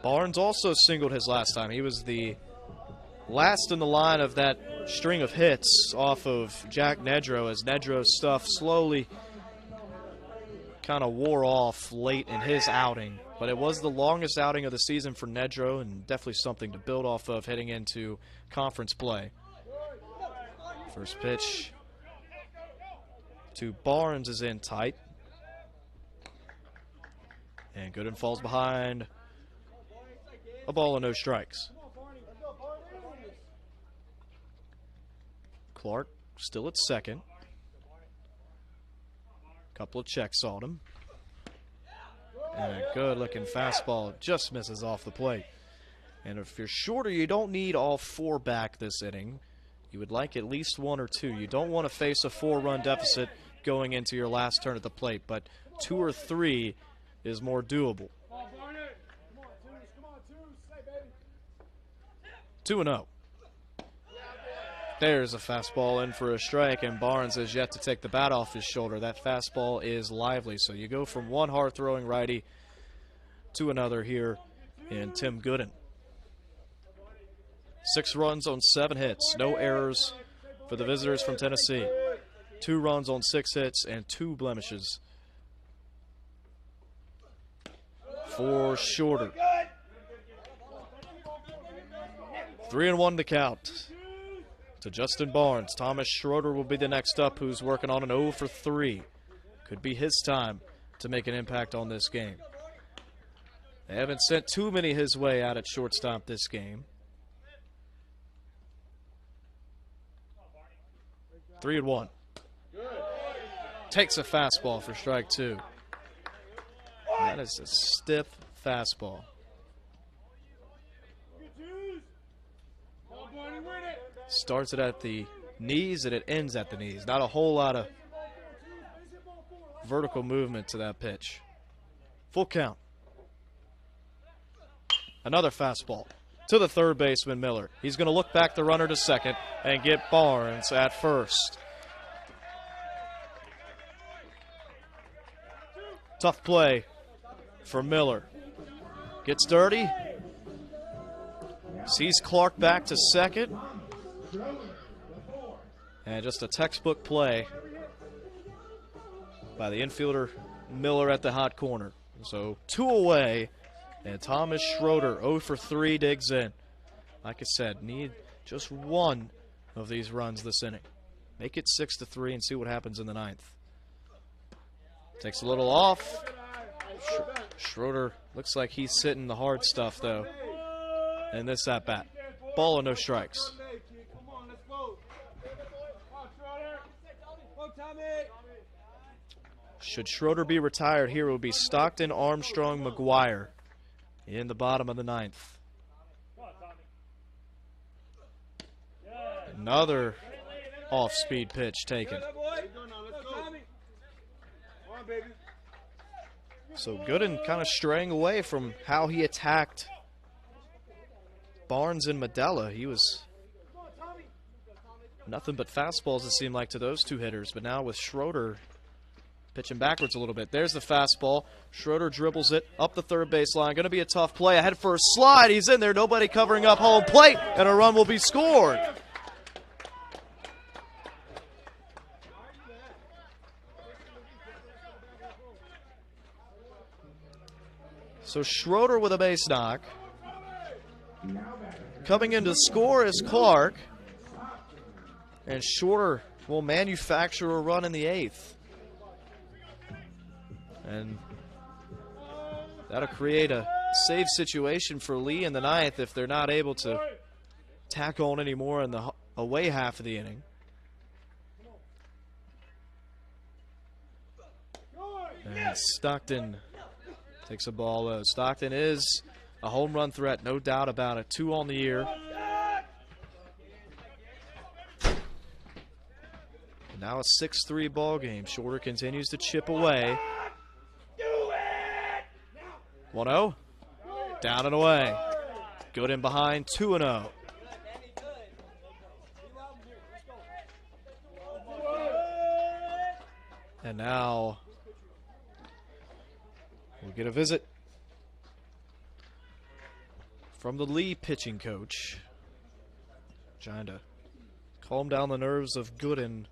Barnes also singled his last time. He was the last in the line of that string of hits off of Jack Nedro, as Nedro's stuff slowly kind of wore off late in his outing. But it was the longest outing of the season for Nedro, and definitely something to build off of heading into conference play. First pitch to Barnes is in tight. And Gooden falls behind. A ball and no strikes. Clark still at second. Couple of checks on him. And a good-looking fastball just misses off the plate. And if you're Shorter, you don't need all 4 back this inning. You would like at least 1 or 2. You don't want to face a 4-run deficit going into your last turn at the plate, but 2 or 3 is more doable. 2-0. There's a fastball in for a strike, and Barnes has yet to take the bat off his shoulder. That fastball is lively, so you go from one hard-throwing righty to another here in Tim Gooden. 6 runs on 7 hits, no errors for the visitors from Tennessee. 2 runs on 6 hits and 2 blemishes for Shorter. 3-1 to count to Justin Barnes. Thomas Schroeder will be the next up, who's working on an 0 for 3. Could be his time to make an impact on this game. They haven't sent too many his way out at shortstop this game. 3-1. Takes a fastball for strike 2. That is a stiff fastball. Starts it at the knees and it ends at the knees. Not a whole lot of vertical movement to that pitch. Full count. Another fastball to the third baseman, Miller. He's going to look back the runner to second and get Barnes at first. Tough play for Miller. Gets dirty. Sees Clark back to second. And just a textbook play by the infielder Miller at the hot corner. So 2 away, and Thomas Schroeder 0 for 3 digs in. Like I said, need just 1 of these runs this inning. Make it 6-3 and see what happens in the 9th. Takes a little off. Schroeder looks like he's sitting the hard stuff, though, in this at-bat. Ball and no strikes. Should Schroeder be retired here, it would be Stockton, Armstrong, McGuire in the bottom of the 9th. Another off-speed pitch taken. So Gooden kind of straying away from how he attacked Barnes and Medella. He was nothing but fastballs, it seemed like, to those 2 hitters. But now with Schroeder pitching backwards a little bit. There's the fastball. Schroeder dribbles it up the third baseline. Going to be a tough play. Ahead for a slide. He's in there. Nobody covering up home plate. And a run will be scored. So Schroeder with a base knock. Coming in to score is Clark. And Shorter will manufacture a run in the 8th. And that'll create a save situation for Lee in the 9th if they're not able to tack on any more in the away half of the inning. And Stockton Takes a ball low. Stockton is a home run threat, no doubt about it. 2 on the year. And now a 6-3 ball game. Shorter continues to chip away. 1-0. Down and away. Good in behind, 2-0. And now we'll get a visit from the Lee pitching coach, trying to calm down the nerves of Gooden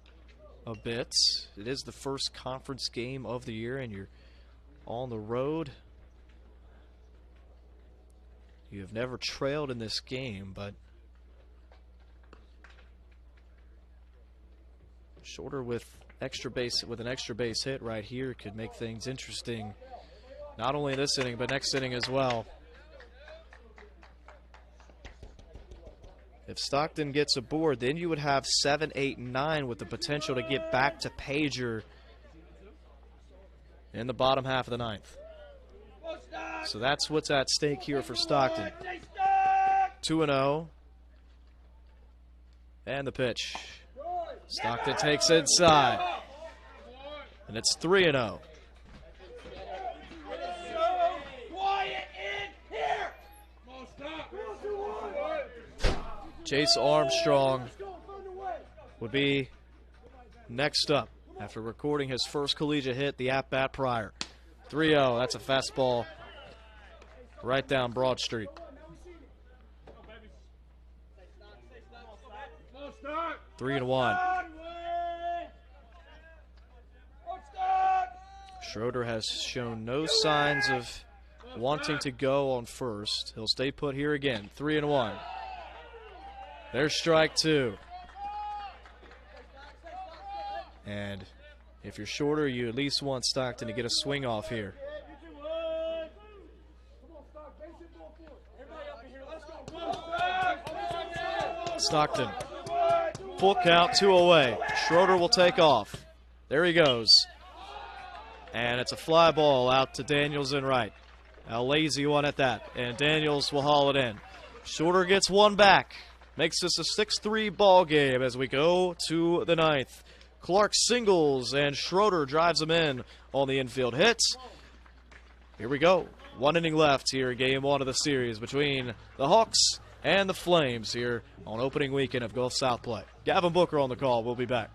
a bit. It is the first conference game of the year, and you're on the road. You have never trailed in this game, but Shorter with an extra base hit right here could make things interesting, not only this inning but next inning as well. If Stockton gets aboard, then you would have 7, 8, and 9 with the potential to get back to Pager in the bottom half of the 9th. So that's what's at stake here for Stockton. 2-0. And the pitch. Stockton takes inside. And it's 3-0. Chase Armstrong would be next up after recording his first collegiate hit, the at-bat prior. 3-0, that's a fastball right down Broad Street. 3-1. Schroeder has shown no signs of wanting to go on first. He'll stay put here again. 3-1. There's strike 2. And if you're Shorter, you at least want Stockton to get a swing off here. Stockton. Full count, 2 away. Schroeder will take off. There he goes. And it's a fly ball out to Daniels in right. A lazy one at that. And Daniels will haul it in. Shorter gets one back. Makes this a 6-3 ball game as we go to the 9th. Clark singles and Schroeder drives him in on the infield hit. Here we go. 1 inning left here in game 1 of the series between the Hawks and the Flames here on opening weekend of Gulf South play. Gavin Booker on the call. We'll be back.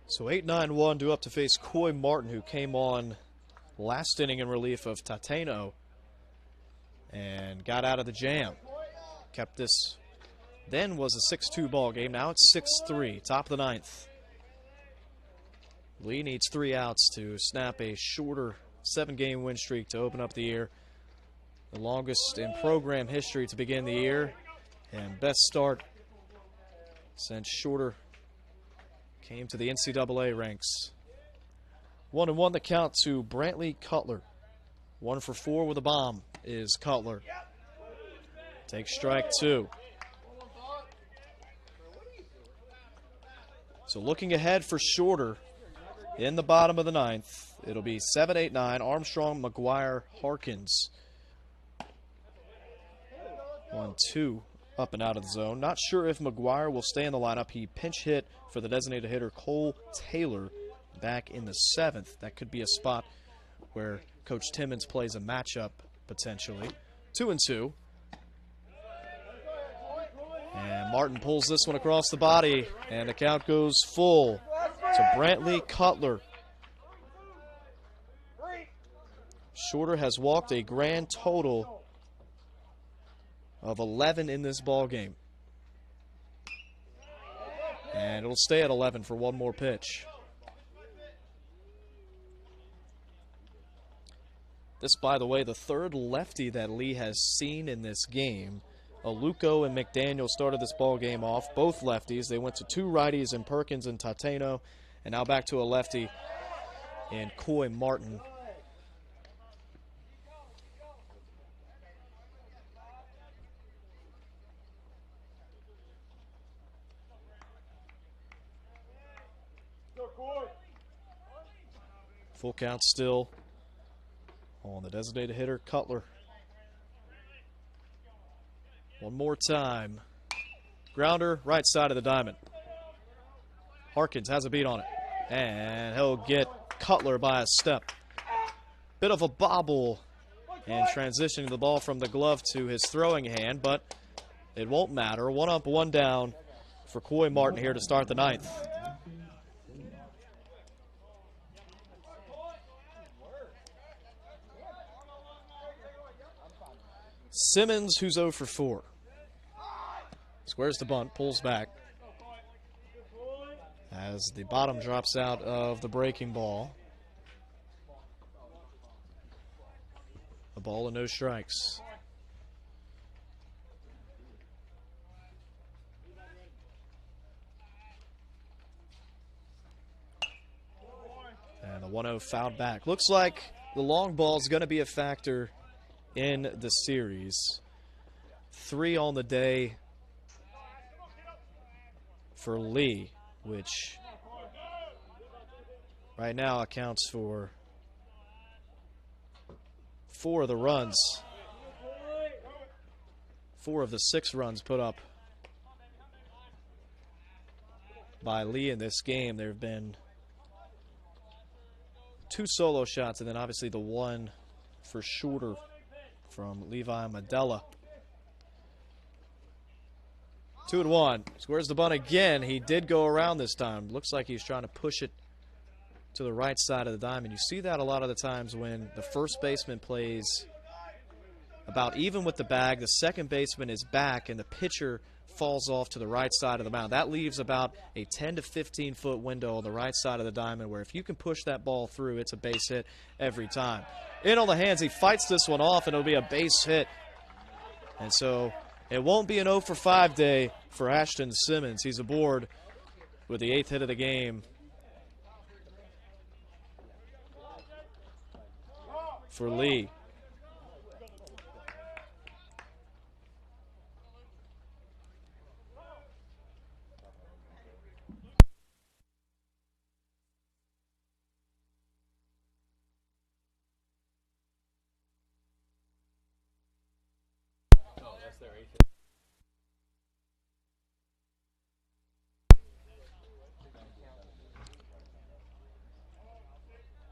So 8-9-1 due up to face Coy Martin, who came on last inning in relief of Tateno and got out of the jam. Kept this, then was a 6-2 ball game. Now it's 6-3, top of the 9th. Lee needs 3 outs to snap a shorter 7-game win streak to open up the year. The longest in program history to begin the year. And best start since Shorter came to the NCAA ranks. 1-1 the count to Brantley Cutler. 1 for 4 with a bomb is Cutler. Takes strike 2. So looking ahead for Shorter in the bottom of the 9th, it'll be 7, 8, 9, Armstrong, McGuire, Harkins. 1-2 up and out of the zone. Not sure if McGuire will stay in the lineup. He pinch hit for the designated hitter Cole Taylor back in the 7th. That could be a spot where Coach Timmons plays a matchup potentially. 2-2. And Martin pulls this one across the body, and the count goes full to Brantley Cutler. Shorter has walked a grand total of 11 in this ball game. And it'll stay at 11 for one more pitch. This, by the way, the third lefty that Lee has seen in this game. Aluko and McDaniel started this ball game off, both lefties. They went to 2 righties in Perkins and Tateno, and now back to a lefty in Coy Martin. Full count still on the designated hitter, Cutler. One more time. Grounder, right side of the diamond. Harkins has a beat on it. And he'll get Cutler by a step. Bit of a bobble in transitioning the ball from the glove to his throwing hand, but it won't matter. 1 up, 1 down for Coy Martin here to start the 9th. Simmons, who's 0 for 4. Squares the bunt, pulls back as the bottom drops out of the breaking ball. A ball and no strikes. And the 1-0 fouled back. Looks like the long ball is going to be a factor in the series. 3 on the day for Lee, which right now accounts for 4 of the runs. 4 of the 6 runs put up by Lee in this game. There have been 2 solo shots, and then obviously the 1 for Shorter from Levi Medella. 2-1. Squares the bunt again. He did go around this time. Looks like he's trying to push it to the right side of the diamond. You see that a lot of the times when the first baseman plays about even with the bag. The second baseman is back, and the pitcher falls off to the right side of the mound. That leaves about a 10 to 15 foot window on the right side of the diamond where if you can push that ball through, it's a base hit every time. In on the hands, he fights this one off, and it'll be a base hit. And so it won't be an 0 for 5 day for Ashton Simmons. He's aboard with the 8th hit of the game for Lee.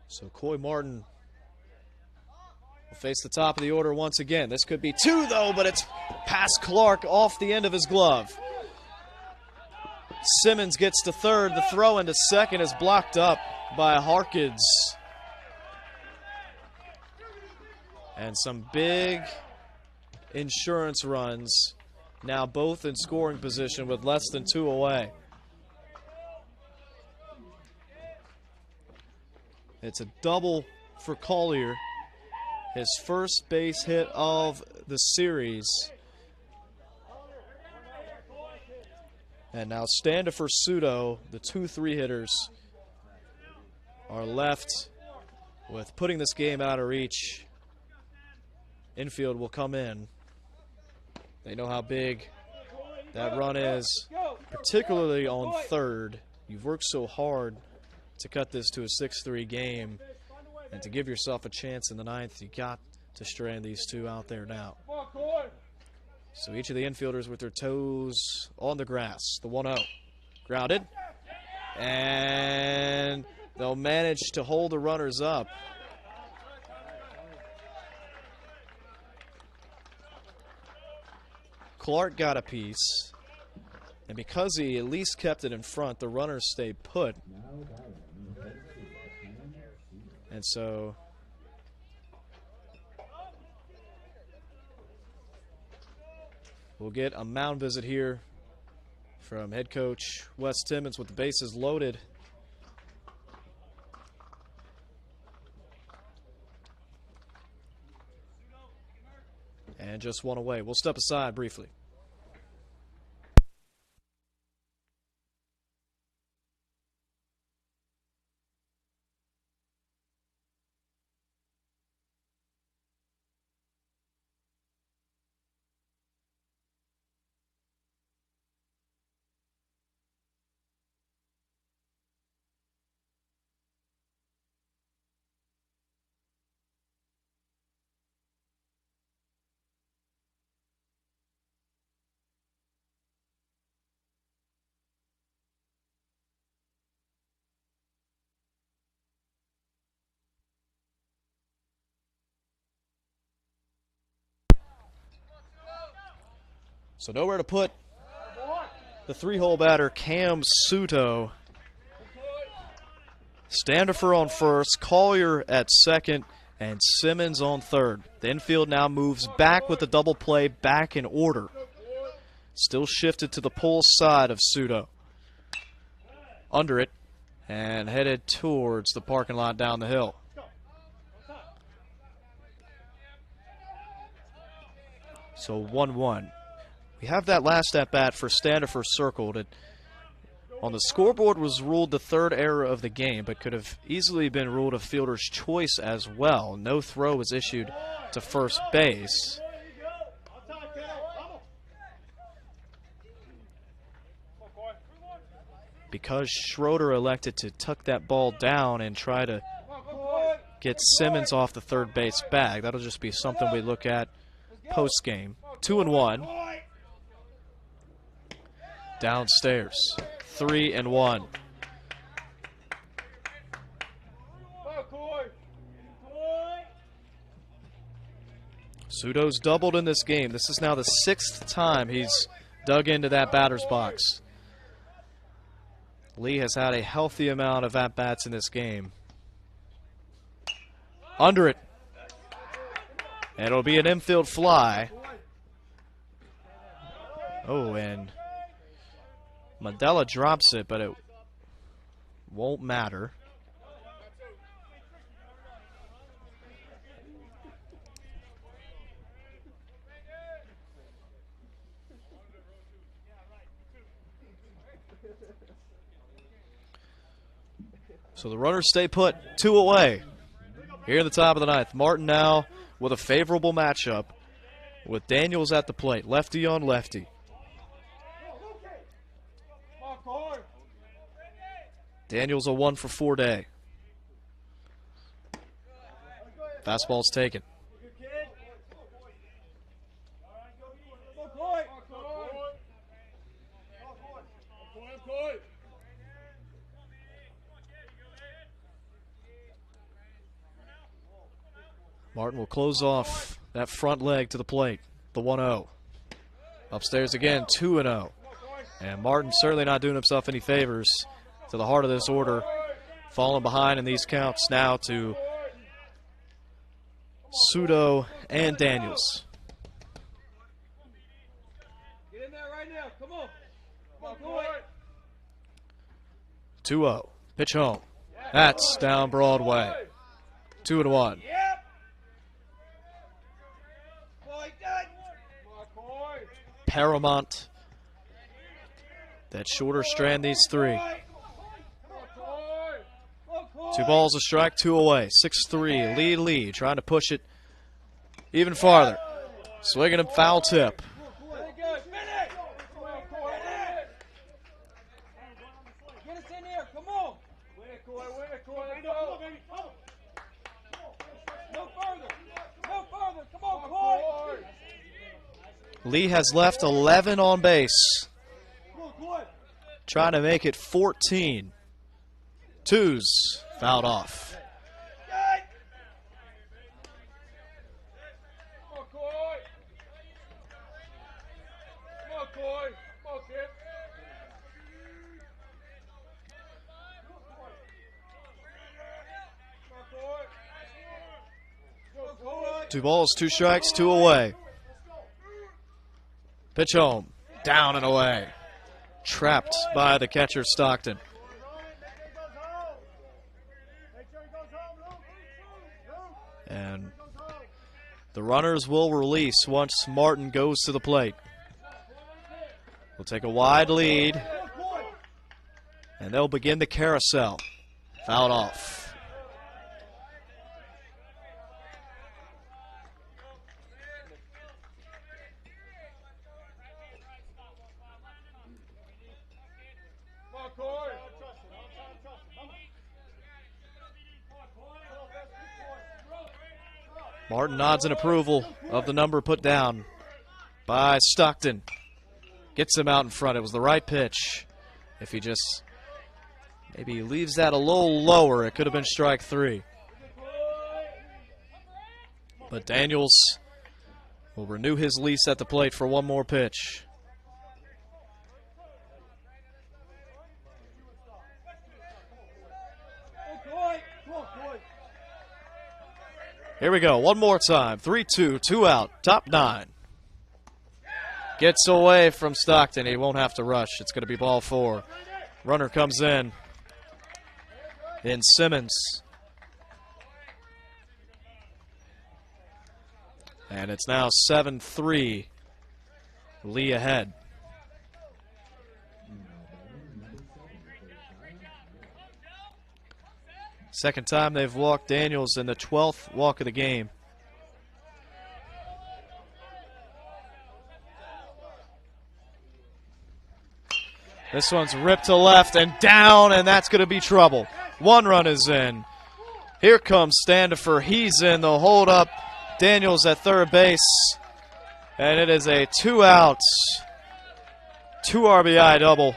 So Coy Martin will face the top of the order once again. This could be 2, though, but it's past Clark off the end of his glove. Simmons gets to 3rd. The throw into 2nd is blocked up by Harkins. And some big insurance runs, now both in scoring position with less than 2 away. It's a double for Collier. His first base hit of the series. And now Standifer Sudo, the 2-3 hitters, are left with putting this game out of reach. Infield will come in. They know how big that run is, particularly on third. You've worked so hard to cut this to a 6-3 game, and to give yourself a chance in the ninth, you got to strand these two out there now. So each of the infielders with their toes on the grass. The 1-0. Grounded. And they'll manage to hold the runners up. Clark got a piece. And because he at least kept it in front, the runners stayed put. And so we'll get a mound visit here from head coach Wes Timmons with the bases loaded. And just one away. We'll step aside briefly. So nowhere to put the 3-hole batter, Cam Suto. Standifer on first, Collier at second, and Simmons on third. The infield now moves back with the double play back in order. Still shifted to the pull side of Suto. Under it, and headed towards the parking lot down the hill. So 1-1. We have that last at-bat for Standifer circled. It, on the scoreboard, was ruled the third error of the game, but could have easily been ruled a fielder's choice as well. No throw was issued to first base. Because Schroeder elected to tuck that ball down and try to get Simmons off the third base bag, that'll just be something we look at post-game. 2-1. Downstairs, 3-1. Sudo's doubled in this game. This is now the 6th time he's dug into that batter's box. Lee has had a healthy amount of at-bats in this game. Under it. And it'll be an infield fly. Oh, and Mandela drops it, but it won't matter. So the runners stay put, 2 away. Here in the top of the ninth, Martin now with a favorable matchup with Daniels at the plate, lefty on lefty. Daniels a 1-for-4 day. Fastball's taken. Martin will close off that front leg to the plate. The 1-0. Upstairs again, 2-0. And Martin certainly not doing himself any favors to the heart of this order. Falling behind in these counts now to Sudo and Daniels. Get in there right now. Come on. Come on, 2-0. Pitch home. That's down Broadway. 2-1. Yep. Boy, good. Paramount. That shorter strand, these three. 2 balls, a strike, 2 away. 6-3. Lee trying to push it even farther. Swinging a foul tip. Very good. Finish. Finish. Get us in here. Come on. Win it, Coy. Win it, Coy. Let's go. No further. No further. Come on, Coy. Lee has left 11 on base. Come on, Coy. Trying to make it 14. 2's fouled off. Good. Come on, Coy. Come on, Coy. Come on, kid. Come on, Coy. Go, Coy. 2 balls, 2 strikes, 2 away. Pitch home. Down and away. Trapped by the catcher, Stockton. And the runners will release once Martin goes to the plate. We'll take a wide lead, and they'll begin the carousel. Fouled off. Come on, Coy. Martin nods in approval of the number put down by Stockton. Gets him out in front. It was the right pitch. If he just maybe leaves that a little lower, it could have been strike 3. But Daniels will renew his lease at the plate for one more pitch. Here we go, one more time. 3-2, 2 out, top 9. Gets away from Stockton. He won't have to rush. It's going to be ball 4. Runner comes in Simmons. And it's now 7-3. Lee ahead. Second time they've walked Daniels in the 12th walk of the game. This one's ripped to left and down, and that's going to be trouble. 1 run is in. Here comes Standifer. He's in the hold-up. Daniels at third base. And it is a 2-out, 2 RBI double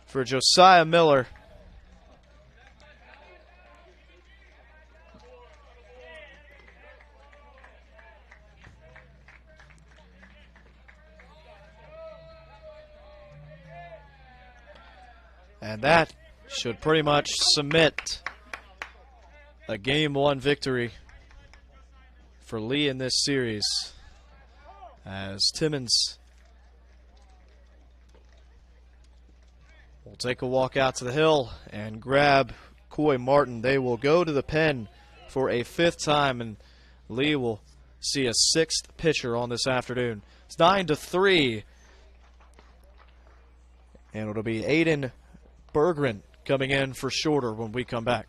for Josiah Miller. And that should pretty much submit a Game 1 victory for Lee in this series, as Timmons will take a walk out to the hill and grab Coy Martin. They will go to the pen for a 5th time, and Lee will see a 6th pitcher on this afternoon. It's 9-3, and it'll be Aiden Berggren coming in for shorter when we come back.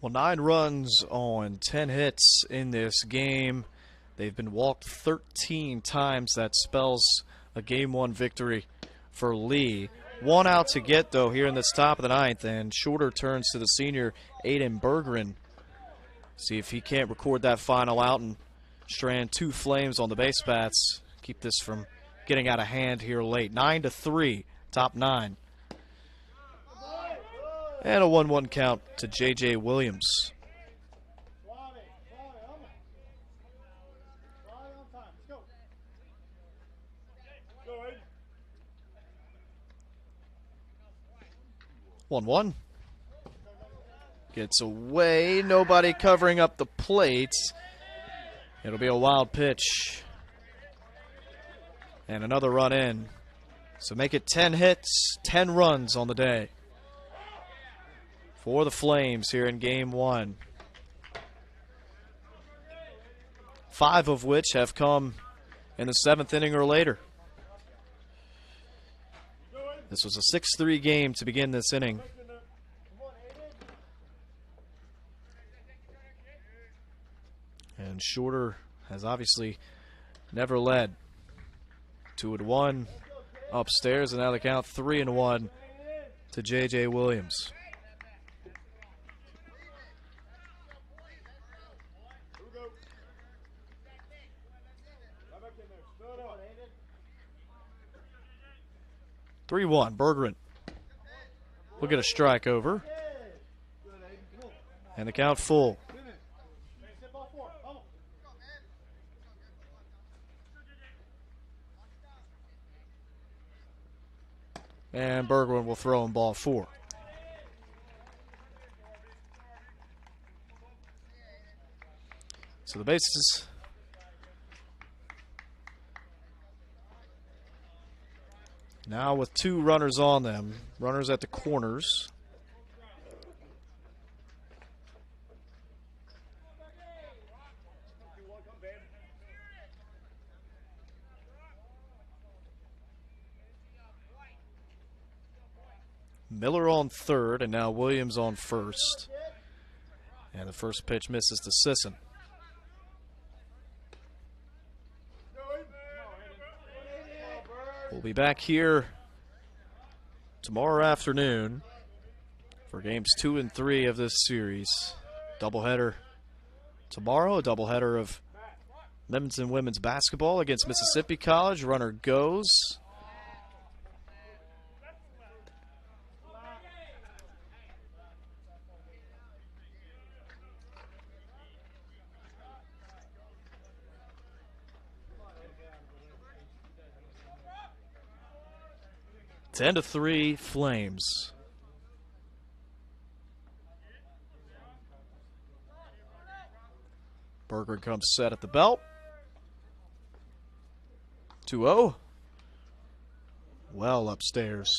Well, 9 runs on 10 hits in this game. They've been walked 13 times. That spells a Game 1 victory for Lee. 1 out to get, though, here in this top of the 9th, and Shorter turns to the senior, Aiden Berggren. See if he can't record that final out and strand 2 flames on the base bats. Keep this from getting out of hand here late. 9-3, top 9. And a 1-1 count to J.J. Williams. 1-1. Gets away. Nobody covering up the plate. It'll be a wild pitch. And another run in. So make it 10 hits, 10 runs on the day for the Flames here in Game 1. 5 of which have come in the 7th inning or later. This was a 6-3 game to begin this inning. And Shorter has obviously never led. 2-1 upstairs, and now the count 3-1 to J.J. Williams. Berggren will get a strike over. And the count full. And Berggren will throw in ball 4. So the bases now with 2 runners on them, runners at the corners. Miller on third, and now Williams on first. And the first pitch misses to Sisson. We'll be back here tomorrow afternoon for games 2 and 3 of this series. Doubleheader tomorrow, a doubleheader of men's and women's basketball against Mississippi College. Runner goes. Ten to 3 Flames. Berggren comes set at the belt. 2-0. Well upstairs.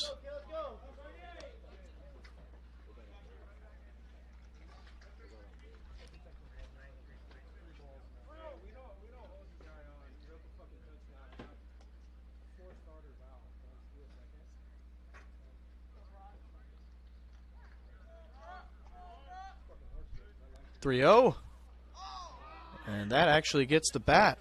And that actually gets the bat.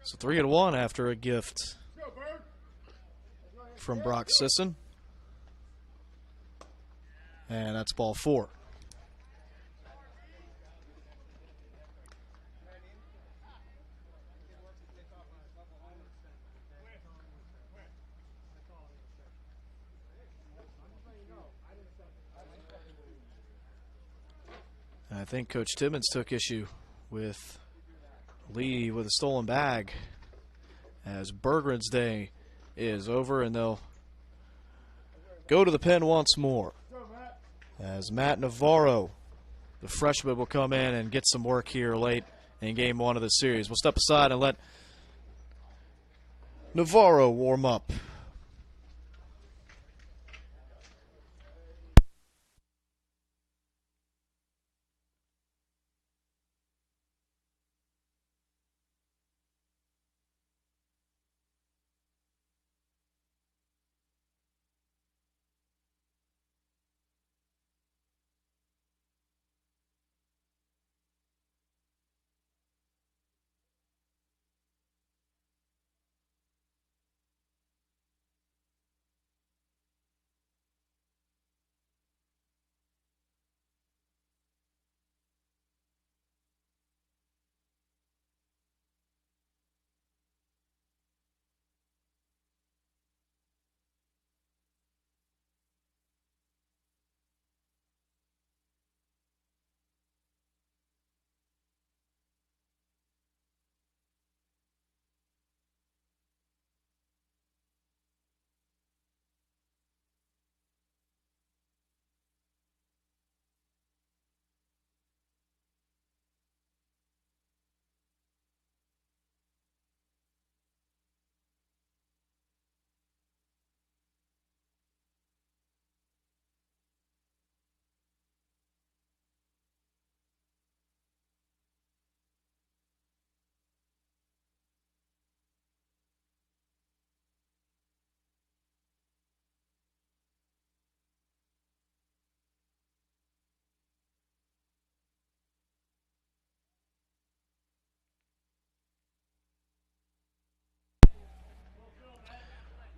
So 3-1 after a gift from Brock Sisson. And that's ball 4. I think Coach Timmons took issue with Lee with a stolen bag as Berggren's day is over, and they'll go to the pen once more as Matt Navarro, the freshman, will come in and get some work here late in game 1 of the series. We'll step aside and let Navarro warm up.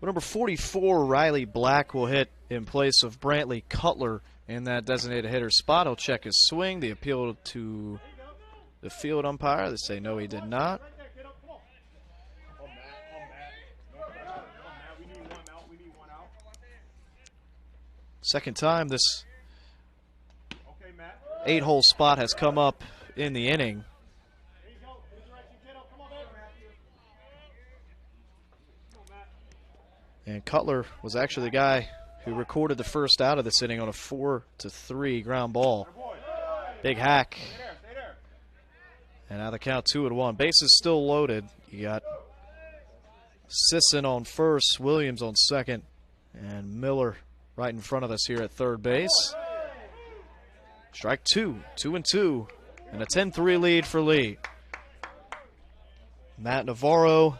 Number 44, Riley Black, will hit in place of Brantley Cutler in that designated hitter spot. He'll check his swing. The appeal to the field umpire. They say no, he did not. Second time this 8-hole spot has come up in the inning. And Cutler was actually the guy who recorded the first out of this inning on a 4-3 ground ball. Big hack. And now the count 2-1. Bases still loaded. You got Sisson on first, Williams on second, and Miller right in front of us here at third base. Strike two, 2-2, and a 10-3 lead for Lee. Matt Navarro,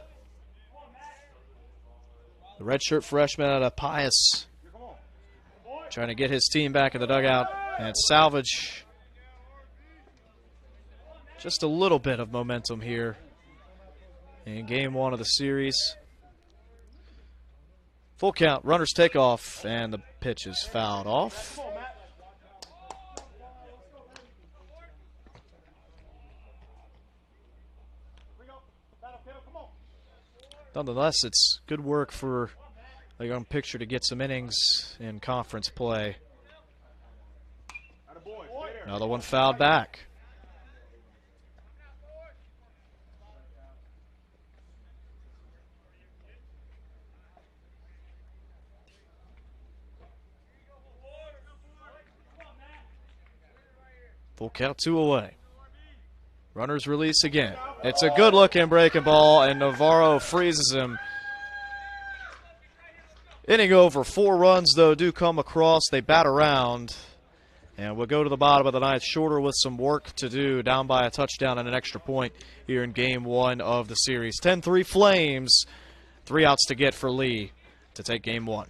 the redshirt freshman out of Pius, trying to get his team back in the dugout and salvage just a little bit of momentum here in game one of the series. Full count, runners take off, and the pitch is fouled off. Nonetheless, it's good work for a young pitcher to get some innings in conference play. Another one fouled back. Full count, 2 away. Runners release again. It's a good-looking breaking ball, and Navarro freezes him. Inning over. 4 runs, though, do come across. They bat around, and we'll go to the bottom of the ninth. Shorter with some work to do, down by a touchdown and an extra point here in game one of the series. 10-3 Flames. 3 outs to get for Lee to take game one.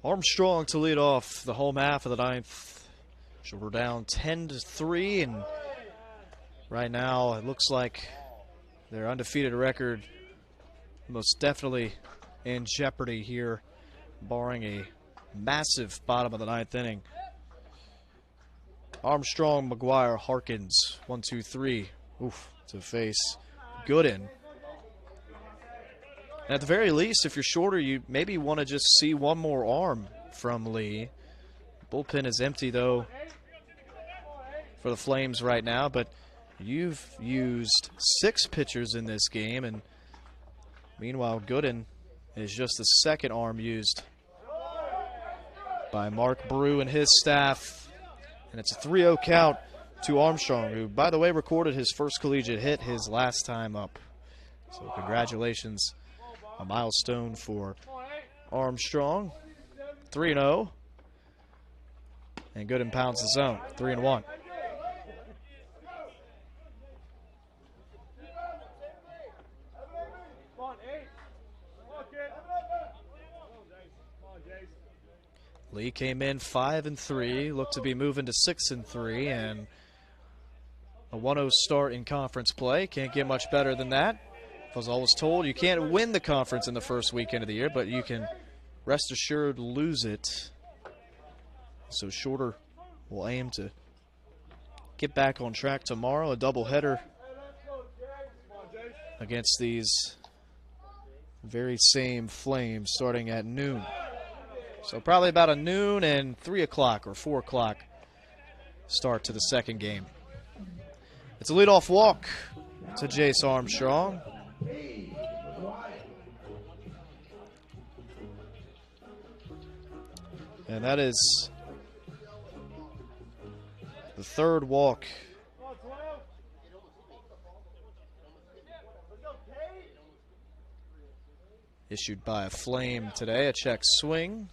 Armstrong to lead off the home half of the ninth. So we're down 10-3, and right now it looks like their undefeated record most definitely in jeopardy here, barring a massive bottom of the ninth inning. Armstrong, McGuire, Harkins, 1, 2, 3. Oof, to face Gooden. At the very least, if you're shorter, you maybe want to just see one more arm from Lee. Bullpen is empty, though, for the Flames right now, but you've used 6 pitchers in this game, and meanwhile, Gooden is just the second arm used by Mark Brew and his staff. And it's a 3-0 count to Armstrong, who, by the way, recorded his first collegiate hit his last time up. So congratulations, a milestone for Armstrong. 3-0. And Gooden pounds the zone, 3-1. Lee came in 5-3, looked to be moving to 6-3, and a 1-0 start in conference play. Can't get much better than that. I was always told you can't win the conference in the first weekend of the year, but you can rest assured lose it. So Shorter will aim to get back on track tomorrow, a doubleheader against these very same Flames starting at noon. So probably about a noon and 3 o'clock or 4 o'clock start to the second game. It's a leadoff walk to Jace Armstrong. And that is the third walk issued by a Flame today. A check swing.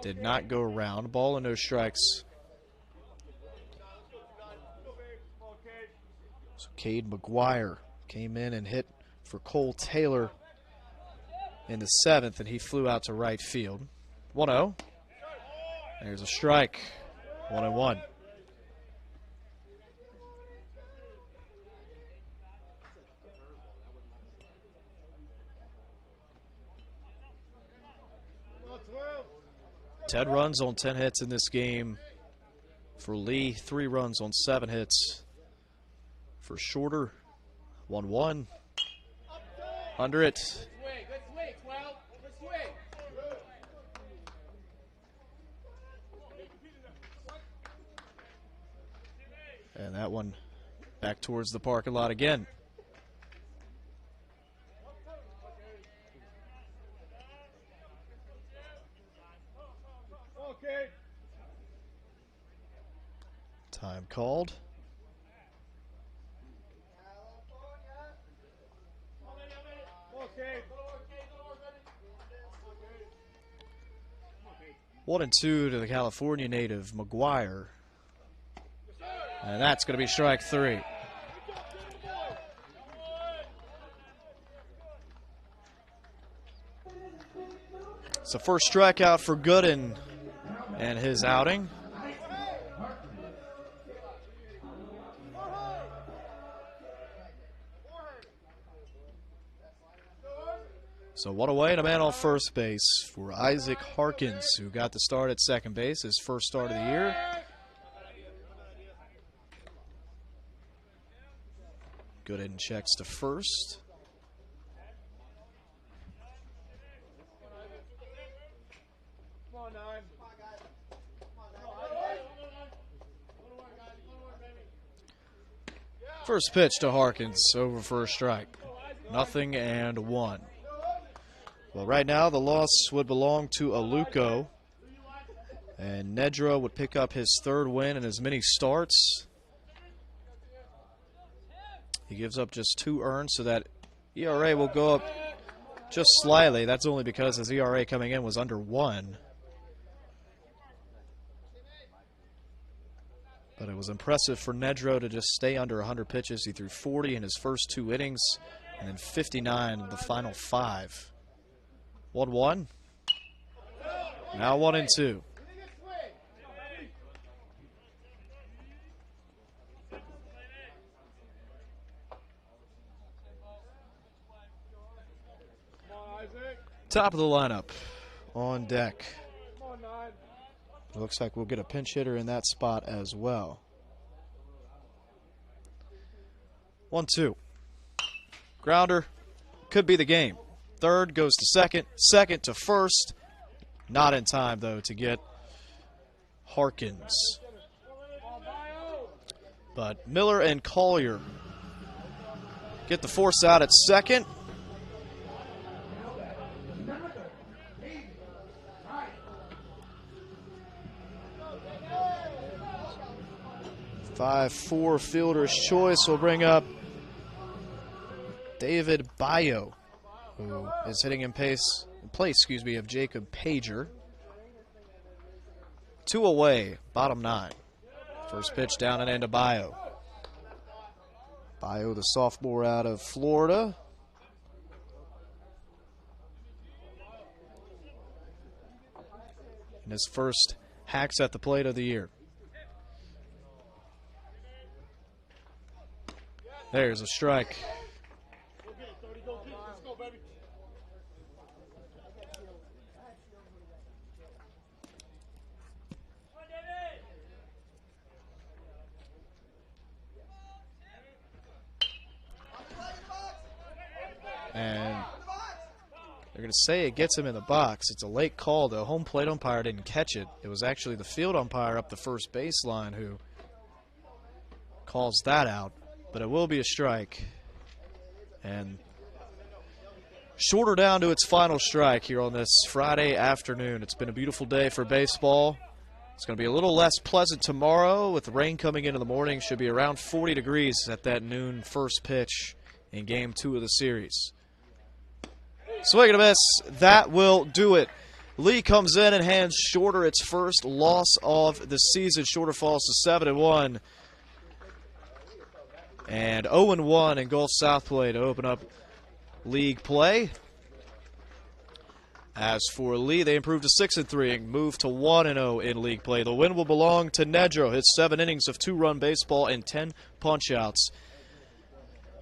Did not go around. Ball and no strikes. So Cade McGuire came in and hit for Cole Taylor in the 7th, and he flew out to right field. 1-0. There's a strike. 1-1. Ted runs on 10 hits in this game for Lee. 3 runs on 7 hits for Shorter. 1-1. Under it. And that one back towards the parking lot again. Time called. One and two to the California native McGuire. And that's going to be strike 3. It's the first strikeout for Gooden and his outing. So 1 away and a man on first base for Isaac Harkins, who got the start at second base, his first start of the year. Gooden checks to first. First pitch to Harkins, over for a strike. 0-1. Well, right now the loss would belong to Aluko, and Nedra would pick up his 3rd win in as many starts. He gives up just 2 earned, so that ERA will go up just slightly. That's only because his ERA coming in was under 1. But it was impressive for Nedra to just stay under 100 pitches. He threw 40 in his first 2 innings and then 59 in the final 5. 1-1. Now 1-2. Top of the lineup on deck. Looks like we'll get a pinch hitter in that spot as well. 1-2. Grounder. Could be the game. Third goes to second. Second to first. Not in time, though, to get Harkins. But Miller and Collier get the force out at second. 5-4 fielder's choice will bring up David Bayo, who is hitting in place of Jacob Pager. 2 away, bottom 9. First pitch down and into Bayo. Bayo, the sophomore out of Florida. And his first hacks at the plate of the year. There's a strike. And they're going to say it gets him in the box. It's a late call. The home plate umpire didn't catch it. It was actually the field umpire up the first baseline who calls that out. But it will be a strike. And shorter down to its final strike here on this Friday afternoon. It's been a beautiful day for baseball. It's going to be a little less pleasant tomorrow with the rain coming in the morning. Should be around 40 degrees at that noon first pitch in Game 2 of the series. Swing and a miss. That will do it. Lee comes in and hands Shorter its first loss of the season. Shorter falls to 7-1. And 0-1 in Gulf South play to open up league play. As for Lee, they improved to 6-3 and moved to 1-0 in league play. The win will belong to Nedro. Hits 7 innings of 2-run baseball and 10 punch-outs.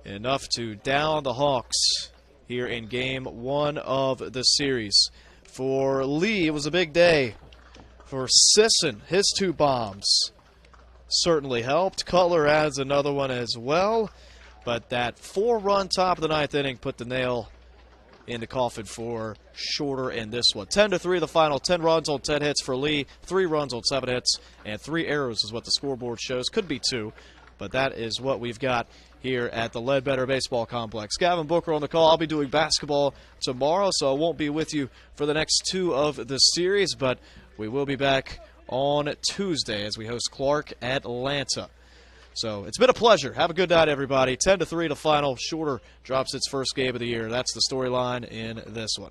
Enough to down the Hawks here in Game 1 of the series. For Lee, it was a big day. For Sisson, his 2 bombs certainly helped. Cutler adds another one as well. But that 4-run top of the 9th inning put the nail in the coffin for Shorter in this one. 10-3 the final. 10 runs on 10 hits for Lee. 3 runs on 7 hits. And 3 errors is what the scoreboard shows. Could be 2. But that is what we've got here at the Ledbetter Baseball Complex. Gavin Booker on the call. I'll be doing basketball tomorrow, so I won't be with you for the next 2 of the series, but we will be back on Tuesday as we host Clark Atlanta. So it's been a pleasure. Have a good night, everybody. 10-3 to final. Shorter drops its first game of the year. That's the storyline in this one.